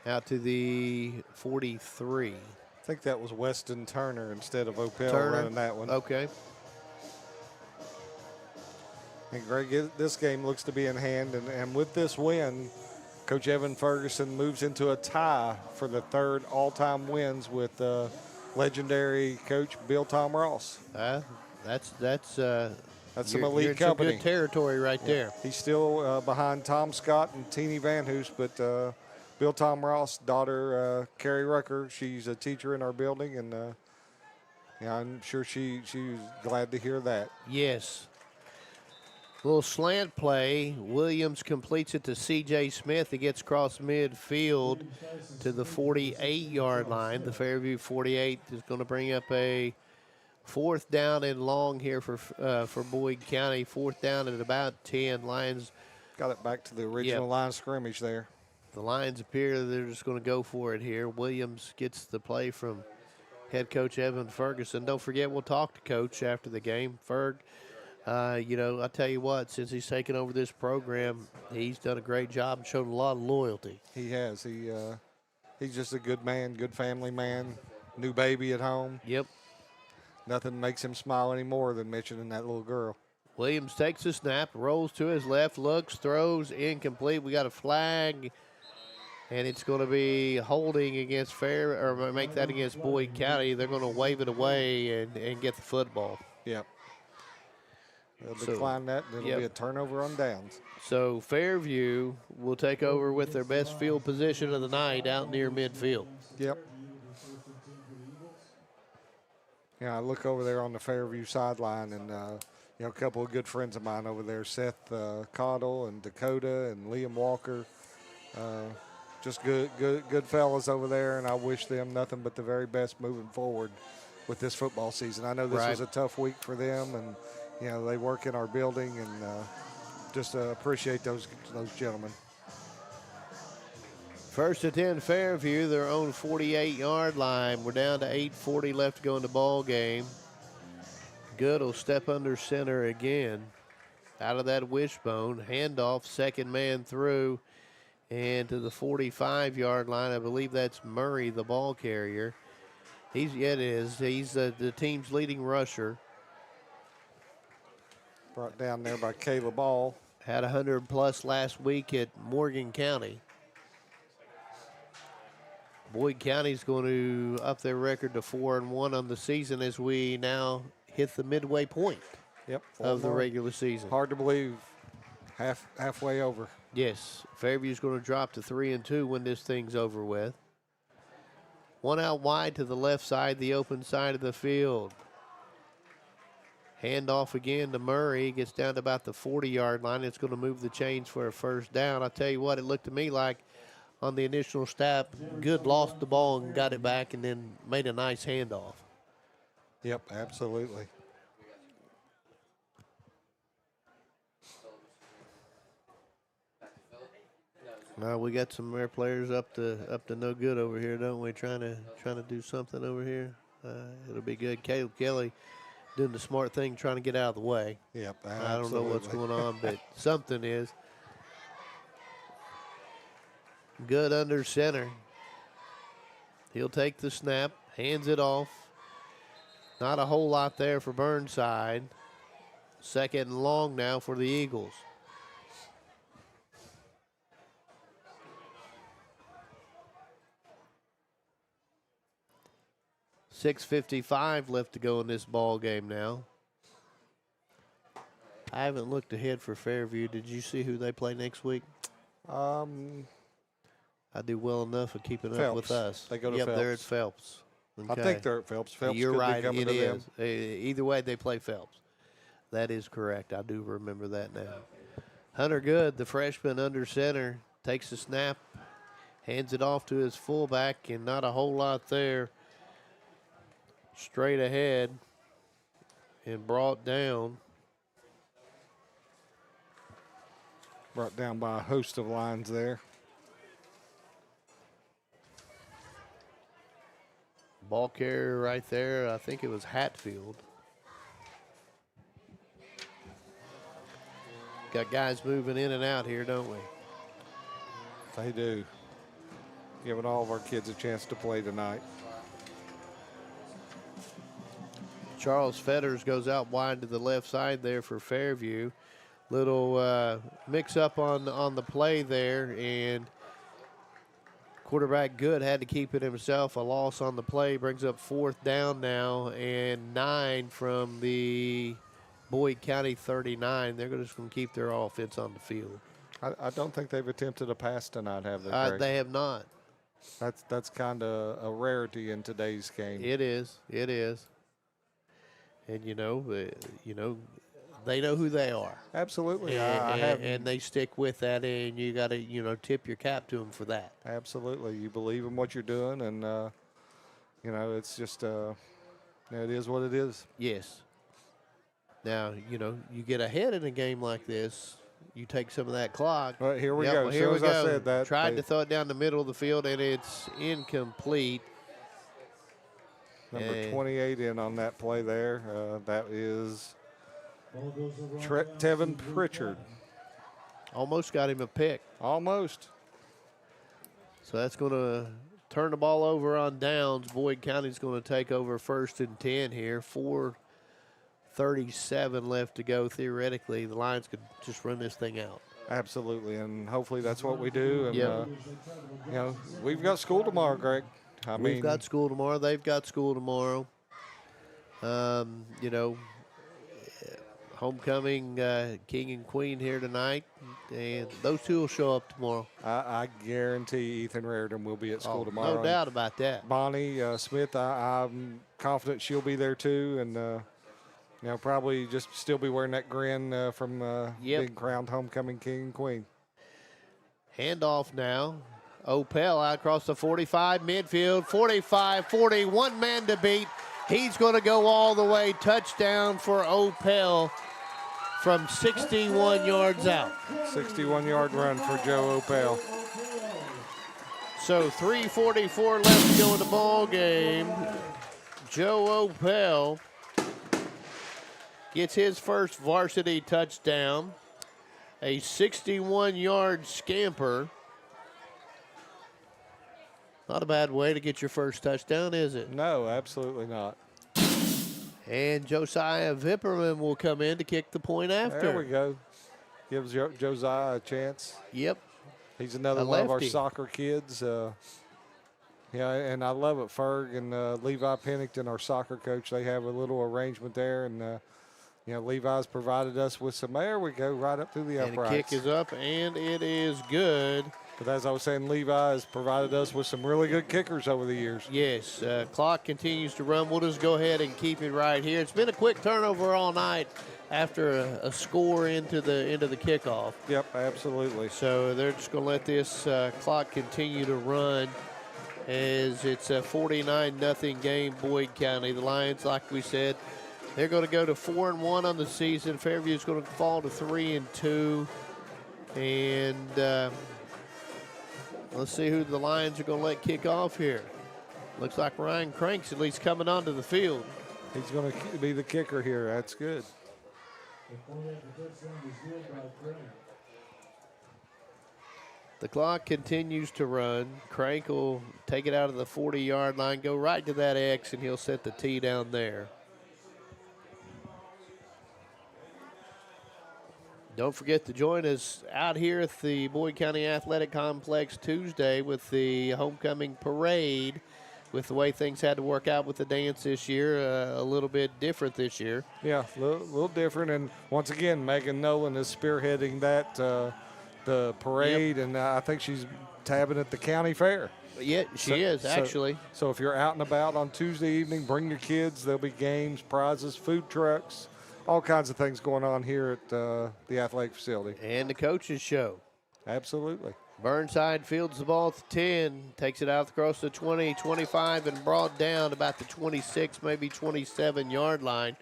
Out to the 43. I think that was Weston Turner instead of Opel running that one. Okay. And Greg, this game looks to be in hand. And with this win, Coach Evan Ferguson moves into a tie for the 3rd all-time wins with legendary Coach Bill Tom Ross. That's some elite company. Some good territory right there. He's still behind Tom Scott and Teeny Van Hoos, but Bill Tom Ross' daughter, Carrie Rucker, she's a teacher in our building, and yeah, I'm sure she was glad to hear that. Yes. Little slant play. Williams completes it to C.J. Smith. He gets across midfield to the 48-yard line. The Fairview 48 is going to bring up a 4th down and long here for Boyd County. 4th down at about 10. Lions got it back to the original line of scrimmage there. The Lions appear they're just going to go for it here. Williams gets the play from head coach Evan Ferguson. Don't forget, we'll talk to Coach after the game. Ferg, You know, I tell you what, since he's taken over this program, he's done a great job and showed a lot of loyalty. He has. He's just a good man, good family man, new baby at home. Yep. Nothing makes him smile any more than mentioning that little girl. Williams takes the snap, rolls to his left, looks, throws, incomplete. We got a flag, and it's going to be holding against or make that against Boyd County. They're going to wave it away and get the football. Yep. They'll decline that, and it'll be a turnover on downs. So Fairview will take over with their best field position of the night out near midfield. Yep. Yeah, I look over there on the Fairview sideline, and a couple of good friends of mine over there, Seth Cottle and Dakota and Liam Walker. Just good fellas over there, and I wish them nothing but the very best moving forward with this football season. I know this was a tough week for them, and they work in our building, and just appreciate those gentlemen. First and 10, Fairview, their own 48-yard line. We're down to 8:40 left to go in the ball game. Good will step under center again. Out of that wishbone, handoff, second man through, and to the 45-yard line. I believe that's Murray, the ball carrier. It is. He's the team's leading rusher. Brought down there by Caleb Ball. Had 100+ last week at Morgan County. Boyd County's going to up their record to 4-1 on the season as we now hit the midway point of the regular season. Hard to believe, halfway over. Yes, Fairview's going to drop to 3-2 when this thing's over with. One out wide to the left side, the open side of the field. Handoff again to Murray. Gets down to about the 40-yard line. It's going to move the chains for a first down. I'll tell you what, it looked to me like on the initial snap, Good lost the ball and got it back and then made a nice handoff. Yep, absolutely. Now we got some rare players up to no good over here, don't we? Trying to do something over here. It'll be good. Caleb Kelly doing the smart thing, trying to get out of the way. Yep, absolutely. I don't know what's going on, but something is. Good under center. He'll take the snap, hands it off. Not a whole lot there for Burnside. Second and long now for the Eagles. .6:55 left to go in this ball game now. I haven't looked ahead for Fairview. Did you see who they play next week? I do well enough of keeping up with us. They go to Phelps. They're at Phelps. Okay. I think they're at Phelps. Phelps You're could right, be coming it to is. them. Either way, they play Phelps. That is correct. I do remember that now. Hunter Good, the freshman under center, takes the snap, hands it off to his fullback, and not a whole lot there. Straight ahead and brought down. Brought down by a host of lines there. Ball carrier right there, I think it was Hatfield. Got guys moving in and out here, don't we? They do. Giving all of our kids a chance to play tonight. Charles Fetters goes out wide to the left side there for Fairview. Little mix up on the play there, and quarterback Good had to keep it himself. A loss on the play brings up fourth down now and 9 from the Boyd County 39. They're just going to keep their offense on the field. I don't think they've attempted a pass tonight, have they? They have not. That's kind of a rarity in today's game. It is. It is. And they know who they are. Absolutely. And they stick with that, and you got to, tip your cap to them for that. Absolutely. You believe in what you're doing, and, it's just, it is what it is. Yes. Now, you get ahead in a game like this, you take some of that clock. All right, here we go. Here we go. I said that. Tried to throw it down the middle of the field, and it's incomplete. Number 28 in on that play there. That is Tevin Pritchard. Almost got him a pick. Almost. So that's going to turn the ball over on downs. Boyd County's going to take over 1st and 10 here. 4:37 left to go. Theoretically, the Lions could just run this thing out. Absolutely, and hopefully that's what we do. And, Yep. You know, we've got school tomorrow, Greg. We've got school tomorrow. They've got school tomorrow. You know, homecoming king and queen here tonight, and those two will show up tomorrow. I guarantee Ethan Raritan will be at school tomorrow. No doubt about that. Bonnie Smith, I'm confident she'll be there too, and you know, probably just still be wearing that grin from being crowned homecoming king and queen. Handoff now. Opel out across the 45, midfield, 45, 40, one man to beat. He's going to go all the way. Touchdown for Opel from 61 yards out. 61-yard run for Joe Opel. So 3:44 left to go in the ball game. Joe Opel gets his first varsity touchdown. A 61-yard scamper. Not a bad way to get your first touchdown, is it? No, absolutely not. And Josiah Vipperman will come in to kick the point after. There we go. Gives Josiah a chance. Yep. He's another one of our soccer kids. Yeah, and I love it. Ferg and Levi Pennington, our soccer coach, they have a little arrangement there. And, you know, Levi's provided us with some. There we go, right up through the uprights. And the kick is up, and it is good. But as I was saying, Levi has provided us with some really good kickers over the years. Yes, clock continues to run. We'll just go ahead and keep it right here. It's been a quick turnover all night after a score into the kickoff. Yep, absolutely. So they're just going to let this clock continue to run as it's a 49-0 game, Boyd County. The Lions, like we said, they're going to go to 4-1 on the season. Fairview is going to fall to 3-2. And let's see who the Lions are going to let kick off here. Looks like Ryan Crank's at least coming onto the field. He's going to be the kicker here. That's good. The clock continues to run. Crank will take it out of the 40-yard line, go right to that X, and he'll set the tee down there. Don't forget to join us out here at the Boyd County Athletic Complex Tuesday with the homecoming parade. With the way things had to work out with the dance this year, a little bit different this year. Yeah, a little different. And once again, Megan Nolan is spearheading that, the parade, and I think she's tabbing at the county fair. Yeah, she is, actually. So if you're out and about on Tuesday evening, bring your kids. There'll be games, prizes, food trucks, all kinds of things going on here at the athletic facility. And the coaches show. Absolutely. Burnside fields the ball at the 10, takes it out across the 20, 25, and brought down about the 26, maybe 27-yard line.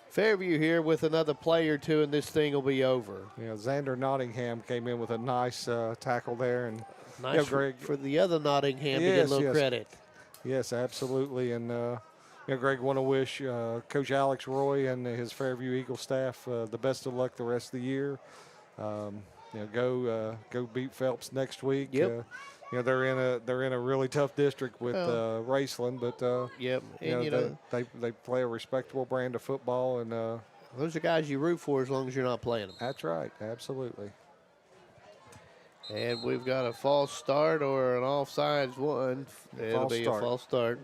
Fairview here with another play or two, and this thing will be over. Yeah, Xander Nottingham came in with a nice tackle there. And nice Greg, for the other Nottingham to get a little credit. Yes, absolutely. And, Greg, want to wish Coach Alex Roy and his Fairview Eagle staff the best of luck the rest of the year. Go beat Phelps next week. Yep. They're in a really tough district with Raceland, but yep. And they play a respectable brand of football, and those are guys you root for as long as you're not playing them. That's right, absolutely. And we've got a false start or an offsides one. It'll be a false start.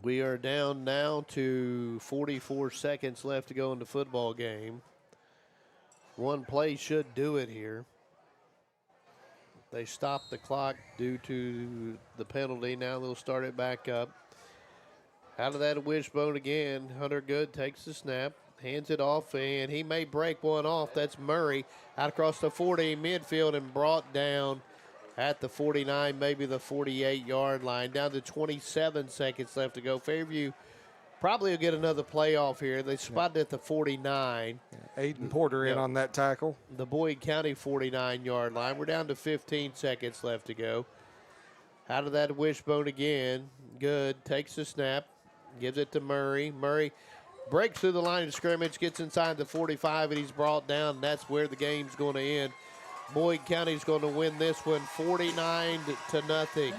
We are down now to 44 seconds left to go in the football game. One play should do it here. They stopped the clock due to the penalty. Now they'll start it back up. Out of that wishbone again. Hunter Good takes the snap, hands it off, and he may break one off. That's Murray out across the 40 midfield and brought down at the 49, maybe the 48-yard line. Down to 27 seconds left to go. Fairview probably will get another playoff here. They spotted at the 49. Aiden Porter in on that tackle. The Boyd County 49-yard line. We're down to 15 seconds left to go. Out of that wishbone again. Good. Takes the snap. gives it to Murray. Murray breaks through the line of scrimmage, gets inside the 45, and he's brought down. That's where the game's going to end. Boyd County's going to win this one 49-0.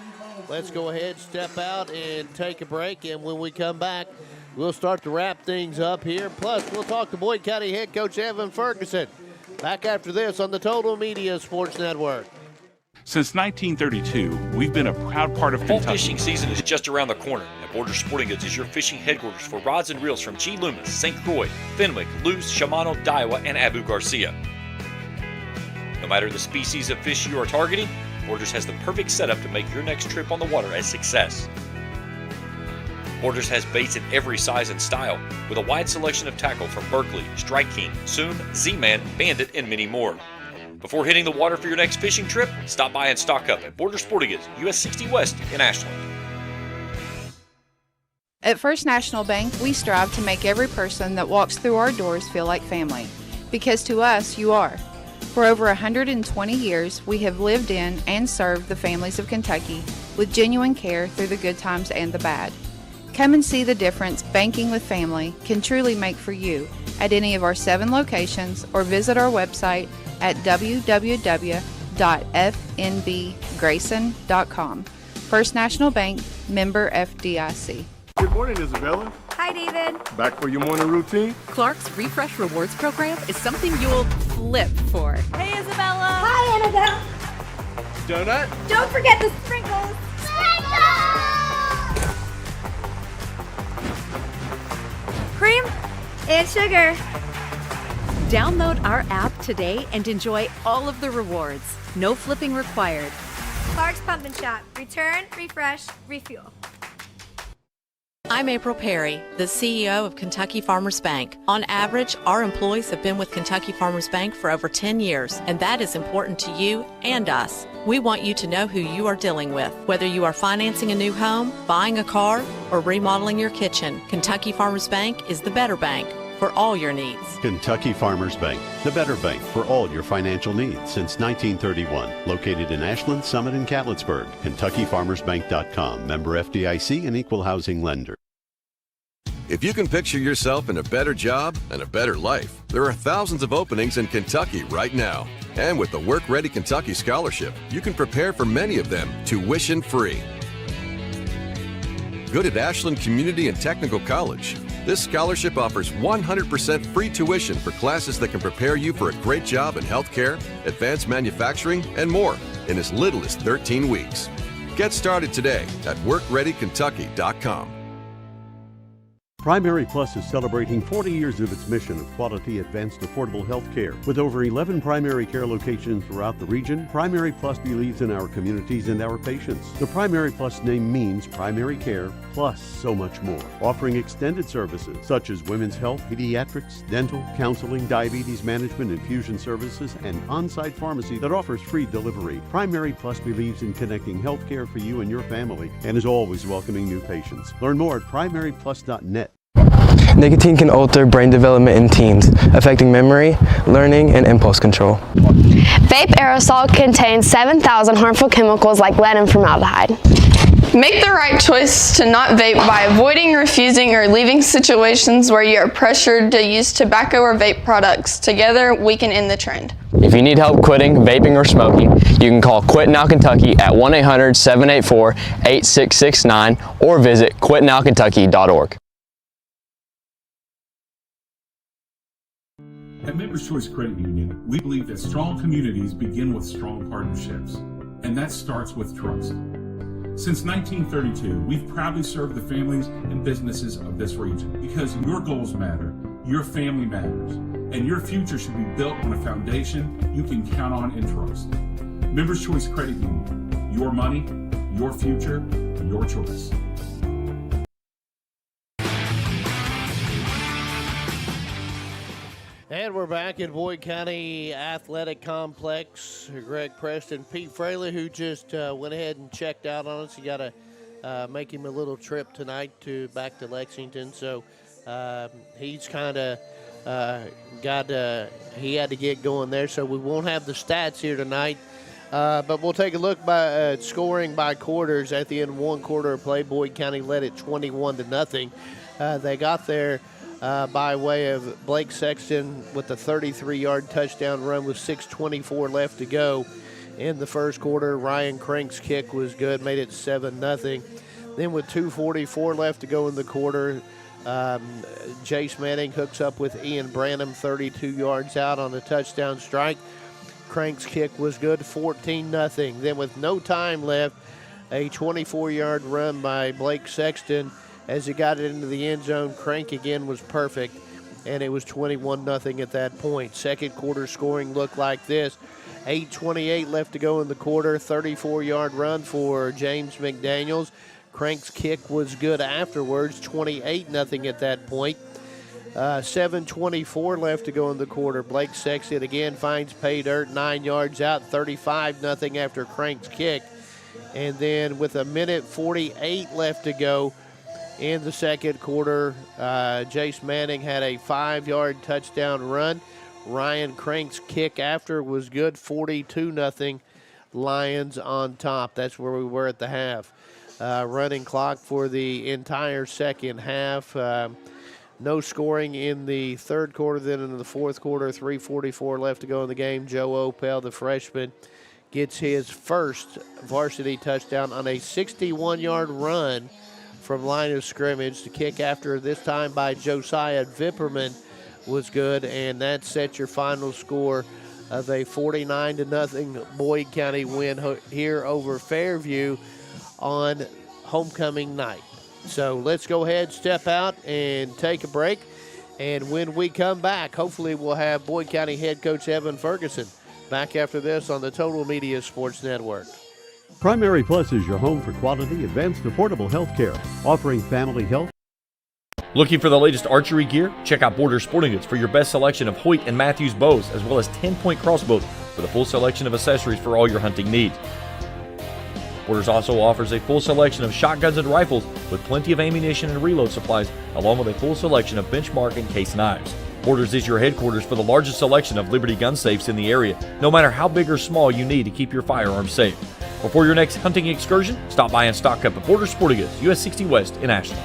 Let's go ahead, step out, and take a break. And when we come back, we'll start to wrap things up here. Plus, we'll talk to Boyd County head coach Evan Ferguson. Back after this on the Total Media Sports Network. Since 1932, we've been a proud part of Fall Kentucky. fishing season is just around the corner, and Borders Sporting Goods is your fishing headquarters for rods and reels from G. Loomis, St. Croix, Fenwick, Luz, Shimano, Daiwa, and Abu Garcia. No matter the species of fish you are targeting, Borders has the perfect setup to make your next trip on the water a success. Borders has baits in every size and style, with a wide selection of tackle from Berkeley, Strike King, Soon, Z-Man, Bandit, and many more. Before hitting the water for your next fishing trip, stop by and stock up at Borders Sporting Goods, US 60 West in Ashland. At First National Bank, we strive to make every person that walks through our doors feel like family. Because to us, you are. For over 120 years, we have lived in and served the families of Kentucky with genuine care through the good times and the bad. Come and see the difference banking with family can truly make for you at any of our 7 locations, or visit our website at www.fnbgrayson.com. First National Bank, member FDIC. Good morning, Isabella. Hi, David. Back for your morning routine? Clark's Refresh Rewards program is something you'll flip for. Hey, Isabella. Hi, Annabelle. Donut? Don't forget the sprinkles. Cream and sugar. Download our app today and enjoy all of the rewards. No flipping required. Clark's Pump and Shop. Return, refresh, refuel. I'm April Perry, the CEO of Kentucky Farmers Bank. On average, our employees have been with Kentucky Farmers Bank for over 10 years, and that is important to you and us. We want you to know who you are dealing with. Whether you are financing a new home, buying a car, or remodeling your kitchen, Kentucky Farmers Bank is the better bank for all your needs. Kentucky Farmers Bank, the better bank for all your financial needs since 1931. Located in Ashland, Summit, and Cannonsburg. KentuckyFarmersBank.com. Member FDIC and equal housing lender. If you can picture yourself in a better job and a better life, there are thousands of openings in Kentucky right now. And with the Work Ready Kentucky Scholarship, you can prepare for many of them tuition free. Good at Ashland Community and Technical College. This scholarship offers 100% free tuition for classes that can prepare you for a great job in healthcare, advanced manufacturing, and more in as little as 13 weeks. Get started today at WorkReadyKentucky.com. Primary Plus is celebrating 40 years of its mission of quality, advanced, affordable health care. With over 11 primary care locations throughout the region, Primary Plus believes in our communities and our patients. The Primary Plus name means primary care plus so much more. Offering extended services such as women's health, pediatrics, dental, counseling, diabetes management, infusion services, and on-site pharmacy that offers free delivery. Primary Plus believes in connecting health care for you and your family and is always welcoming new patients. Learn more at primaryplus.net. Nicotine can alter brain development in teens, affecting memory, learning, and impulse control. Vape aerosol contains 7,000 harmful chemicals like lead and formaldehyde. Make the right choice to not vape by avoiding, refusing, or leaving situations where you are pressured to use tobacco or vape products. Together, we can end the trend. If you need help quitting vaping or smoking, you can call Quit Now Kentucky at 1-800-784-8669 or visit quitnowkentucky.org. At Members Choice Credit Union, we believe that strong communities begin with strong partnerships, and that starts with trust. Since 1932, we've proudly served the families and businesses of this region because your goals matter, your family matters, and your future should be built on a foundation you can count on and trust. Members Choice Credit Union, your money, your future, your choice. And we're back at Boyd County Athletic Complex. Greg Preston, Pete Fraley, who just went ahead and checked out on us. You got to make him a little trip tonight back to Lexington. So he's kind of he had to get going there. So we won't have the stats here tonight. But we'll take a look by scoring by quarters. At the end of one quarter of play, Boyd County led it 21-0. They got there by way of Blake Sexton with a 33-yard touchdown run with 6:24 left to go in the first quarter. Ryan Crank's kick was good, made it 7-0. Then with 2:44 left to go in the quarter, Jace Manning hooks up with Ian Branham 32 yards out on a touchdown strike. Crank's kick was good, 14-0. Then with no time left, a 24-yard run by Blake Sexton as he got it into the end zone. Crank again was perfect, and it was 21-0 at that point. Second quarter scoring looked like this. 8:28 left to go in the quarter, 34-yard run for James McDaniels. Crank's kick was good afterwards, 28-0 at that point. 7:24 left to go in the quarter. Blake Sexton again finds pay dirt, 9 yards out, 35-0 after Crank's kick. And then with 1:48 left to go in the second quarter, Jace Manning had a 5-yard touchdown run. Ryan Crank's kick after was good, 42-0. Lions on top. That's where we were at the half. Running clock for the entire second half. No scoring in the third quarter. Then in the fourth quarter, 3:44 left to go in the game. Joe Opel, the freshman, gets his first varsity touchdown on a 61-yard run from line of scrimmage. The kick after this time by Josiah Vipperman was good, and that set your final score of a 49-0 Boyd County win here over Fairview on homecoming night. So let's go ahead, step out, and take a break. And when we come back, hopefully we'll have Boyd County head coach Evan Ferguson back after this on the Total Media Sports Network. Primary Plus is your home for quality, advanced, affordable health care, offering family health. Looking for the latest archery gear? Check out Border Sporting Goods for your best selection of Hoyt and Matthews bows, as well as 10-point crossbows with a full selection of accessories for all your hunting needs. Borders also offers a full selection of shotguns and rifles with plenty of ammunition and reload supplies, along with a full selection of benchmark and case knives. Borders is your headquarters for the largest selection of Liberty gun safes in the area, no matter how big or small you need to keep your firearms safe. Before your next hunting excursion, stop by and stock up at Border Sporting Goods, US 60 West in Ashland.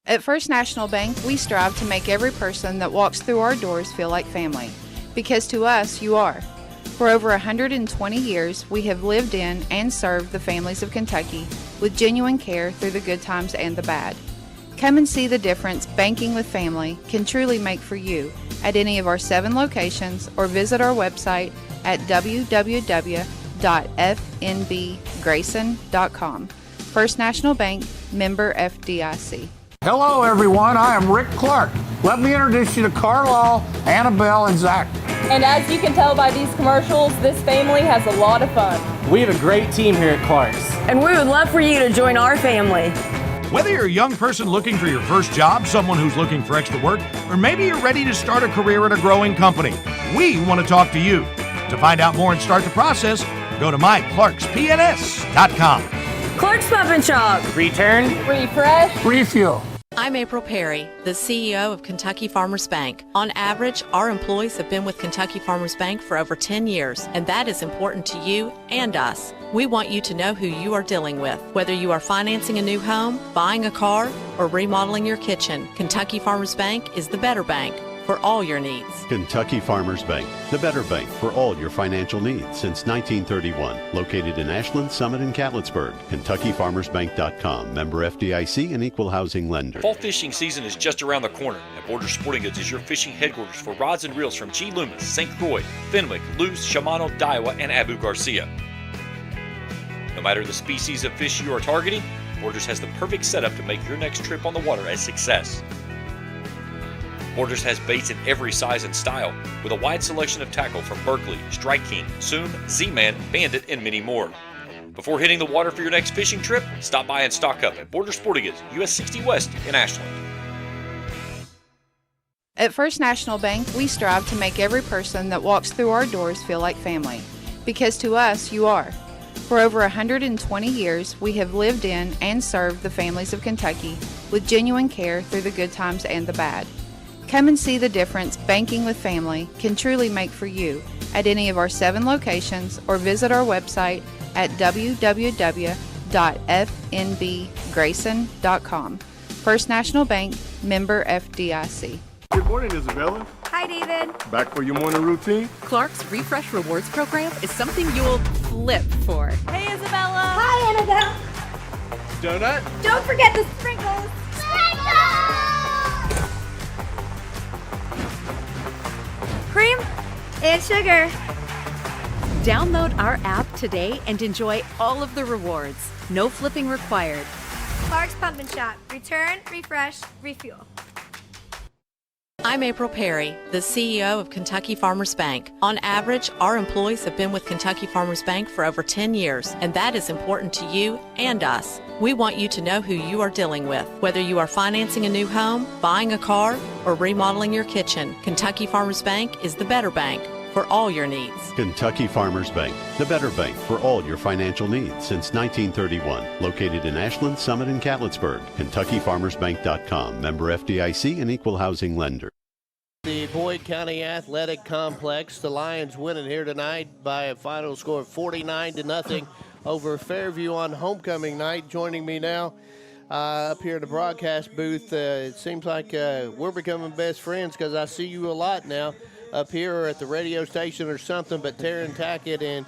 At First National Bank, we strive to make every person that walks through our doors feel like family, because to us, you are. For over 120 years, we have lived in and served the families of Kentucky with genuine care through the good times and the bad. Come and see the difference banking with family can truly make for you at any of our 7 locations, or visit our website at www.fnbgrayson.com. First National Bank, member FDIC. Hello, everyone. I am Rick Clark. Let me introduce you to Carlisle, Annabelle, and Zach. And as you can tell by these commercials, this family has a lot of fun. We have a great team here at Clark's. And we would love for you to join our family. Whether you're a young person looking for your first job, someone who's looking for extra work, or maybe you're ready to start a career at a growing company, we want to talk to you. To find out more and start the process, go to myclarkspns.com. Clark's Pump and Shop. Return, refresh, refuel. I'm April Perry, the CEO of Kentucky Farmers Bank. On average, our employees have been with Kentucky Farmers Bank for over 10 years, and that is important to you and us. We want you to know who you are dealing with. Whether you are financing a new home, buying a car, or remodeling your kitchen, Kentucky Farmers Bank is the better bank for all your needs. Kentucky Farmers Bank, the better bank for all your financial needs since 1931. Located in Ashland, Summit, and Cannonsburg. KentuckyFarmersBank.com. Member FDIC and equal housing lender. Fall fishing season is just around the corner, and Border Sporting Goods is your fishing headquarters for rods and reels from G. Loomis, St. Croix, Fenwick, Luce, Shimano, Daiwa, and Abu Garcia. No matter the species of fish you are targeting, Borders has the perfect setup to make your next trip on the water a success. Borders has baits in every size and style, with a wide selection of tackle from Berkley, Strike King, Soon, Z-Man, Bandit, and many more. Before hitting the water for your next fishing trip, stop by and stock up at Border Sporting Goods, US 60 West in Ashland. At First National Bank, we strive to make every person that walks through our doors feel like family, because to us, you are. For over 120 years, we have lived in and served the families of Kentucky with genuine care through the good times and the bad. Come and see the difference banking with family can truly make for you at any of our 7 locations or visit our website at www.fnbgrayson.com. First National Bank, member FDIC. Good morning, Isabella. Hi, David. Back for your morning routine? Clark's Refresh Rewards program is something you'll flip for. Hey, Isabella. Hi, Annabelle. Donut? Don't forget the sprinkles. Cream and sugar. Download our app today and enjoy all of the rewards. No flipping required. Clark's Pump and Shop. Return, refresh, refuel. I'm April Perry, the CEO of Kentucky Farmers Bank. On average, our employees have been with Kentucky Farmers Bank for over 10 years, and that is important to you and us. We want you to know who you are dealing with. Whether you are financing a new home, buying a car, or remodeling your kitchen, Kentucky Farmers Bank is the better bank for all your needs. Kentucky Farmers Bank, the better bank for all your financial needs since 1931. Located in Ashland, Summit, and Cannonsburg. KentuckyFarmersBank.com. Member FDIC and Equal Housing Lender. The Boyd County Athletic Complex, the Lions winning here tonight by a final score of 49-0 over Fairview on homecoming night. Joining me now up here in the broadcast booth, it seems like we're becoming best friends because I see you a lot now up here or at the radio station or something. But Taryn Tackett, and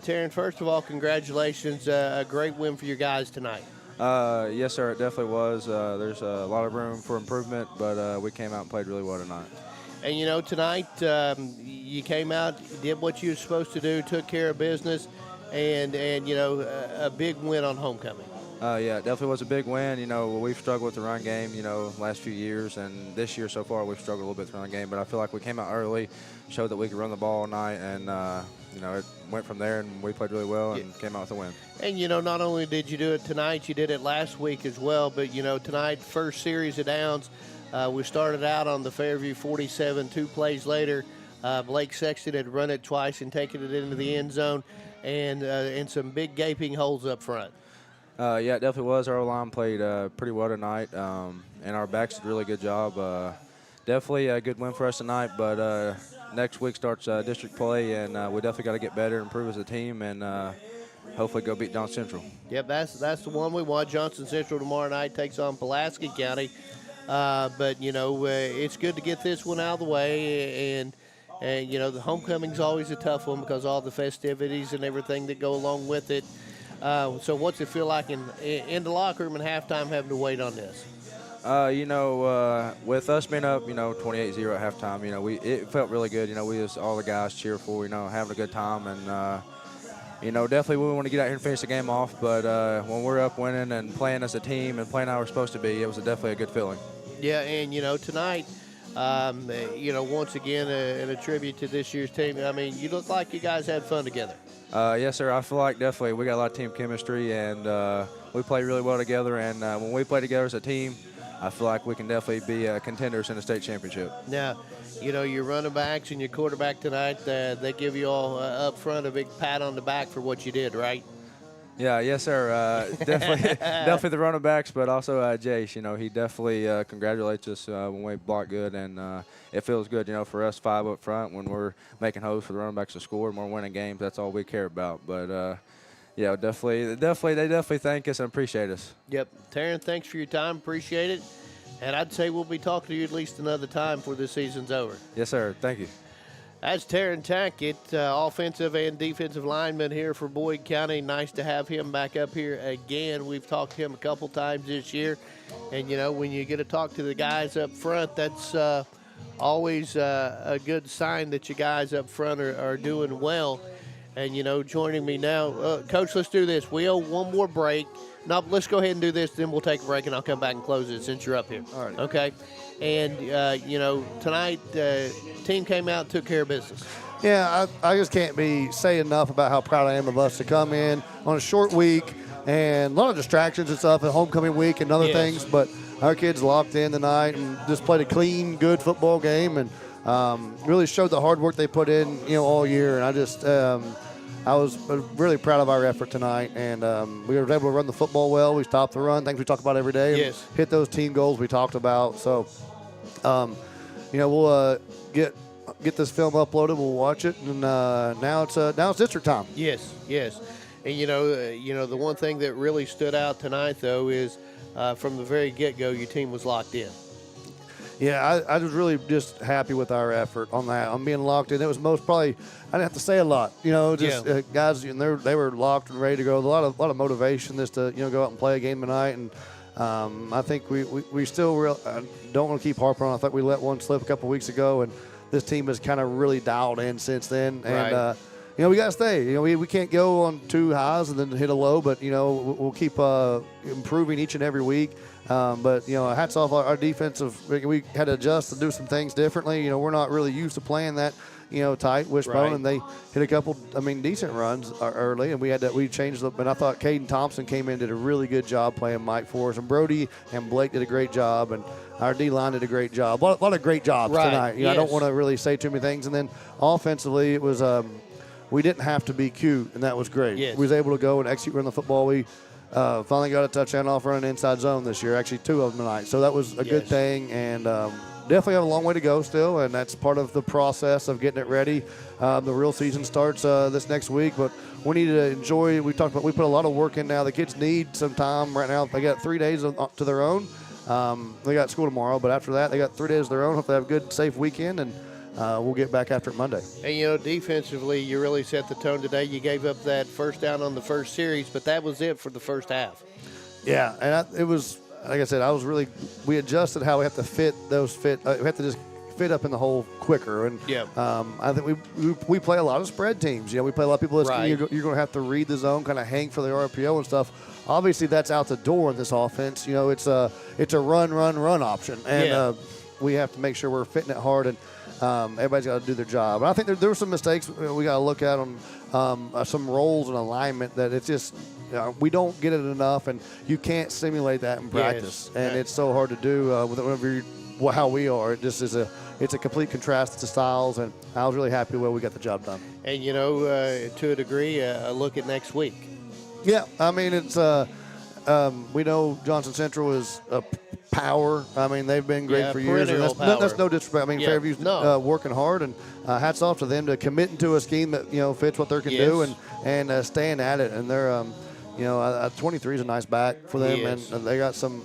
Taryn, first of all, congratulations. A great win for you guys tonight. Yes, sir, it definitely was. There's a lot of room for improvement, but we came out and played really well tonight. And, you know, tonight you came out, did what you were supposed to do, took care of business, and you know, a big win on homecoming. Yeah, it definitely was a big win. You know, we've struggled with the run game, you know, last few years, and this year so far we've struggled a little bit with the run game, but I feel like we came out early, showed that we could run the ball all night, and, you know, it went from there, and we played really well and came out with a win. And, you know, not only did you do it tonight, you did it last week as well, but, you know, tonight, first series of downs, we started out on the Fairview 47, 2 plays later. Blake Sexton had run it twice and taken it into the end zone, and some big gaping holes up front. Yeah, it definitely was. Our line played pretty well tonight, and our backs did a really good job. Definitely a good win for us tonight, but next week starts district play, and we definitely got to get better, improve as a team, and hopefully go beat Johnson Central. Yep, that's the one we want. Johnson Central tomorrow night takes on Pulaski County. But, you know, it's good to get this one out of the way, and you know, the homecoming's always a tough one because all the festivities and everything that go along with it. So what's it feel like in the locker room at halftime having to wait on this? You know, with us being up, you know, 28-0 at halftime, you know, it felt really good. You know, we just all the guys cheerful, you know, having a good time, and you know, definitely we want to get out here and finish the game off. But when we're up winning and playing as a team and playing how we're supposed to be, it was definitely a good feeling. Yeah, and you know, tonight, you know, once again, a tribute to this year's team. I mean, you look like you guys had fun together. Yes, sir. I feel like definitely we got a lot of team chemistry, and we play really well together. And when we play together as a team, I feel like we can definitely be contenders in the state championship. Now, you know, your running backs and your quarterback tonight, they give you all up front a big pat on the back for what you did, right? Yeah, yes, sir. Definitely the running backs, but also Jace. You know, he definitely congratulates us when we block good, and it feels good, you know, for us 5 up front when we're making holes for the running backs to score and we're winning games. That's all we care about. But yeah, they definitely thank us and appreciate us. Yep, Taryn, thanks for your time. Appreciate it. And I'd say we'll be talking to you at least another time before this season's over. Yes, sir. Thank you. That's Taryn Tackett, offensive and defensive lineman here for Boyd County. Nice to have him back up here again. We've talked to him a couple times this year. And, you know, when you get to talk to the guys up front, that's always a good sign that you guys up front are doing well. And, you know, joining me now, Coach, let's do this. We owe one more break. No, let's go ahead and do this, then we'll take a break, and I'll come back and close it since you're up here. All right. Okay? And, you know, tonight, team came out and took care of business. Yeah, I just can't say enough about how proud I am of us to come in on a short week and a lot of distractions and stuff at homecoming week and other things, but our kids locked in tonight and just played a clean, good football game and really showed the hard work they put in, you know, all year. And I just I was really proud of our effort tonight, and we were able to run the football well. We stopped the run, things we talk about every day. Yes. Hit those team goals we talked about. So we'll get this film uploaded. We'll watch it, and now it's district time. Yes. And the one thing that really stood out tonight, though, is from the very get-go, your team was locked in. Yeah, I was really just happy with our effort on that. On being locked in, it was I didn't have to say a lot. Guys, they were locked and ready to go. A lot of motivation just to go out and play a game tonight. And I think we still don't want to keep harping on. I thought we let one slip a couple weeks ago, and this team has kind of really dialed in since then. And we got to stay. We can't go on two highs and then hit a low, but we'll keep improving each and every week. But hats off our defensive. We had to adjust to do some things differently. We're not really used to playing that tight wishbone, and they hit a couple decent runs early, and we changed up. And I thought Caden Thompson came in, did a really good job playing Mike for us, and Brody and Blake did a great job, and our D-line did a great job. A lot of great jobs tonight. I don't want to really say too many things. And then offensively, it was we didn't have to be cute, and that was great. Yes. We was able to go and execute run the football. We finally got a touchdown off running inside zone this year, actually 2 of them tonight. So that was a good thing, and definitely have a long way to go still, and that's part of the process of getting it ready. The real season starts this next week, but we need to enjoy. We talked about we put a lot of work in now. The kids need some time right now. They got 3 days to their own. They got school tomorrow, but after that, they got 3 days of their own. Hope they have a good, safe weekend, and we'll get back after it Monday. And, defensively, you really set the tone today. You gave up that first down on the first series, but that was it for the first half. Yeah, and it was, like I said, we adjusted how we have to fit those we have to just fit up in the hole quicker. And I think we play a lot of spread teams. We play a lot of people that you're going to have to read the zone, kind of hang for the RPO and stuff. Obviously, that's out the door in this offense. It's a run option, and we have to make sure we're fitting it hard, and everybody's got to do their job. And I think there were some mistakes we got to look at on some roles and alignment that it's just we don't get it enough, and you can't simulate that in practice, and it's so hard to do how we are. It just is it's a complete contrast to styles, and I was really happy the way we got the job done. And to a degree, look at next week. Yeah, I mean it's we know Johnson Central is a power. I mean they've been great for years, and that's no disrespect. I mean Fairview's working hard, and hats off to them to committing to a scheme that fits what they can do and staying at it. And they're 23 is a nice back for them, and they got some.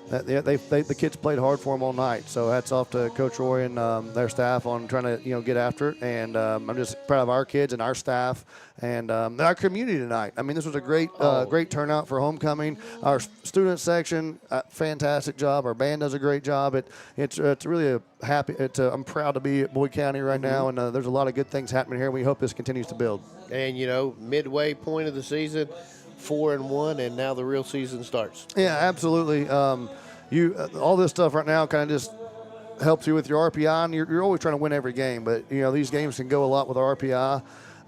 The kids played hard for them all night, so hats off to Coach Roy and their staff on trying to get after it. And I'm just proud of our kids and our staff and our community tonight. I mean, this was a great turnout for homecoming. Our student section, fantastic job. Our band does a great job. It's really I'm proud to be at Boyd County right now, and there's a lot of good things happening here. We hope this continues to build. And midway point of the season, 4-1, and now the real season starts. Yeah, absolutely. All this stuff right now kind of just helps you with your RPI, and you're always trying to win every game. But these games can go a lot with RPI.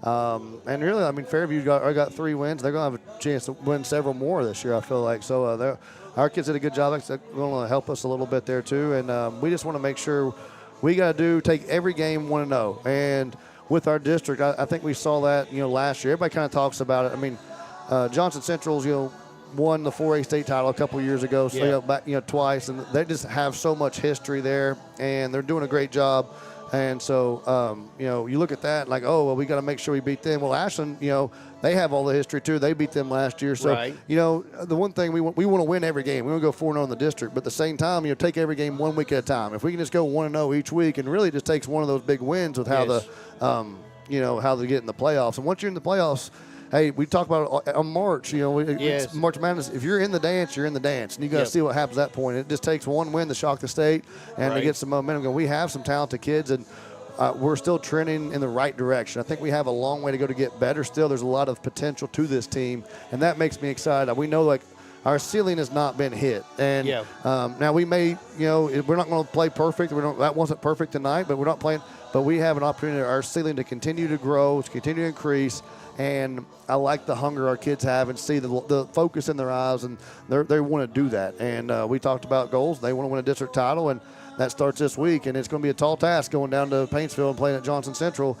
And really, I mean, Fairview got 3 wins. They're going to have a chance to win several more this year, I feel like. So our kids did a good job. They're going to help us a little bit there too. And we just want to make sure we got to take every game 1-0. And with our district, I think we saw that last year. Everybody kind of talks about it. I mean, Johnson Central's won the 4A state title a couple years ago, so back twice, and they just have so much history there, and they're doing a great job. And so you look at that like, oh well, we got to make sure we beat them. Well, Ashland, they have all the history too. They beat them last year, so the one thing we want to win every game. We want to go 4-0 in the district, but at the same time, take every game 1 week at a time. If we can just go 1-0 each week, and really just takes one of those big wins with how how they get in the playoffs. And once you're in the playoffs. Hey, we talk about it on March. It's March Madness. If you're in the dance, you're in the dance, and you got to see what happens at that point. It just takes one win to shock the state and to get some momentum going. We have some talented kids, and we're still trending in the right direction. I think we have a long way to go to get better. Still, there's a lot of potential to this team, and that makes me excited. We know our ceiling has not been hit, and now we may, we're not going to play perfect. That wasn't perfect tonight, but we're not playing. But we have an opportunity, our ceiling to continue to grow, to continue to increase. And I like the hunger our kids have and see the focus in their eyes, and they want to do that. And we talked about goals. They want to win a district title, and that starts this week. And it's going to be a tall task going down to Paintsville and playing at Johnson Central.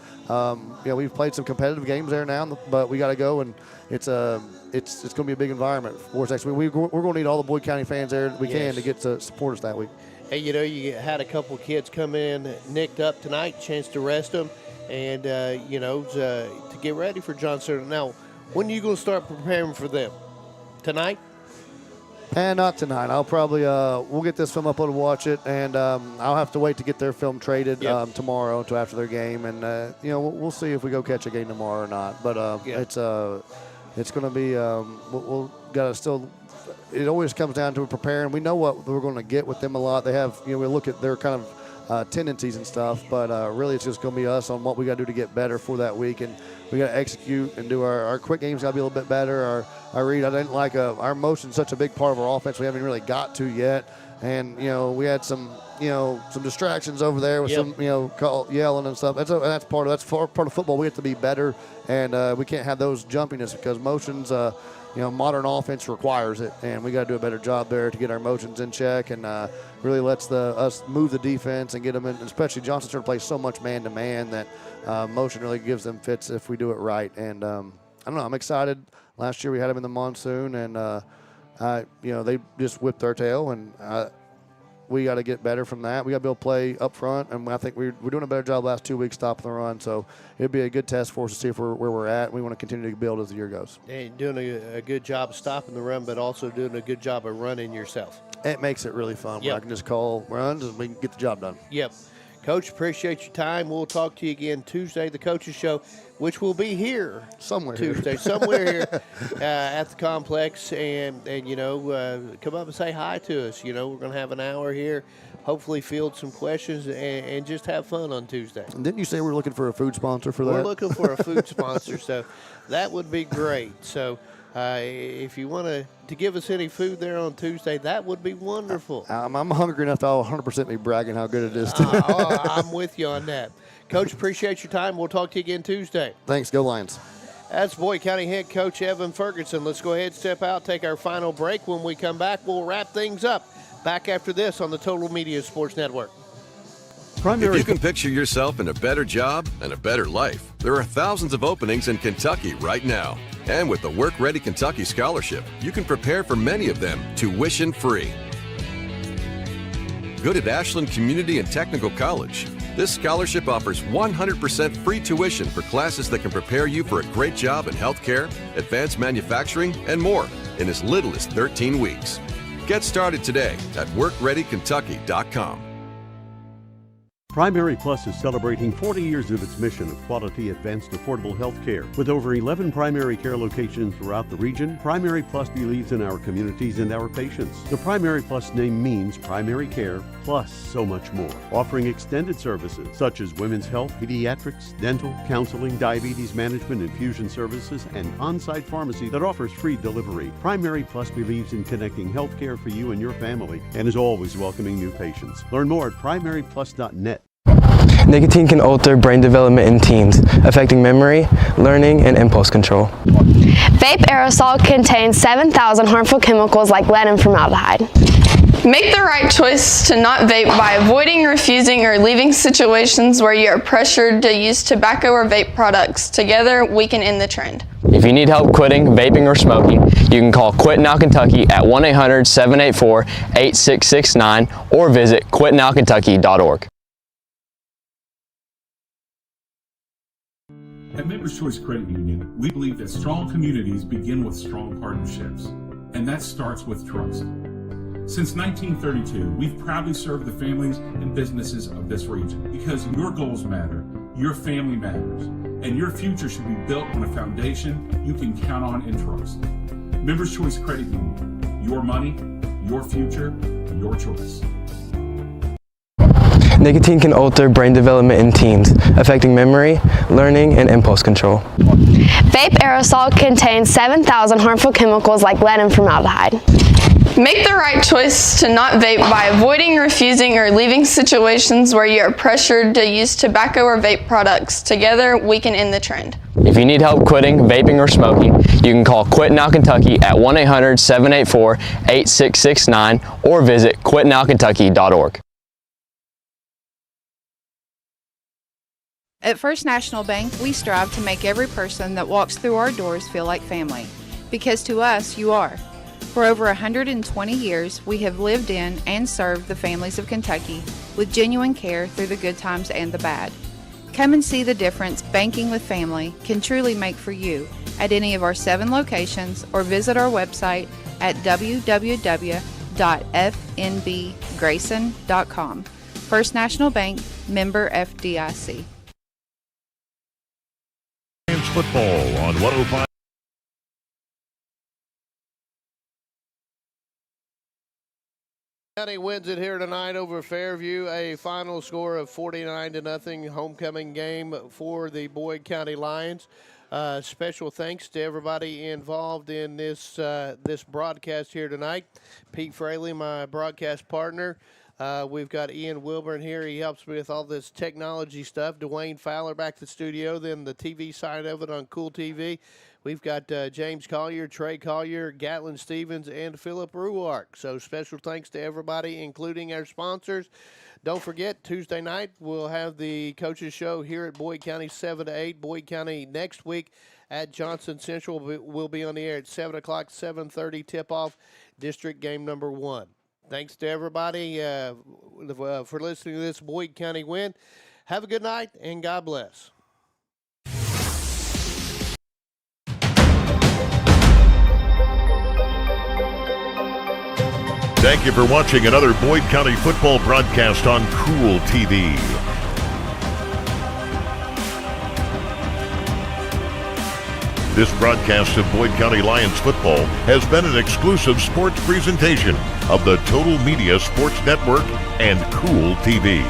We've played some competitive games there now, but we got to go, and it's going to be a big environment for us next week. We're going to need all the Boyd County fans there that we can to get to support us that week. Hey, you had a couple kids come in nicked up tonight, chance to rest them, and, to get ready for Johnson. Now, when are you going to start preparing for them? Tonight? And not tonight. I'll probably we'll get this film up and watch it, and I'll have to wait to get their film traded tomorrow until after their game, and we'll see if we go catch a game tomorrow or not. But it's going to be we'll got to still. It always comes down to preparing. We know what we're going to get with them a lot. They have we look at their kind of tendencies and stuff, but really it's just going to be us on what we got to do to get better for that week, and we got to execute and do our quick games. Got to be a little bit better. Our read, I didn't like our motion, such a big part of our offense. We haven't really got to yet, and we had some some distractions over there with some yelling and stuff. That's part of football. We have to be better, and we can't have those jumpiness because motions. Modern offense requires it, and we got to do a better job there to get our motions in check, and really lets us move the defense and get them in. Especially Johnson started to play so much man-to-man that motion really gives them fits if we do it right. And I don't know. I'm excited. Last year we had them in the monsoon, and they just whipped our tail, and we got to get better from that. We got to be able to play up front, and I think we're doing a better job the last 2 weeks stopping the run. So it'd be a good test for us to see if where we're at. We want to continue to build as the year goes. And doing a good job of stopping the run, but also doing a good job of running yourself. It makes it really fun. Where I can just call runs and we can get the job done. Yep. Coach, appreciate your time. We'll talk to you again Tuesday, the Coaches Show, which will be here somewhere somewhere here at the complex, and come up and say hi to us. We're going to have an hour here, hopefully field some questions and just have fun on Tuesday. And didn't you say we're looking for a food sponsor for that? We're looking for a food sponsor, so that would be great. So if you want to give us any food there on Tuesday, that would be wonderful. I'm hungry enough to 100% be bragging how good it is. I'm with you on that. Coach, appreciate your time. We'll talk to you again Tuesday. Thanks. Go Lions. That's Boyd County head coach Evan Ferguson. Let's go ahead, step out, take our final break. When we come back, we'll wrap things up. Back after this on the Total Media Sports Network. If you can picture yourself in a better job and a better life, there are thousands of openings in Kentucky right now. And with the Work Ready Kentucky Scholarship, you can prepare for many of them tuition-free. Good at Ashland Community and Technical College. This scholarship offers 100% free tuition for classes that can prepare you for a great job in healthcare, advanced manufacturing, and more in as little as 13 weeks. Get started today at WorkReadyKentucky.com. Primary Plus is celebrating 40 years of its mission of quality, advanced, affordable health care. With over 11 primary care locations throughout the region, Primary Plus believes in our communities and our patients. The Primary Plus name means primary care plus so much more, offering extended services such as women's health, pediatrics, dental, counseling, diabetes management, infusion services, and on-site pharmacy that offers free delivery. Primary Plus believes in connecting health care for you and your family and is always welcoming new patients. Learn more at primaryplus.net. Nicotine can alter brain development in teens, affecting memory, learning, and impulse control. Vape aerosol contains 7,000 harmful chemicals like lead and formaldehyde. Make the right choice to not vape by avoiding, refusing, or leaving situations where you are pressured to use tobacco or vape products. Together, we can end the trend. If you need help quitting vaping or smoking, you can call Quit Now Kentucky at 1-800-784-8669 or visit quitnowkentucky.org. At Members Choice Credit Union, we believe that strong communities begin with strong partnerships, and that starts with trust. Since 1932, we've proudly served the families and businesses of this region because your goals matter, your family matters, and your future should be built on a foundation you can count on and trust. Members Choice Credit Union, your money, your future, your choice. Nicotine can alter brain development in teens, affecting memory, learning, and impulse control. Vape aerosol contains 7,000 harmful chemicals like lead and formaldehyde. Make the right choice to not vape by avoiding, refusing, or leaving situations where you are pressured to use tobacco or vape products. Together, we can end the trend. If you need help quitting vaping or smoking, you can call Quit Now Kentucky at 1-800-784-8669 or visit quitnowkentucky.org. At First National Bank, we strive to make every person that walks through our doors feel like family. Because to us, you are. For For over 120 years, we have lived in and served the families of Kentucky with genuine care through the good times and the bad. Come and see the difference banking with family can truly make for you at any of our 7 locations, or visit our website at www.fnbgrayson.com. First National Bank, member FDIC. Football on 105. County wins it here tonight over Fairview, a final score of 49-0 homecoming game for the Boyd County Lions. Special thanks to everybody involved in this this broadcast here tonight. Pete Fraley, my broadcast partner. We've got Ian Wilburn here. He helps me with all this technology stuff. Dwayne Fowler back to the studio, then the TV side of it on Kool TV. We've got James Collier, Trey Collier, Gatlin Stevens, and Philip Ruark. So special thanks to everybody, including our sponsors. Don't forget, Tuesday night, we'll have the coaches show here at Boyd County 7 to 8. Boyd County next week at Johnson Central will be on the air at 7 o'clock, 7:30 tip-off, district game number 1. Thanks to everybody for listening to this Boyd County win. Have a good night, and God bless. Thank you for watching another Boyd County football broadcast on Kool TV. This broadcast of Boyd County Lions football has been an exclusive sports presentation of the Total Media Sports Network and Kool TV.